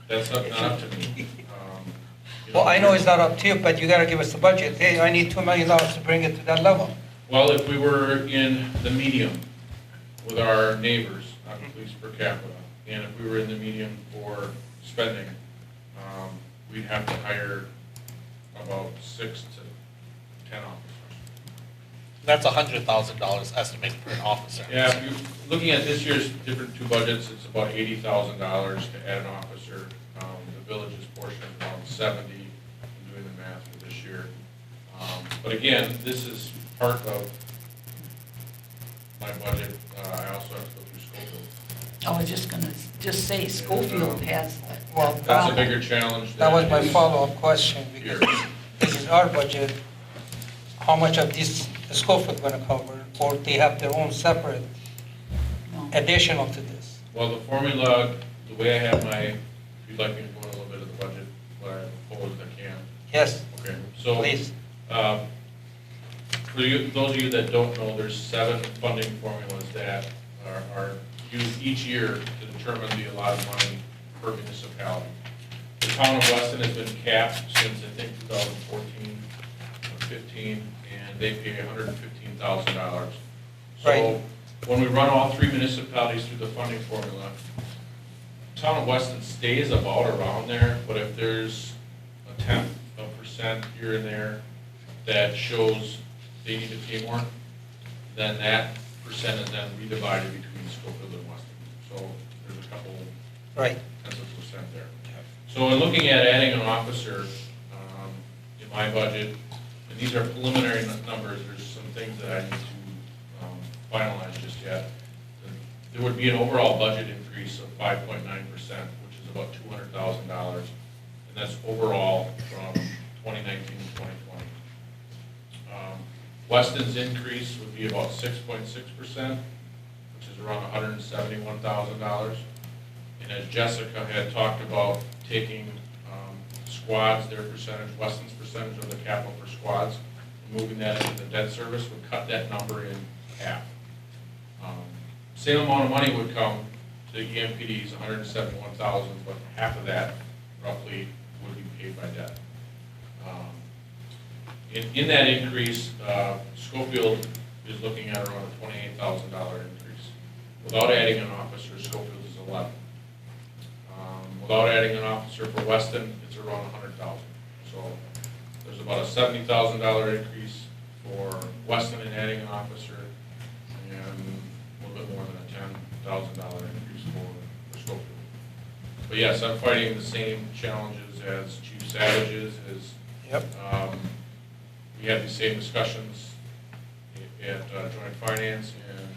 [SPEAKER 9] That's not up to me.
[SPEAKER 13] Well, I know it's not up to you, but you got to give us the budget. Hey, I need $2 million to bring it to that level.
[SPEAKER 9] Well, if we were in the medium with our neighbors, not police per capita, and if we were in the medium for spending, we'd have to hire about 6 to 10 officers.
[SPEAKER 5] That's $100,000 estimated for an officer.
[SPEAKER 9] Yeah, if you're looking at this year's different two budgets, it's about $80,000 to add an officer. The village's portion is around 70, I'm doing the math for this year. But again, this is part of my budget. I also have to go through Schofield.
[SPEAKER 2] I was just gonna say Schofield has,
[SPEAKER 13] Well,
[SPEAKER 9] That's a bigger challenge.
[SPEAKER 13] that was
[SPEAKER 9] than
[SPEAKER 13] my
[SPEAKER 9] is
[SPEAKER 13] follow-up question, because
[SPEAKER 9] here.
[SPEAKER 13] this is our budget. How much of this is Schofield going to cover, or they have their own separate
[SPEAKER 2] no.
[SPEAKER 13] additional to this?
[SPEAKER 9] Well, the formula, the way I have my, if you'd like me to go in a little bit of the budget, what I proposed, I can.
[SPEAKER 13] Yes,
[SPEAKER 9] Okay, so.
[SPEAKER 13] please.
[SPEAKER 9] For you, those of you that don't know, there's 7 funding formulas that are used each year to determine the allotted money per municipality. The town of Weston has been capped since, I think, 2014 or 15, and they pay $115,000. So
[SPEAKER 13] Right.
[SPEAKER 9] when we run all 3 municipalities through the funding formula, town of Weston stays about around there, but if there's %, here and there, that shows they need to pay more, then that percent is then redivided between Schofield and Weston. So there's a couple
[SPEAKER 13] Right.
[SPEAKER 9] tenths of percent there. So in looking at adding an officer in my budget, and these are preliminary numbers, there's some things that I need to finalize just yet. There would be an overall budget increase of 5.9%, which is about $200,000, and that's overall from 2019 to 2020. Weston's increase would be about 6.6%, which is around $171,000. And as Jessica had talked about, taking squads, their percentage, Weston's percentage of the capital for squads, and moving that into the debt service would cut that number in half. Same amount of money would come to EMPD's, $171,000, but half of that roughly would be paid by debt. In that increase, Schofield is looking at around a $28,000 increase. Without adding an officer, Schofield is 11. Without adding an officer for Weston, it's around 100,000. So there's about a $70,000 increase for Weston in adding an officer, and a little bit more than a $10,000 increase for Schofield. But yes, I'm fighting the same challenges as Chief Savage is.
[SPEAKER 13] Yep.
[SPEAKER 9] We had the same discussions at Joint Finance, and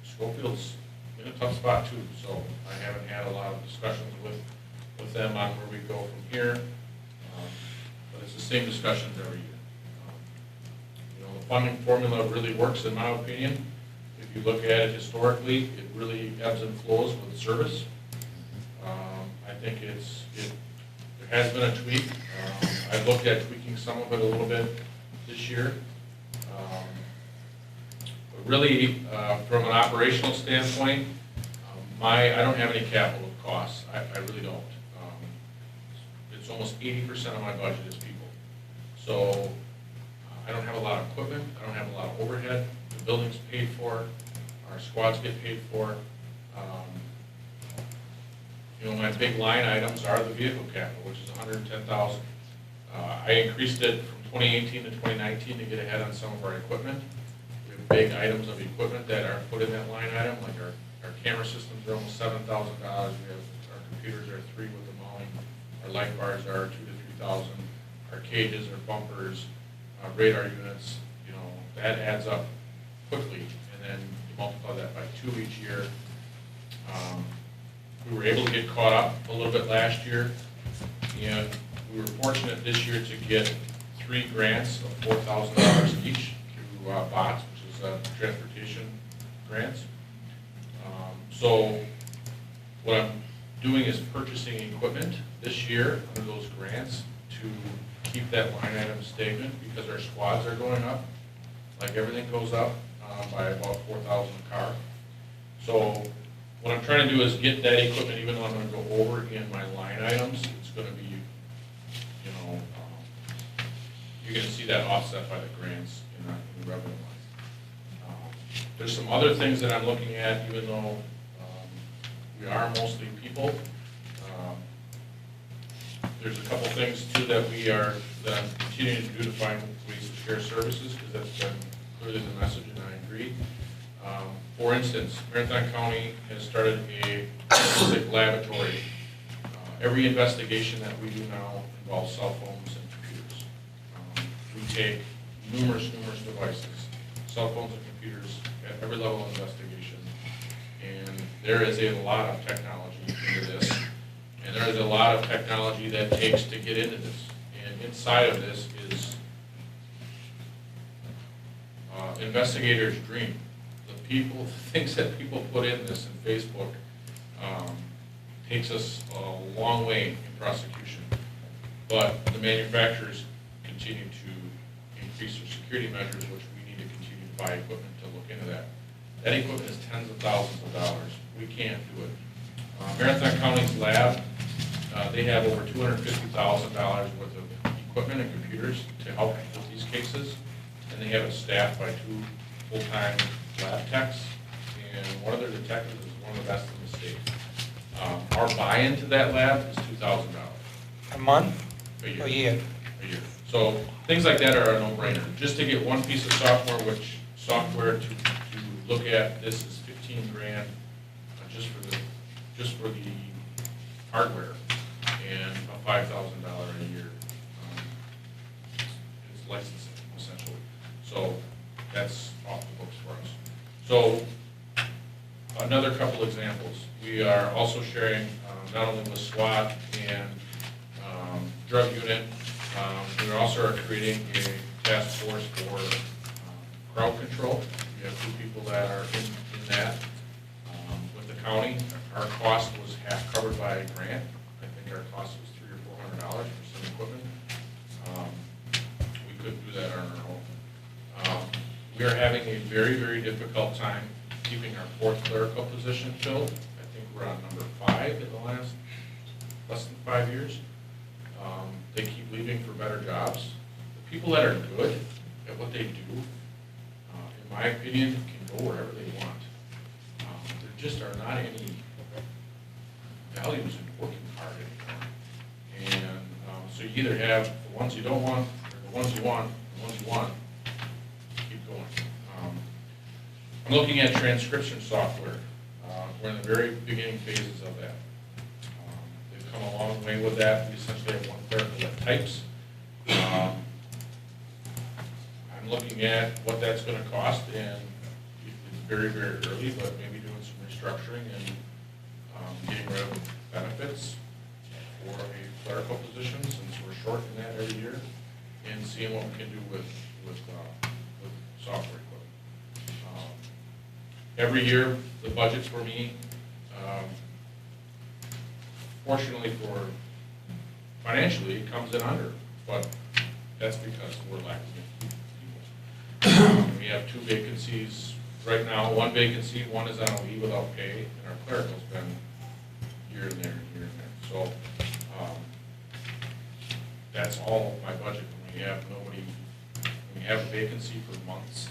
[SPEAKER 9] Schofield's in a tough spot too, so I haven't had a lot of discussions with them on where we go from here. But it's the same discussions every year. The funding formula really works in my opinion. If you look at it historically, it really ebbs and flows with service. I think there has been a tweak. I looked at tweaking some of it a little bit this year. But really, from an operational standpoint, I don't have any capital costs. I really don't. It's almost 80% of my budget is people. So I don't have a lot of equipment. I don't have a lot of overhead. The building's paid for. Our squads get paid for. My big line items are the vehicle capital, which is $110,000. I increased it from 2018 to 2019 to get ahead on some of our equipment. We have big items of equipment that are put in that line item, like our camera systems are almost $7,000. We have our computers are $3,000 with the mounting. Our light bars are $2,000 to $3,000. Our cages, our bumpers, radar units. That adds up quickly, and then you multiply that by 2 each year. We were able to get caught up a little bit last year, and we were fortunate this year to get 3 grants of $4,000 each through BOTS, which is transportation grants. So what I'm doing is purchasing equipment this year under those grants to keep that line item stagnant, because our squads are going up, like everything goes up by about $4,000 a car. So what I'm trying to do is get that equipment, even though I'm going to go over in my line items, it's going to be, you're going to see that offset by the grants in the revenue line. There's some other things that I'm looking at, even though we are mostly people. There's a couple things too that I'm continuing to do to find ways to share services, because that's been clearly the message, and I agree. For instance, Marathon County has started a forensic laboratory. Every investigation that we do now involves cell phones and computers. We take numerous devices, cell phones and computers, at every level of investigation. And there is a lot of technology into this. And there is a lot of technology that takes to get into this. And inside of this is investigators' dream. Things that people put in this in Facebook takes us a long way in prosecution. But the manufacturers continue to increase their security measures, which we need to continue to buy equipment to look into that. That equipment is tens of thousands of dollars. We can't do it. Marathon County's lab, they have over $250,000 worth of equipment and computers to help with these cases, and they have it staffed by 2 full-time lab techs, and one of their detectives is one of the best in the state. Our buy-in to that lab is $2,000.
[SPEAKER 13] A month?
[SPEAKER 9] A year.
[SPEAKER 13] A year?
[SPEAKER 9] A year. So things like that are a no-brainer. Just to get one piece of software, to look at, this is 15 grand just for the hardware, and a $5,000 a year. It's licensing essentially. So that's off the books for us. So another couple examples. We are also sharing not only with SWAT and drug unit, we also are creating a task force for crowd control. We have 2 people that are in that. With the county, our cost was half covered by a grant. I think our cost was $300 or $400 for some equipment. We couldn't do that on our own. We are having a very, very difficult time keeping our 4th clerical position filled. I think we're on number 5 in the last less than 5 years. They keep leaving for better jobs. The people that are good at what they do, in my opinion, can go wherever they want. There just are not any values in working hard anymore. And so you either have the ones you don't want, or the ones you want, the ones you want, keep going. I'm looking at transcription software. We're in the very beginning phases of that. They've come a long way with that. We essentially have one clerical that types. I'm looking at what that's going to cost, and it's very, very early, but maybe doing some restructuring and getting rid of benefits for a clerical position, since we're shorting that every year, and seeing what we can do with software equipment. Every year, the budget for me, fortunately for financially, it comes in under, but that's because we're lacking in people. We have 2 vacancies right now. 1 vacancy, 1 is on a leave without pay, and our clerical's been here and there and here and there. So that's all of my budget. When we have nobody, when we have a vacancy for months,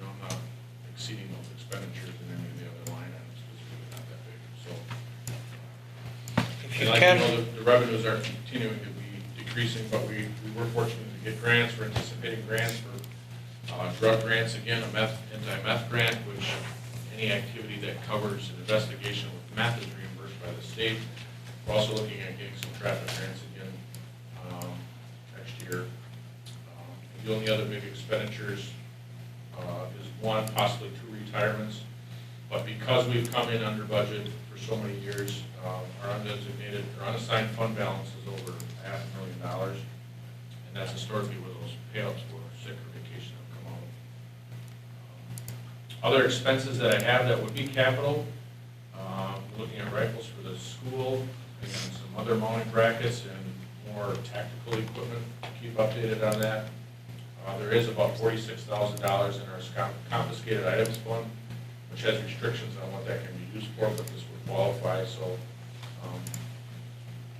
[SPEAKER 9] I'm not exceeding those expenditures in any of the other line items, because it's really not that big. So,
[SPEAKER 13] If
[SPEAKER 9] and
[SPEAKER 13] you
[SPEAKER 9] like
[SPEAKER 13] can,
[SPEAKER 9] you know, the revenues are continuing to be decreasing, but we were fortunate to get grants. We're anticipating grants for drug grants, again, anti-meth grant, which any activity that covers an investigation with meth is reimbursed by the state. We're also looking at getting some traffic grants again next year. The only other big expenditures is 1, possibly 2 retirements. But because we've come in under budget for so many years, our undesignated or unassigned fund balance is over $500,000, and that's historically where those payouts for sick or vacation have come out. Other expenses that I have that would be capital, looking at rifles for the school, and some other mounting brackets and more tactical equipment to keep updated on that. There is about $46,000 in our confiscated items fund, which has restrictions on what that can be used for, but this would qualify. So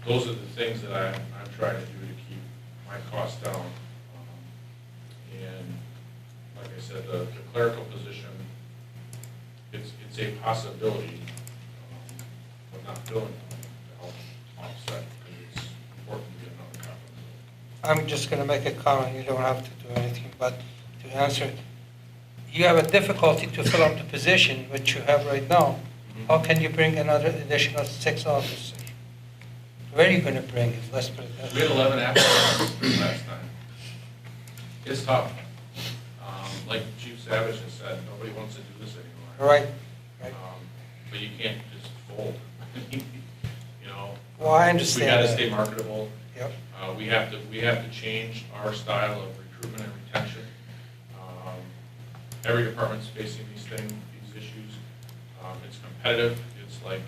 [SPEAKER 9] those are the things that I'm trying to do to keep my costs down. And like I said, the clerical position, it's a possibility, but not filling them to help offset, because it's important to get another complement.
[SPEAKER 13] I'm just going to make a comment, you don't have to do anything, but to answer it. You have a difficulty to fill up the position which you have right now. How can you bring another additional 6 officers? Where are you going to bring it? Let's put it that
[SPEAKER 9] We
[SPEAKER 13] way.
[SPEAKER 9] had 11 applicants last time. It's tough. Like Chief Savage has said, nobody wants to do this anymore.
[SPEAKER 13] Right.
[SPEAKER 9] But you can't just fold. You know.
[SPEAKER 13] Well, I understand
[SPEAKER 9] We got to
[SPEAKER 13] that.
[SPEAKER 9] stay marketable.
[SPEAKER 13] Yep.
[SPEAKER 9] We have to change our style of recruitment and retention. Every department's facing these issues. It's competitive. It's like,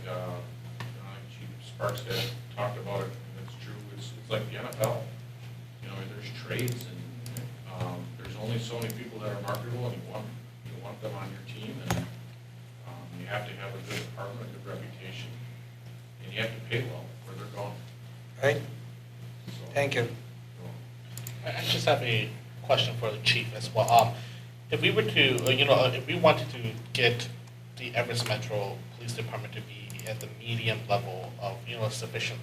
[SPEAKER 9] Chief Sparks had talked about it, and it's true. It's like the NFL. You know, there's trades, and there's only so many people that are marketable, and you want them on your team, and you have to have a good department, a good reputation, and you have to pay well where they're going.
[SPEAKER 13] Right?
[SPEAKER 9] So,
[SPEAKER 13] Thank you.
[SPEAKER 5] I just have a question for the chief as well. If we were to, if we wanted to get the Everest Metro Police Department to be at the medium level of, sufficient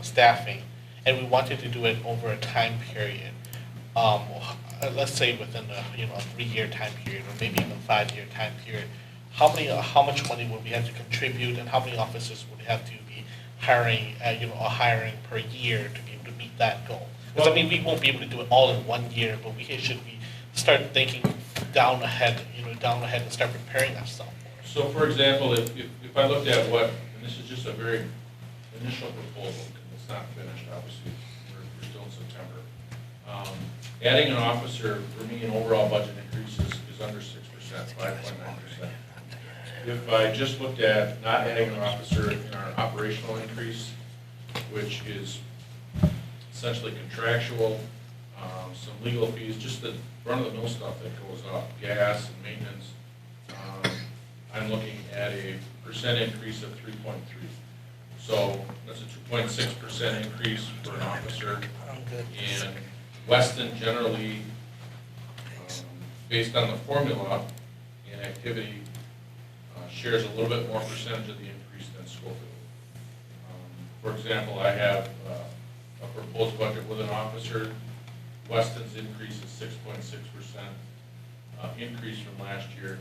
[SPEAKER 5] staffing, and we wanted to do it over a time period, let's say within a 3-year time period, or maybe even 5-year time period, how much money would we have to contribute, and how many officers would have to be hiring, hiring per year to be able to meet that goal? Because we won't be able to do it all in 1 year, but we should start thinking down ahead and start preparing ourselves.
[SPEAKER 9] So for example, if I looked at what, and this is just a very initial proposal, because it's not finished, obviously, we're still in September. Adding an officer, for me, an overall budget increase is under 6%, 5.9%. If I just looked at not adding an officer in our operational increase, which is essentially contractual, some legal fees, just the run-of-the-mill stuff that goes up, gas and maintenance, I'm looking at a percent increase of 3.3. So that's a 2.6% increase for an officer. And Weston generally, based on the formula and activity, shares a little bit more percentage of the increase than Schofield. For example, I have a proposed budget with an officer. Weston's increase is 6.6% increase from last year,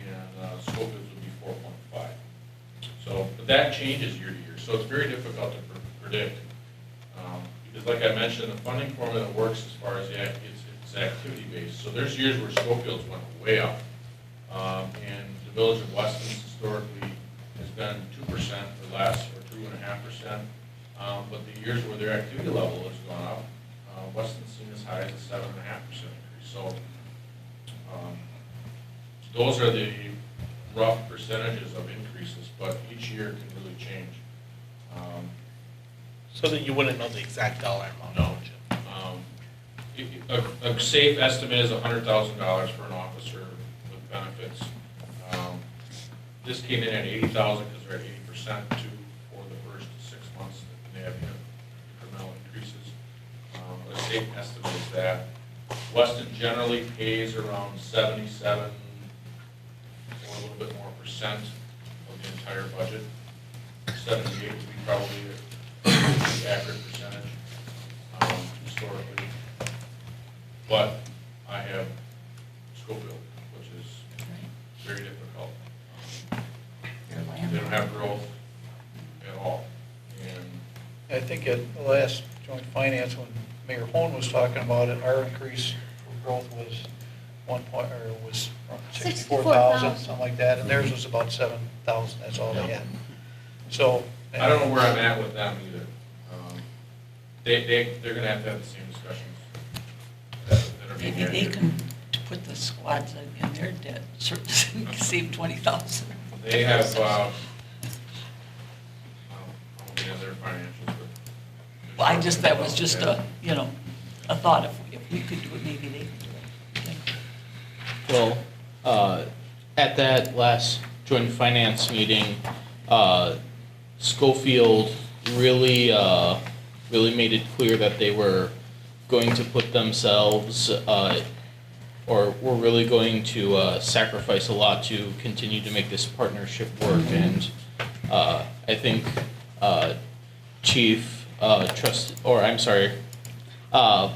[SPEAKER 9] and Schofield's would be 4.5. So, but that changes year to year, so it's very difficult to predict. Because like I mentioned, the funding formula works as far as it's activity based. So there's years where Schofield's went way up, and the village of Weston's historically has been 2% or less, or 2.5%. But the years where their activity level has gone up, Weston's seen as high as a 7.5% increase. So those are the rough percentages of increases, but each year can really change.
[SPEAKER 5] So that you wouldn't know the exact dollar amount.
[SPEAKER 9] No. A safe estimate is $100,000 for an officer with benefits. This came in at $80,000 because they're at 80% for the first 6 months, and they have incremental increases. A safe estimate is that Weston generally pays around 77 or a little bit more percent of the entire budget. 78 would be probably the accurate percentage historically. But I have Schofield, which is very difficult. They don't have growth at all. And
[SPEAKER 1] I think at the last joint finance, when Mayor Hone was talking about it, our increase for growth was around 64,000, something like that, and theirs was about 7,000, that's all they had. So.
[SPEAKER 9] I don't know where I'm at with them either. They're gonna have the same discussions that are being
[SPEAKER 2] Maybe
[SPEAKER 9] had
[SPEAKER 2] they
[SPEAKER 9] here.
[SPEAKER 2] can put the squads in their debt, save 20,000.
[SPEAKER 9] They have, I don't think their financials, but.
[SPEAKER 2] Well, that was just a thought, if we could do it, maybe they could do it.
[SPEAKER 14] Well, at that last joint finance meeting, Schofield really made it clear that they were going to put themselves, or were really going to sacrifice a lot to continue to make this partnership work. And I think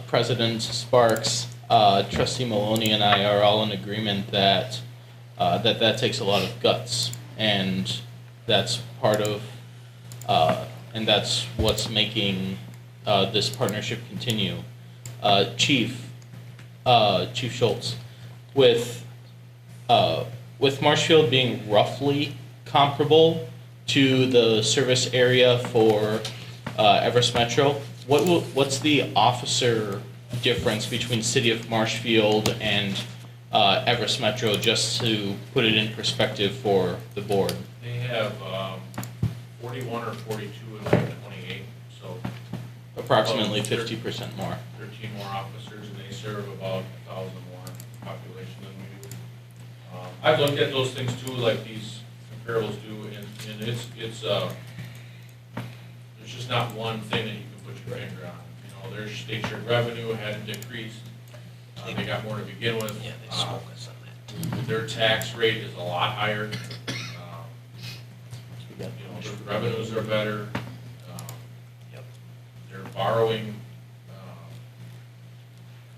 [SPEAKER 14] President Sparks, Trustee Maloney, and I are all in agreement that that takes a lot of guts, and that's part of, and that's what's making this partnership continue. Chief Schultz, with Marshfield being roughly comparable to the service area for Everest Metro, what's the officer difference between City of Marshfield and Everest Metro, just to put it in perspective for the board?
[SPEAKER 9] They have 41 or 42 and we have 28, so.
[SPEAKER 14] Approximately 50% more.
[SPEAKER 9] 13 more officers, and they serve about 1,000 more population than we do. I've looked at those things too, like these comparables do, and it's there's just not one thing that you can put your finger on. Their state share revenue hadn't decreased. They got more to begin with.
[SPEAKER 5] Yeah, they spoke us on that.
[SPEAKER 9] Their tax rate is a lot higher. Their revenues are better. Their borrowing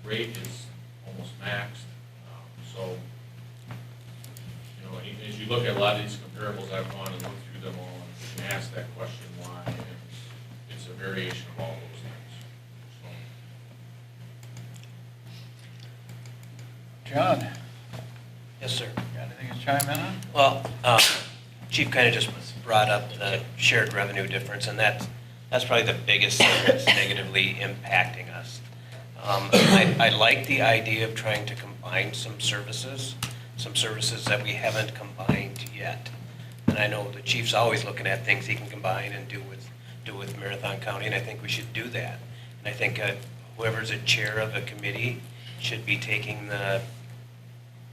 [SPEAKER 9] rate is almost maxed. So, as you look at a lot of these comparables, I've gone and looked through them all and asked that question why, and it's a variation of all those things.
[SPEAKER 1] John,
[SPEAKER 16] Yes, sir.
[SPEAKER 1] got anything to chime in on?
[SPEAKER 16] Well, Chief kind of just brought up the shared revenue difference, and that's probably the biggest thing that's negatively impacting us. I like the idea of trying to combine some services that we haven't combined yet. And I know the chief's always looking at things he can combine and do with Marathon County, and I think we should do that. And I think whoever's a chair of a committee should be taking the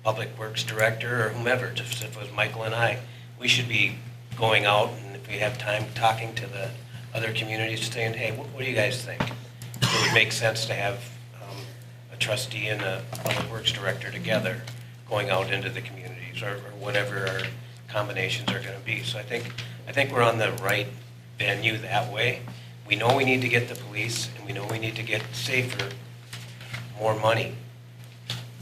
[SPEAKER 16] Public Works Director or whomever, just if it was Michael and I, we should be going out and if we have time, talking to the other communities, saying, hey, what do you guys think? It would make sense to have a trustee and a Public Works Director together going out into the communities or whatever our combinations are going to be. So I think we're on the right venue that way. We know we need to get the police and we know we need to get safer, more money.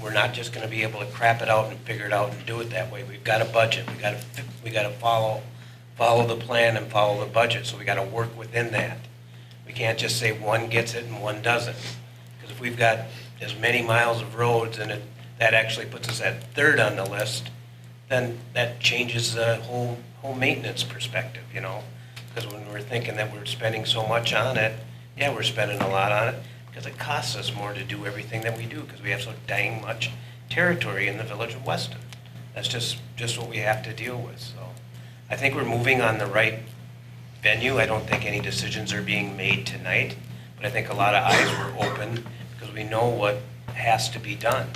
[SPEAKER 16] We're not just going to be able to crap it out and figure it out and do it that way. We've got a budget. We got to follow the plan and follow the budget. So we got to work within that. We can't just say one gets it and one doesn't. Because if we've got as many miles of roads and that actually puts us at third on the list, then that changes the whole maintenance perspective, Because when we're thinking that we're spending so much on it, yeah, we're spending a lot on it. Because it costs us more to do everything that we do because we have so dang much territory in the village of Weston. That's just what we have to deal with. So I think we're moving on the right venue. I don't think any decisions are being made tonight, but I think a lot of eyes were open because we know what has to be done.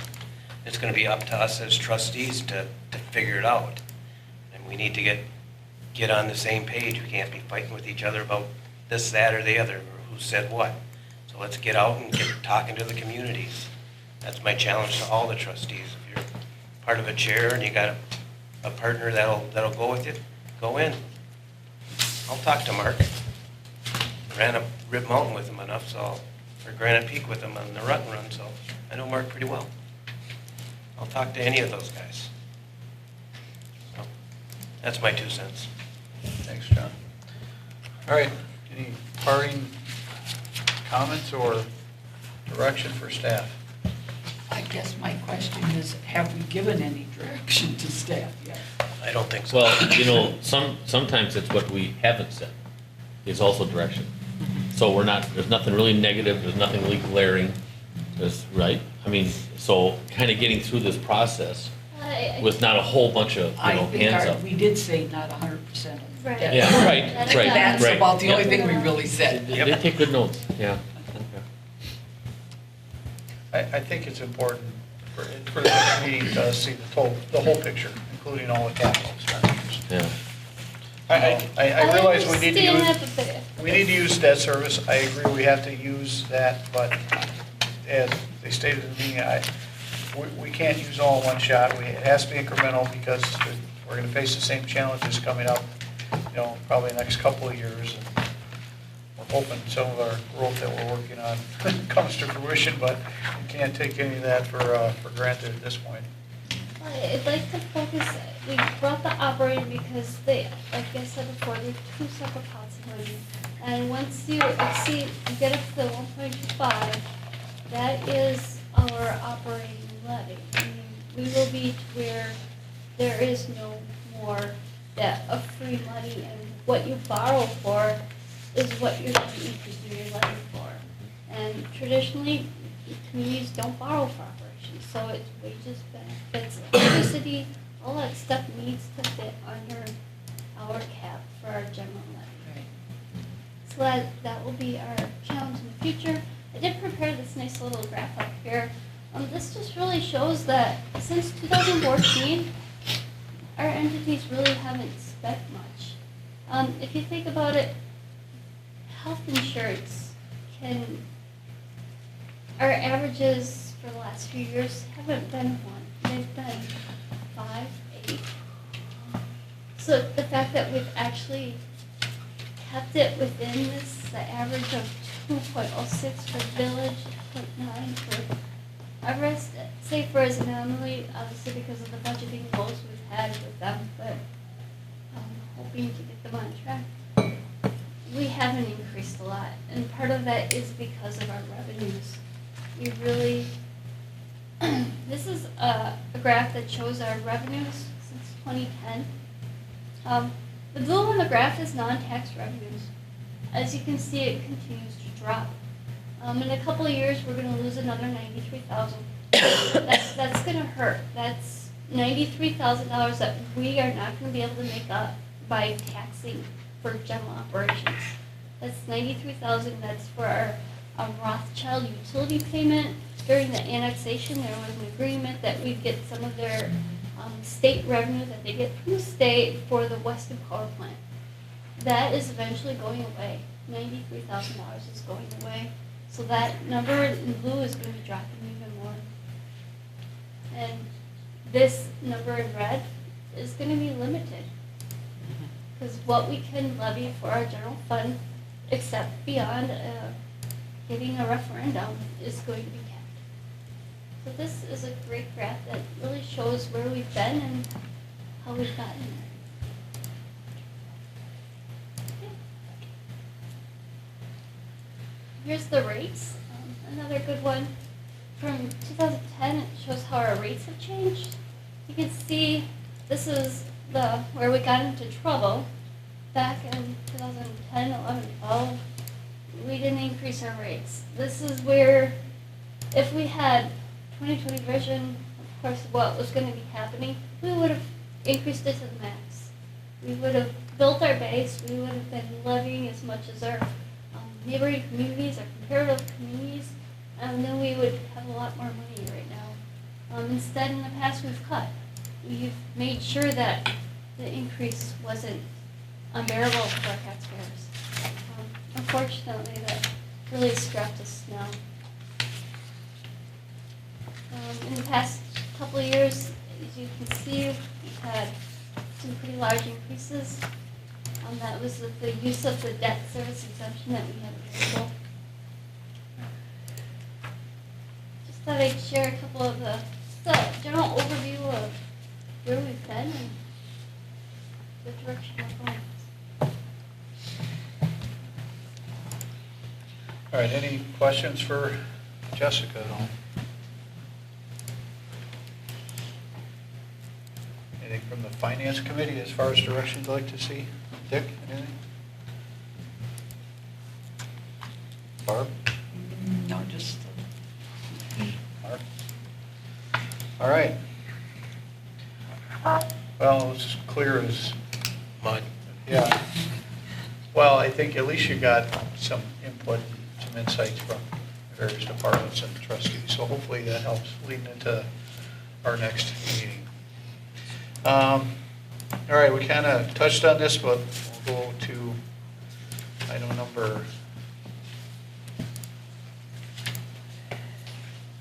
[SPEAKER 16] It's going to be up to us as trustees to figure it out. And we need to get on the same page. We can't be fighting with each other about this, that, or the other, or who said what. So let's get out and get talking to the communities. That's my challenge to all the trustees. If you're part of a chair and you got a partner that'll go with you, go in. I'll talk to Mark. Ran up Rib Mountain with him enough, or Granite Peak with him on the run, so I know Mark pretty well. I'll talk to any of those guys. So that's my 2 cents.
[SPEAKER 1] Thanks, John. All right, any parting comments or direction for staff?
[SPEAKER 2] I guess my question is, have we given any direction to staff yet?
[SPEAKER 16] I don't think so.
[SPEAKER 3] Well, sometimes it's what we haven't said is also direction. So there's nothing really negative, there's nothing really glaring, right? I mean, so kind of getting through this process with not a whole bunch of, hands up.
[SPEAKER 2] We did say not 100% of
[SPEAKER 4] Right.
[SPEAKER 2] that.
[SPEAKER 3] Yeah, right.
[SPEAKER 2] That's
[SPEAKER 3] right.
[SPEAKER 2] about the only
[SPEAKER 3] Yep.
[SPEAKER 2] thing we really said.
[SPEAKER 3] They take good notes, yeah.
[SPEAKER 1] I think it's important for the meeting to see the whole picture, including all the capital expenditures.
[SPEAKER 3] Yeah.
[SPEAKER 1] I realize we need to
[SPEAKER 4] understand that,
[SPEAKER 1] use debt service. I agree we have to use that, but as they stated in the meeting, we can't use all in one shot. It has to be incremental because we're going to face the same challenges coming up, probably the next couple of years. And we're hoping some of our growth that we're working on comes to fruition, but we can't take any of that for granted at this point.
[SPEAKER 4] I'd like to focus, we brought the operating because they, like I said before, they're two separate pots of money. And once you get up to the 1.25, that is our operating levy. I mean, we will be to where there is no more debt of free money, and what you borrow for is what you're going to need to do your levy for. And traditionally, communities don't borrow for operations, so it's wages, benefits, electricity, all that stuff needs to fit under our cap for our general levy. So that will be our challenge in the future. I did prepare this nice little graph up here. This just really shows that since 2014, our entities really haven't spent much. If you think about it, health insurance our averages for the last few years haven't been one. They've been 2.58. So the fact that we've actually kept it within this, the average of 2.06 for village, 2.9 for Everest, say for as an anomaly, obviously because of the budgeting goals we've had with them, but hoping to get them on track. We haven't increased a lot, and part of that is because of our revenues. We really, this is a graph that shows our revenues since 2010. The blue on the graph is non-tax revenues. As you can see, it continues to drop. In a couple of years, we're going to lose another $93,000. That's going to hurt. That's $93,000 that we are not going to be able to make up by taxing for general operations. That's $93,000. That's for our Rothschild utility payment. During the annexation, there was an agreement that we'd get some of their state revenue that they get from the state for the Weston Power Plant. That is eventually going away. $93,000 is going away. So that number in blue is going to be dropping even more. And this number in red is going to be limited. Because what we can levy for our general fund, except beyond getting a referendum, is going to be capped. So this is a great graph that really shows where we've been and how we've gotten there. Here's the rates, another good one. From 2010, it shows how our rates have changed. You can see this is where we got into trouble. Back in 2010, 11, 12, we didn't increase our rates. This is where, if we had 2020 vision, of course, what was going to be happening, we would have increased it to the max. We would have built our base. We would have been levying as much as our neighboring communities, our comparative communities, and then we would have a lot more money right now. Instead, in the past, we've cut. We've made sure that the increase wasn't unbearable for our taxpayers. Unfortunately, that really strapped us now. In the past couple of years, as you can see, we've had some pretty large increases. That was with the use of the debt service exemption that we had available. Just thought I'd share a couple of the general overview of where we've been and the direction we're going.
[SPEAKER 1] All right, any questions for Jessica at all? Anything from the Finance Committee as far as directions you'd like to see? Dick, anything? Barb?
[SPEAKER 2] No, just.
[SPEAKER 1] Mark? All right. Well, it's as clear as mud. Yeah. Well, I think at least you got some input, some insights from various departments and trustees. So hopefully that helps leading into our next meeting. All right, we kind of touched on this, but we'll go to item number,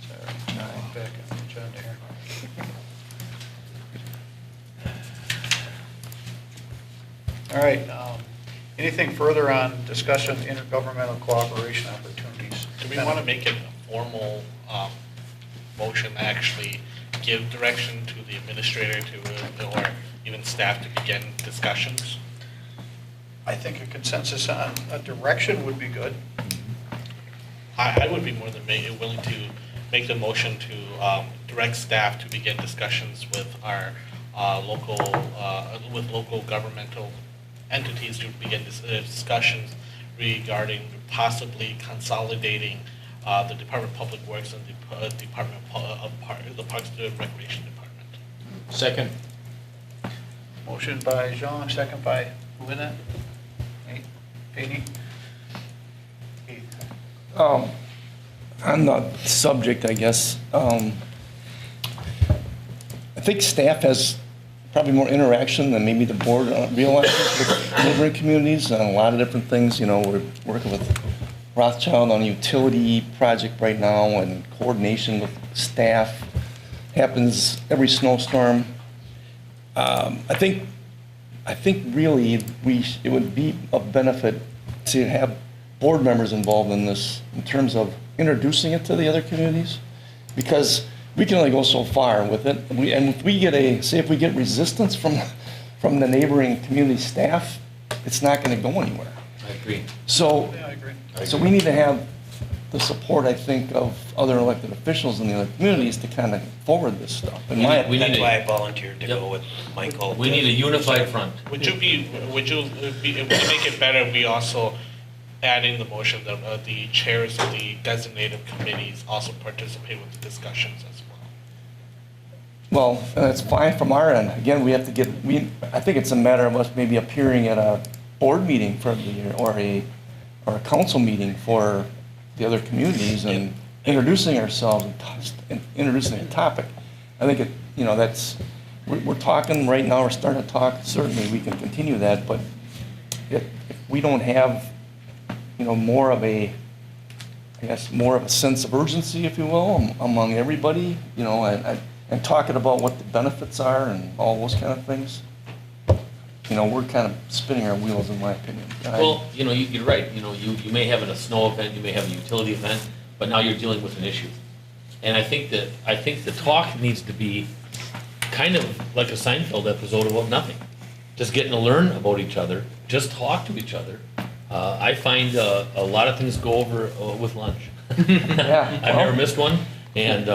[SPEAKER 1] sorry, 9, back on the agenda here. All right, anything further on discussion intergovernmental cooperation opportunities?
[SPEAKER 5] Do we want to make it a formal motion to actually give direction to the administrator or even staff to begin discussions?
[SPEAKER 1] I think a consensus on a direction would be good.
[SPEAKER 5] I would be more than willing to make the motion to direct staff to begin discussions with our local governmental entities to begin discussions regarding possibly consolidating the Department of Public Works and the Department of the Parks and Recreation Department.
[SPEAKER 14] Second.
[SPEAKER 1] Motion by Jean, second by Lynette. Penny?
[SPEAKER 11] On the subject, I guess, I think staff has probably more interaction than maybe the board realizes with neighboring communities on a lot of different things. You know, we're working with Rothschild on a utility project right now, and coordination with staff happens every snowstorm. I think really it would be of benefit to have board members involved in this in terms of introducing it to the other communities, because we can only go so far with it. And if we get if we get resistance from the neighboring community staff, it's not going to go anywhere.
[SPEAKER 3] I agree.
[SPEAKER 11] So,
[SPEAKER 1] Yeah, I agree.
[SPEAKER 11] so we need to have the support, I think, of other elected officials in the other communities to kind of forward this stuff. In my
[SPEAKER 3] We need
[SPEAKER 16] That's
[SPEAKER 3] a-
[SPEAKER 16] why I volunteered to
[SPEAKER 3] Yep.
[SPEAKER 16] go with Michael.
[SPEAKER 3] We need a unified front.
[SPEAKER 5] Would you make it better, we also adding the motion that the chairs of the designated committees also participate with the discussions as well?
[SPEAKER 11] Well, that's fine from our end. Again, we have to I think it's a matter of us maybe appearing at a board meeting for or a council meeting for the other communities and introducing ourselves and introducing a topic. I think we're talking right now, we're starting to talk, certainly we can continue that, but if we don't have, more of a sense of urgency, if you will, among everybody, and talking about what the benefits are and all those kind of things, we're kind of spinning our wheels, in my opinion.
[SPEAKER 3] Well, you're right, you may have a snow event, you may have a utility event, but now you're dealing with an issue. And I think the talk needs to be kind of like a Seinfeld episode about nothing. Just getting to learn about each other, just talk to each other. I find a lot of things go over with lunch.
[SPEAKER 11] Yeah,
[SPEAKER 3] I've never missed one, and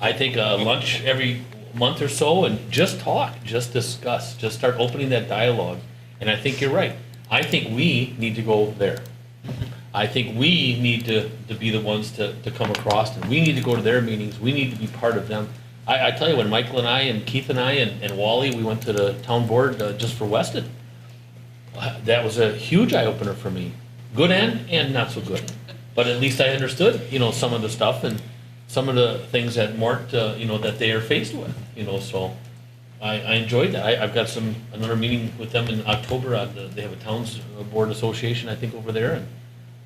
[SPEAKER 3] I take a lunch every month or so and just talk, just discuss, just start opening that dialogue. And I think you're right. I think we need to go there. I think we need to be the ones to come across, and we need to go to their meetings. We need to be part of them. I tell you, when Michael and I and Keith and I and Wally, we went to the town board just for Weston. That was a huge eye-opener for me. Good and not so good. But at least I understood, some of the stuff and some of the things that weren't, that they are faced with, so I enjoyed that. I've got another meeting with them in October. They have a towns board association, I think, over there, and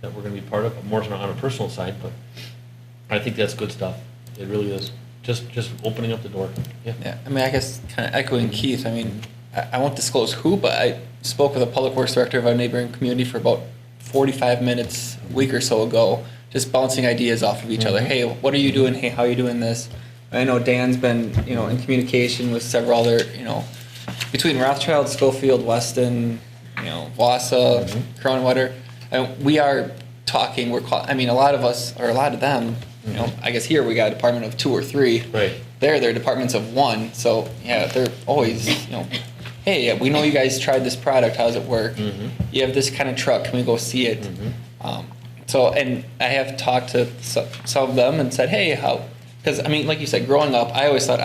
[SPEAKER 3] that we're gonna be part of, more on a personal side, but I think that's good stuff. It really is. Just opening up the door. Yeah.
[SPEAKER 10] Yeah, I mean, I guess kind of echoing Keith, I mean, I won't disclose who, but I spoke with a public works director of a neighboring community for about 45 minutes a week or so ago, just bouncing ideas off of each other. Hey, what are you doing? Hey, how are you doing this? I know Dan's been, in communication with several other, between Rothschild, Schofield, Weston, Vasa, Crownwetter. We are talking, a lot of us, or a lot of them, I guess here we got a department of 2 or 3.
[SPEAKER 3] Right.
[SPEAKER 10] They're departments of 1, so yeah, they're always, hey, we know you guys tried this product, how does it work? You have this kind of truck, can we go see it? And I have talked to some of them and said, hey, how, because like you said, growing up, I always thought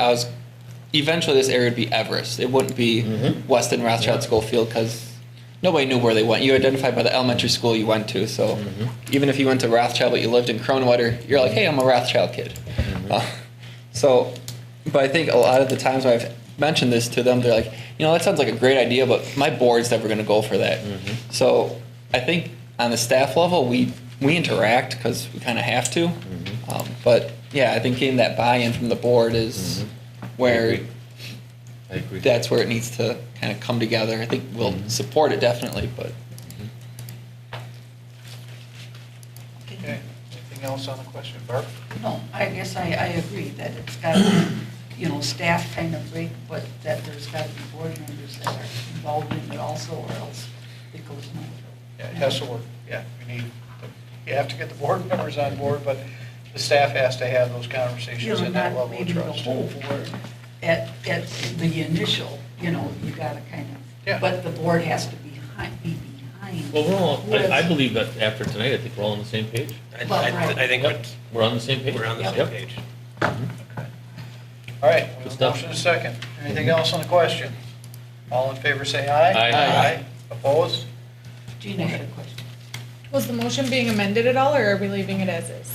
[SPEAKER 10] eventually this area would be Everest. It wouldn't be Weston, Rothschild, Schofield, because nobody knew where they went. You identified by the elementary school you went to, so even if you went to Rothschild but you lived in Crownwetter, you're like, hey, I'm a Rothschild kid. But I think a lot of the times when I've mentioned this to them, they're like, that sounds like a great idea, but my board's never going to go for that. So I think on the staff level, we interact because we kind of have to. But yeah, I think getting that buy-in from the board is where
[SPEAKER 3] I agree.
[SPEAKER 10] that's where it needs to kind of come together. I think we'll support it definitely, but
[SPEAKER 1] Okay, anything else on the question, Barb?
[SPEAKER 2] No, I guess I agree that it's got to be, staff kind of break, but that there's got to be board members that are involved in it also, or else it goes nowhere.
[SPEAKER 1] Yeah, it has to work, yeah. You have to get the board members on board, but the staff has to have those conversations and that level of
[SPEAKER 2] Maybe the
[SPEAKER 1] trust.
[SPEAKER 2] whole board at the initial, you gotta kind of,
[SPEAKER 1] Yeah.
[SPEAKER 2] but the board has to be behind.
[SPEAKER 3] Well, I believe that after tonight, I think we're all on the same page.
[SPEAKER 16] I think
[SPEAKER 3] Yep, we're on the same page.
[SPEAKER 16] we're on the same
[SPEAKER 3] Yep.
[SPEAKER 16] page.
[SPEAKER 1] All right, we
[SPEAKER 3] Good
[SPEAKER 1] have a
[SPEAKER 3] stuff.
[SPEAKER 1] motion and a second. Anything else on the question? All in favor, say aye.
[SPEAKER 3] Aye.
[SPEAKER 1] Opposed?
[SPEAKER 2] Gina had a question.
[SPEAKER 15] Was the motion being amended at all, or are we leaving it as is?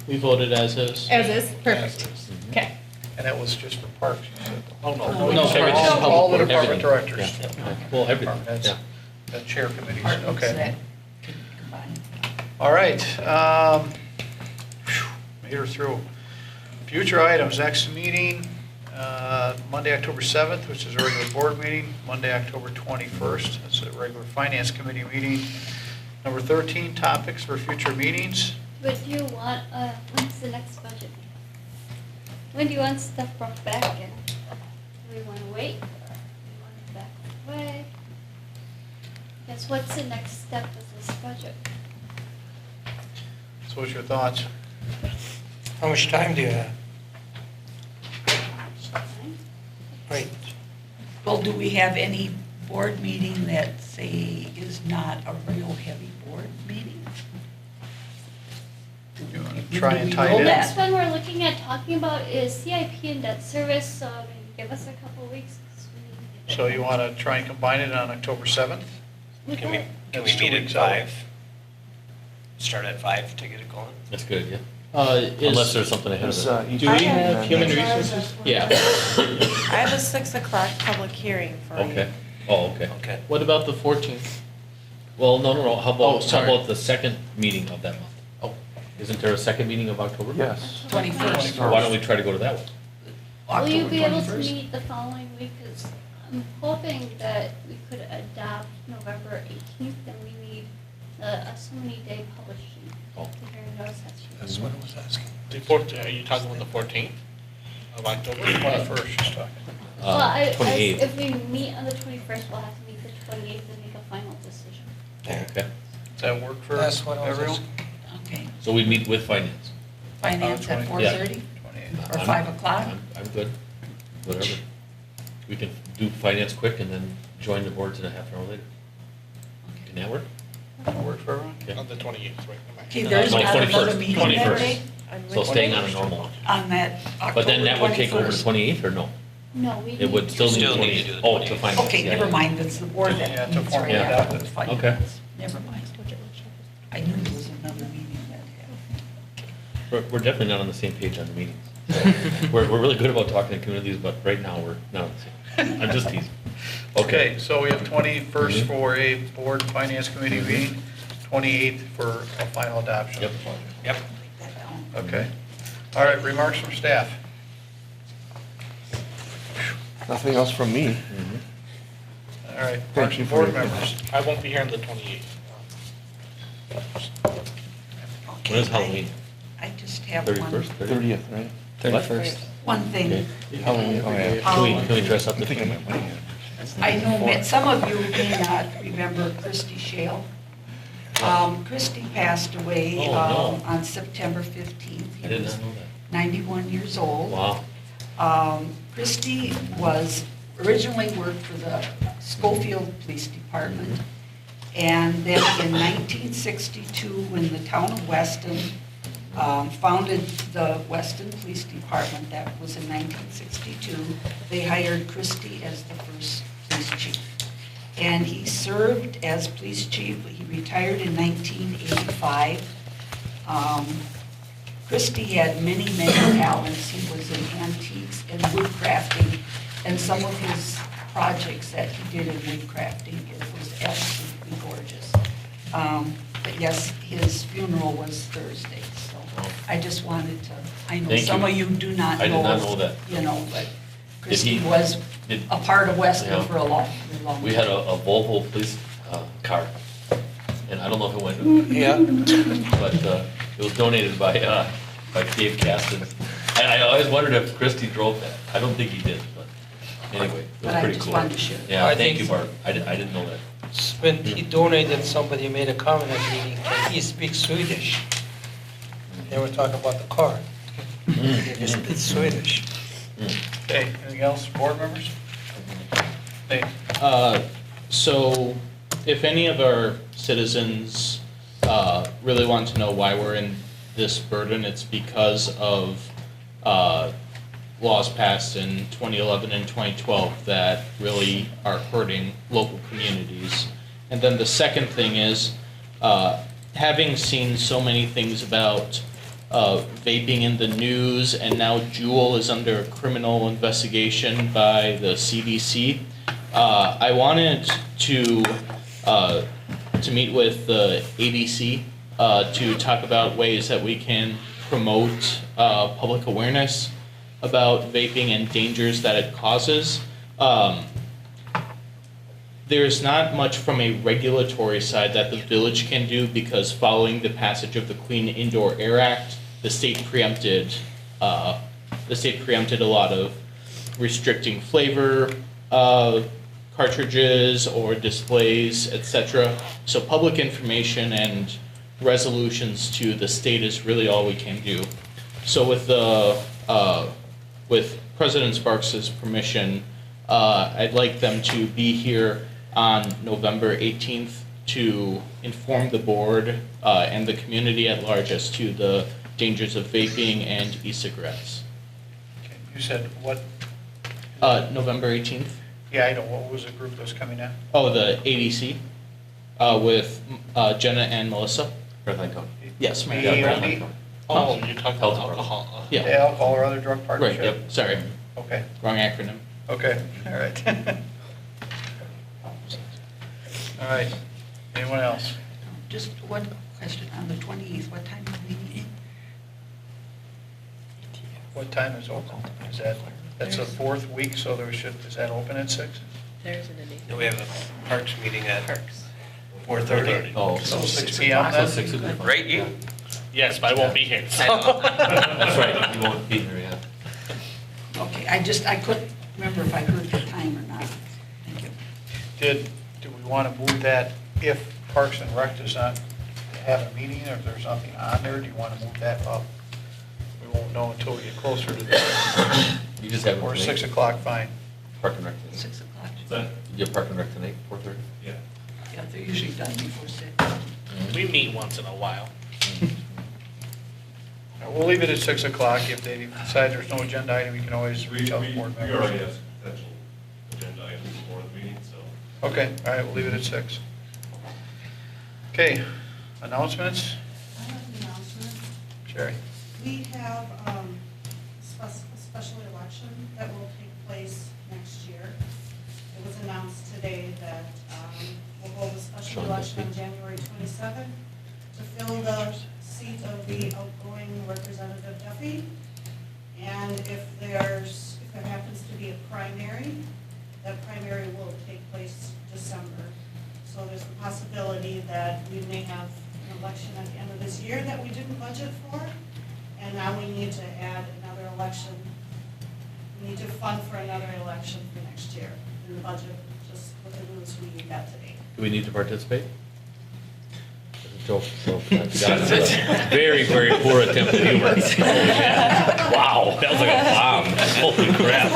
[SPEAKER 14] We voted as is.
[SPEAKER 15] As is, perfect. Okay.
[SPEAKER 1] And that was just for parks, you said?
[SPEAKER 5] Oh, no.
[SPEAKER 14] No,
[SPEAKER 1] For
[SPEAKER 14] everything.
[SPEAKER 1] all the department
[SPEAKER 3] Everything.
[SPEAKER 1] directors.
[SPEAKER 3] Yeah. Well, everything,
[SPEAKER 1] That's-
[SPEAKER 3] yeah.
[SPEAKER 1] The chair committees,
[SPEAKER 2] Departments
[SPEAKER 1] okay.
[SPEAKER 2] that can combine.
[SPEAKER 1] All right, made her through. Future items, next meeting, Monday, October 7th, which is a regular board meeting. Monday, October 21st, that's a regular finance committee meeting. Number 13, topics for future meetings.
[SPEAKER 4] But do you want, when's the next budget? When do you want stuff brought back in? Do we want to wait, or do we want it back right away? Guess what's the next step with this budget?
[SPEAKER 1] So what's your thoughts?
[SPEAKER 13] How much time do you have? Right.
[SPEAKER 2] Well, do we have any board meeting that, say, is not a real heavy board meeting?
[SPEAKER 1] You want to try and tie
[SPEAKER 2] know
[SPEAKER 1] it in?
[SPEAKER 4] The
[SPEAKER 2] that?
[SPEAKER 4] next one we're looking at talking about is CIP and debt service, so maybe give us a couple of weeks. 'Cause we need to get
[SPEAKER 1] So you want to try and combine it on October 7th?
[SPEAKER 4] with
[SPEAKER 16] Can we,
[SPEAKER 4] that.
[SPEAKER 16] can we
[SPEAKER 1] That's 2
[SPEAKER 16] meet at
[SPEAKER 1] weeks out.
[SPEAKER 16] 5? Start at 5 to get it going?
[SPEAKER 3] That's good, yeah.
[SPEAKER 14] Is-
[SPEAKER 3] Unless there's something ahead of it.
[SPEAKER 14] Do we have human resources? Yeah.
[SPEAKER 17] I have a 6 o'clock public hearing for you.
[SPEAKER 3] Okay. Oh, okay.
[SPEAKER 16] Okay.
[SPEAKER 14] What about the 14th?
[SPEAKER 3] Well, no. How
[SPEAKER 14] Oh,
[SPEAKER 3] about,
[SPEAKER 14] sorry. Oh.
[SPEAKER 3] Isn't there a second meeting of October?
[SPEAKER 11] Yes.
[SPEAKER 2] 21st.
[SPEAKER 3] Why don't we try to go to that one?
[SPEAKER 4] Will you
[SPEAKER 2] October
[SPEAKER 4] be able to
[SPEAKER 2] 21st?
[SPEAKER 4] meet the following week? 'Cause I'm hoping that we could adopt November 18th, and we need so many day publishing.
[SPEAKER 3] Oh.
[SPEAKER 4] The hearing notice has to be-
[SPEAKER 11] That's what I was asking.
[SPEAKER 5] The 14th, are you talking about the 14th of October?
[SPEAKER 1] 21st, she's talking.
[SPEAKER 4] Well, I,
[SPEAKER 3] 28th.
[SPEAKER 4] if we meet on the 21st, we'll have to meet the 28th and make a final decision.
[SPEAKER 3] Okay.
[SPEAKER 1] Does that work for
[SPEAKER 13] That's what I was
[SPEAKER 1] everyone?
[SPEAKER 13] asking.
[SPEAKER 2] Okay,
[SPEAKER 3] So we meet with finance.
[SPEAKER 2] finance at 4:30 or 5 o'clock?
[SPEAKER 3] I'm good. Whatever. We can do finance quick and then join the boards in a half hour later. Can that work?
[SPEAKER 1] That work for everyone?
[SPEAKER 3] Okay.
[SPEAKER 5] On the 28th, right?
[SPEAKER 2] Okay, there's
[SPEAKER 3] No,
[SPEAKER 2] not another
[SPEAKER 3] 21st,
[SPEAKER 2] meeting that
[SPEAKER 3] 21st.
[SPEAKER 2] day
[SPEAKER 3] So staying on a normal one.
[SPEAKER 2] on that October 21st?
[SPEAKER 3] But then that would take over the 28th or no?
[SPEAKER 4] No, we
[SPEAKER 3] It would still need
[SPEAKER 16] Still need to
[SPEAKER 3] 28th.
[SPEAKER 16] do the
[SPEAKER 3] Oh, to
[SPEAKER 16] 28th.
[SPEAKER 3] finance.
[SPEAKER 2] Okay,
[SPEAKER 3] yeah,
[SPEAKER 2] never
[SPEAKER 3] yeah.
[SPEAKER 2] mind, that's the board that
[SPEAKER 1] Yeah, to
[SPEAKER 2] meets
[SPEAKER 1] form
[SPEAKER 2] right
[SPEAKER 1] it
[SPEAKER 2] after
[SPEAKER 1] out.
[SPEAKER 2] the finance.
[SPEAKER 3] Okay.
[SPEAKER 2] Never mind. I knew there was another meeting that day.
[SPEAKER 3] We're definitely not on the same page on the meetings. So, We're really good about talking to communities, but right now, we're not on the same. I'm just teasing.
[SPEAKER 1] Okay, so we have 21st
[SPEAKER 3] Mhm.
[SPEAKER 1] for a board and finance committee meeting, 28th for a final adoption of the budget.
[SPEAKER 16] Yep.
[SPEAKER 2] Write that down.
[SPEAKER 1] Okay. All right, remarks from staff.
[SPEAKER 11] Nothing else from me.
[SPEAKER 3] Mhm.
[SPEAKER 1] All right,
[SPEAKER 11] Thank
[SPEAKER 1] remarks
[SPEAKER 11] you
[SPEAKER 1] from
[SPEAKER 11] for
[SPEAKER 1] board
[SPEAKER 11] your-
[SPEAKER 1] members.
[SPEAKER 5] I won't be here on the 28th.
[SPEAKER 3] When is
[SPEAKER 2] Okay,
[SPEAKER 3] Halloween?
[SPEAKER 2] I just have
[SPEAKER 3] 31st?
[SPEAKER 11] 30th, right?
[SPEAKER 10] 31st.
[SPEAKER 2] one thing.
[SPEAKER 3] Okay.
[SPEAKER 11] Halloween, oh, yeah.
[SPEAKER 3] Can we dress up
[SPEAKER 11] I
[SPEAKER 3] this
[SPEAKER 11] think I
[SPEAKER 3] week?
[SPEAKER 11] might wing it.
[SPEAKER 2] I know that some of you may not remember Christy Shale. Christy passed away
[SPEAKER 3] Oh, no.
[SPEAKER 2] on September 15th.
[SPEAKER 3] I did not know
[SPEAKER 2] 91 years old.
[SPEAKER 3] that. Wow.
[SPEAKER 2] Christy originally worked for the Schofield Police Department. And then in 1962, when the town of Weston founded the Weston Police Department, that was in 1962, they hired Christy as the first police chief. And he served as police chief, he retired in 1985. Christy had many, many talents. He was in antiques and wood crafting, and some of his projects that he did in wood crafting, it was absolutely gorgeous. But yes, his funeral was Thursday, so I just wanted to, I know
[SPEAKER 3] Thank
[SPEAKER 2] some
[SPEAKER 3] you.
[SPEAKER 2] of you do not know.
[SPEAKER 3] I did not know that.
[SPEAKER 2] You know, but
[SPEAKER 3] Did
[SPEAKER 2] Christy
[SPEAKER 3] he-
[SPEAKER 2] was
[SPEAKER 3] did-
[SPEAKER 2] a part of Weston
[SPEAKER 3] Yeah.
[SPEAKER 2] for a long, long time.
[SPEAKER 3] We had a Volvo police car, and I don't know if it went,
[SPEAKER 13] Yeah.
[SPEAKER 3] but it was donated by Dave Caston. I always wondered if Christie drove that. I don't think he did, but anyway, it
[SPEAKER 2] But
[SPEAKER 3] was
[SPEAKER 2] I
[SPEAKER 3] pretty
[SPEAKER 2] just
[SPEAKER 3] cool.
[SPEAKER 2] wanted to share.
[SPEAKER 3] Yeah,
[SPEAKER 13] I
[SPEAKER 3] thank
[SPEAKER 13] think-
[SPEAKER 3] you, Barb. I didn't know that.
[SPEAKER 13] When he donated, somebody made a comment at the meeting, he speaks Swedish. They were talking about the car. He speaks Swedish.
[SPEAKER 1] Okay, anything else, board members? Nate?
[SPEAKER 14] So if any of our citizens really want to know why we're in this burden, it's because of laws passed in 2011 and 2012 that really are hurting local communities. And then the second thing is, having seen so many things about vaping in the news, and now Juul is under criminal investigation by the CDC, I wanted to meet with the ADC to talk about ways that we can promote public awareness about vaping and dangers that it causes. There's not much from a regulatory side that the village can do because following the passage of the Clean Indoor Air Act, the state preempted a lot of restricting flavor cartridges or displays, etc. So public information and resolutions to the state is really all we can do. So with President Sparks's permission, I'd like them to be here on November 18th to inform the board and the community at large as to the dangers of vaping and e-cigarettes.
[SPEAKER 1] Okay, you said what?
[SPEAKER 14] November 18th.
[SPEAKER 1] Yeah, I know. What was the group that's coming in?
[SPEAKER 14] Oh, the ADC with Jenna and Melissa. Yes,
[SPEAKER 1] Me,
[SPEAKER 14] ma'am.
[SPEAKER 1] Randy?
[SPEAKER 5] Oh, you're talking about alcohol.
[SPEAKER 1] The
[SPEAKER 14] Yeah,
[SPEAKER 1] alcohol or other drug partnership?
[SPEAKER 14] right, yep, sorry,
[SPEAKER 1] Okay,
[SPEAKER 14] wrong acronym.
[SPEAKER 1] okay, all right. All right, anyone else?
[SPEAKER 2] Just one question, on the 28th, what time are we meeting?
[SPEAKER 1] What time is open? Is that's the fourth week, so is that open at 6?
[SPEAKER 8] There's an indeed.
[SPEAKER 16] No, we have a Parks meeting at
[SPEAKER 1] 4:30?
[SPEAKER 3] Oh,
[SPEAKER 1] So 6 PM then?
[SPEAKER 3] 6 would be fine.
[SPEAKER 16] Right, you?
[SPEAKER 5] Yes, but I won't be here, so.
[SPEAKER 3] That's right, you won't be there, yeah.
[SPEAKER 2] Okay, I couldn't remember if I heard the time or not. Thank you.
[SPEAKER 1] Do we want to move that if Parks and Rec does not have a meeting, or if there's nothing on there, do you want to move that up? We won't know until we get closer to that.
[SPEAKER 3] You just have.
[SPEAKER 1] Or 6 o'clock, fine.
[SPEAKER 3] Park and Rec.
[SPEAKER 2] 6 o'clock.
[SPEAKER 3] You have Park and Rec tonight, 4:30?
[SPEAKER 6] Yeah.
[SPEAKER 2] Yeah, they're usually done before 6.
[SPEAKER 5] We meet once in a while.
[SPEAKER 1] We'll leave it at 6 o'clock. If they decide there's no agenda item, we can always reach out to board
[SPEAKER 6] We
[SPEAKER 1] members.
[SPEAKER 6] already have some potential agenda items for the meeting, so.
[SPEAKER 1] Okay, all right, we'll leave it at 6. Okay, announcements?
[SPEAKER 18] I have an announcement.
[SPEAKER 1] Sherry?
[SPEAKER 18] We have a special election that will take place next year. It was announced today that we'll hold a special election on January 27th to fill the seat of the outgoing Representative Duffy. And if there happens to be a primary, that primary will take place December. So there's the possibility that we may have an election at the end of this year that we didn't budget for. And now we need to add another election. We need to fund for another election for next year in the budget, just with the rules we got today.
[SPEAKER 3] Do we need to participate? Joke, very, very poor attempt at humor. Wow, that was like a bomb. Holy crap.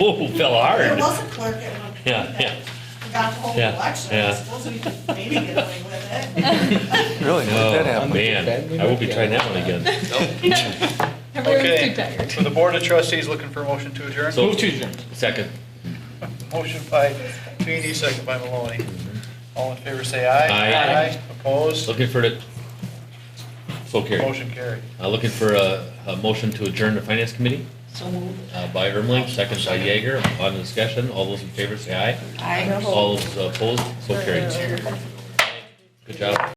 [SPEAKER 3] Whoa, fell
[SPEAKER 18] There
[SPEAKER 3] hard.
[SPEAKER 18] was a clerk at one point
[SPEAKER 3] Yeah, yeah.
[SPEAKER 18] that forgot to hold the
[SPEAKER 3] Yeah,
[SPEAKER 18] election.
[SPEAKER 3] yeah.
[SPEAKER 18] I suppose we could maybe get away with it.
[SPEAKER 11] Really? How did that
[SPEAKER 3] Oh,
[SPEAKER 11] happen?
[SPEAKER 3] man, I will be trying that one again.
[SPEAKER 15] Everyone's
[SPEAKER 1] Okay,
[SPEAKER 15] too tired.
[SPEAKER 1] for the Board of Trustees, looking for a motion to adjourn?
[SPEAKER 3] So, second.
[SPEAKER 1] Motion by Feeny, second by Maloney. All in favor, say aye.
[SPEAKER 3] Aye.
[SPEAKER 1] Opposed?
[SPEAKER 3] Looking for the, so carried.
[SPEAKER 1] Motion carried.
[SPEAKER 3] Looking for a motion to adjourn the Finance Committee
[SPEAKER 2] So moved.
[SPEAKER 3] by Ermling, second by Yeager. On the discussion, all those in favor say aye.
[SPEAKER 2] Aye.
[SPEAKER 3] All those opposed, so carried. Good job.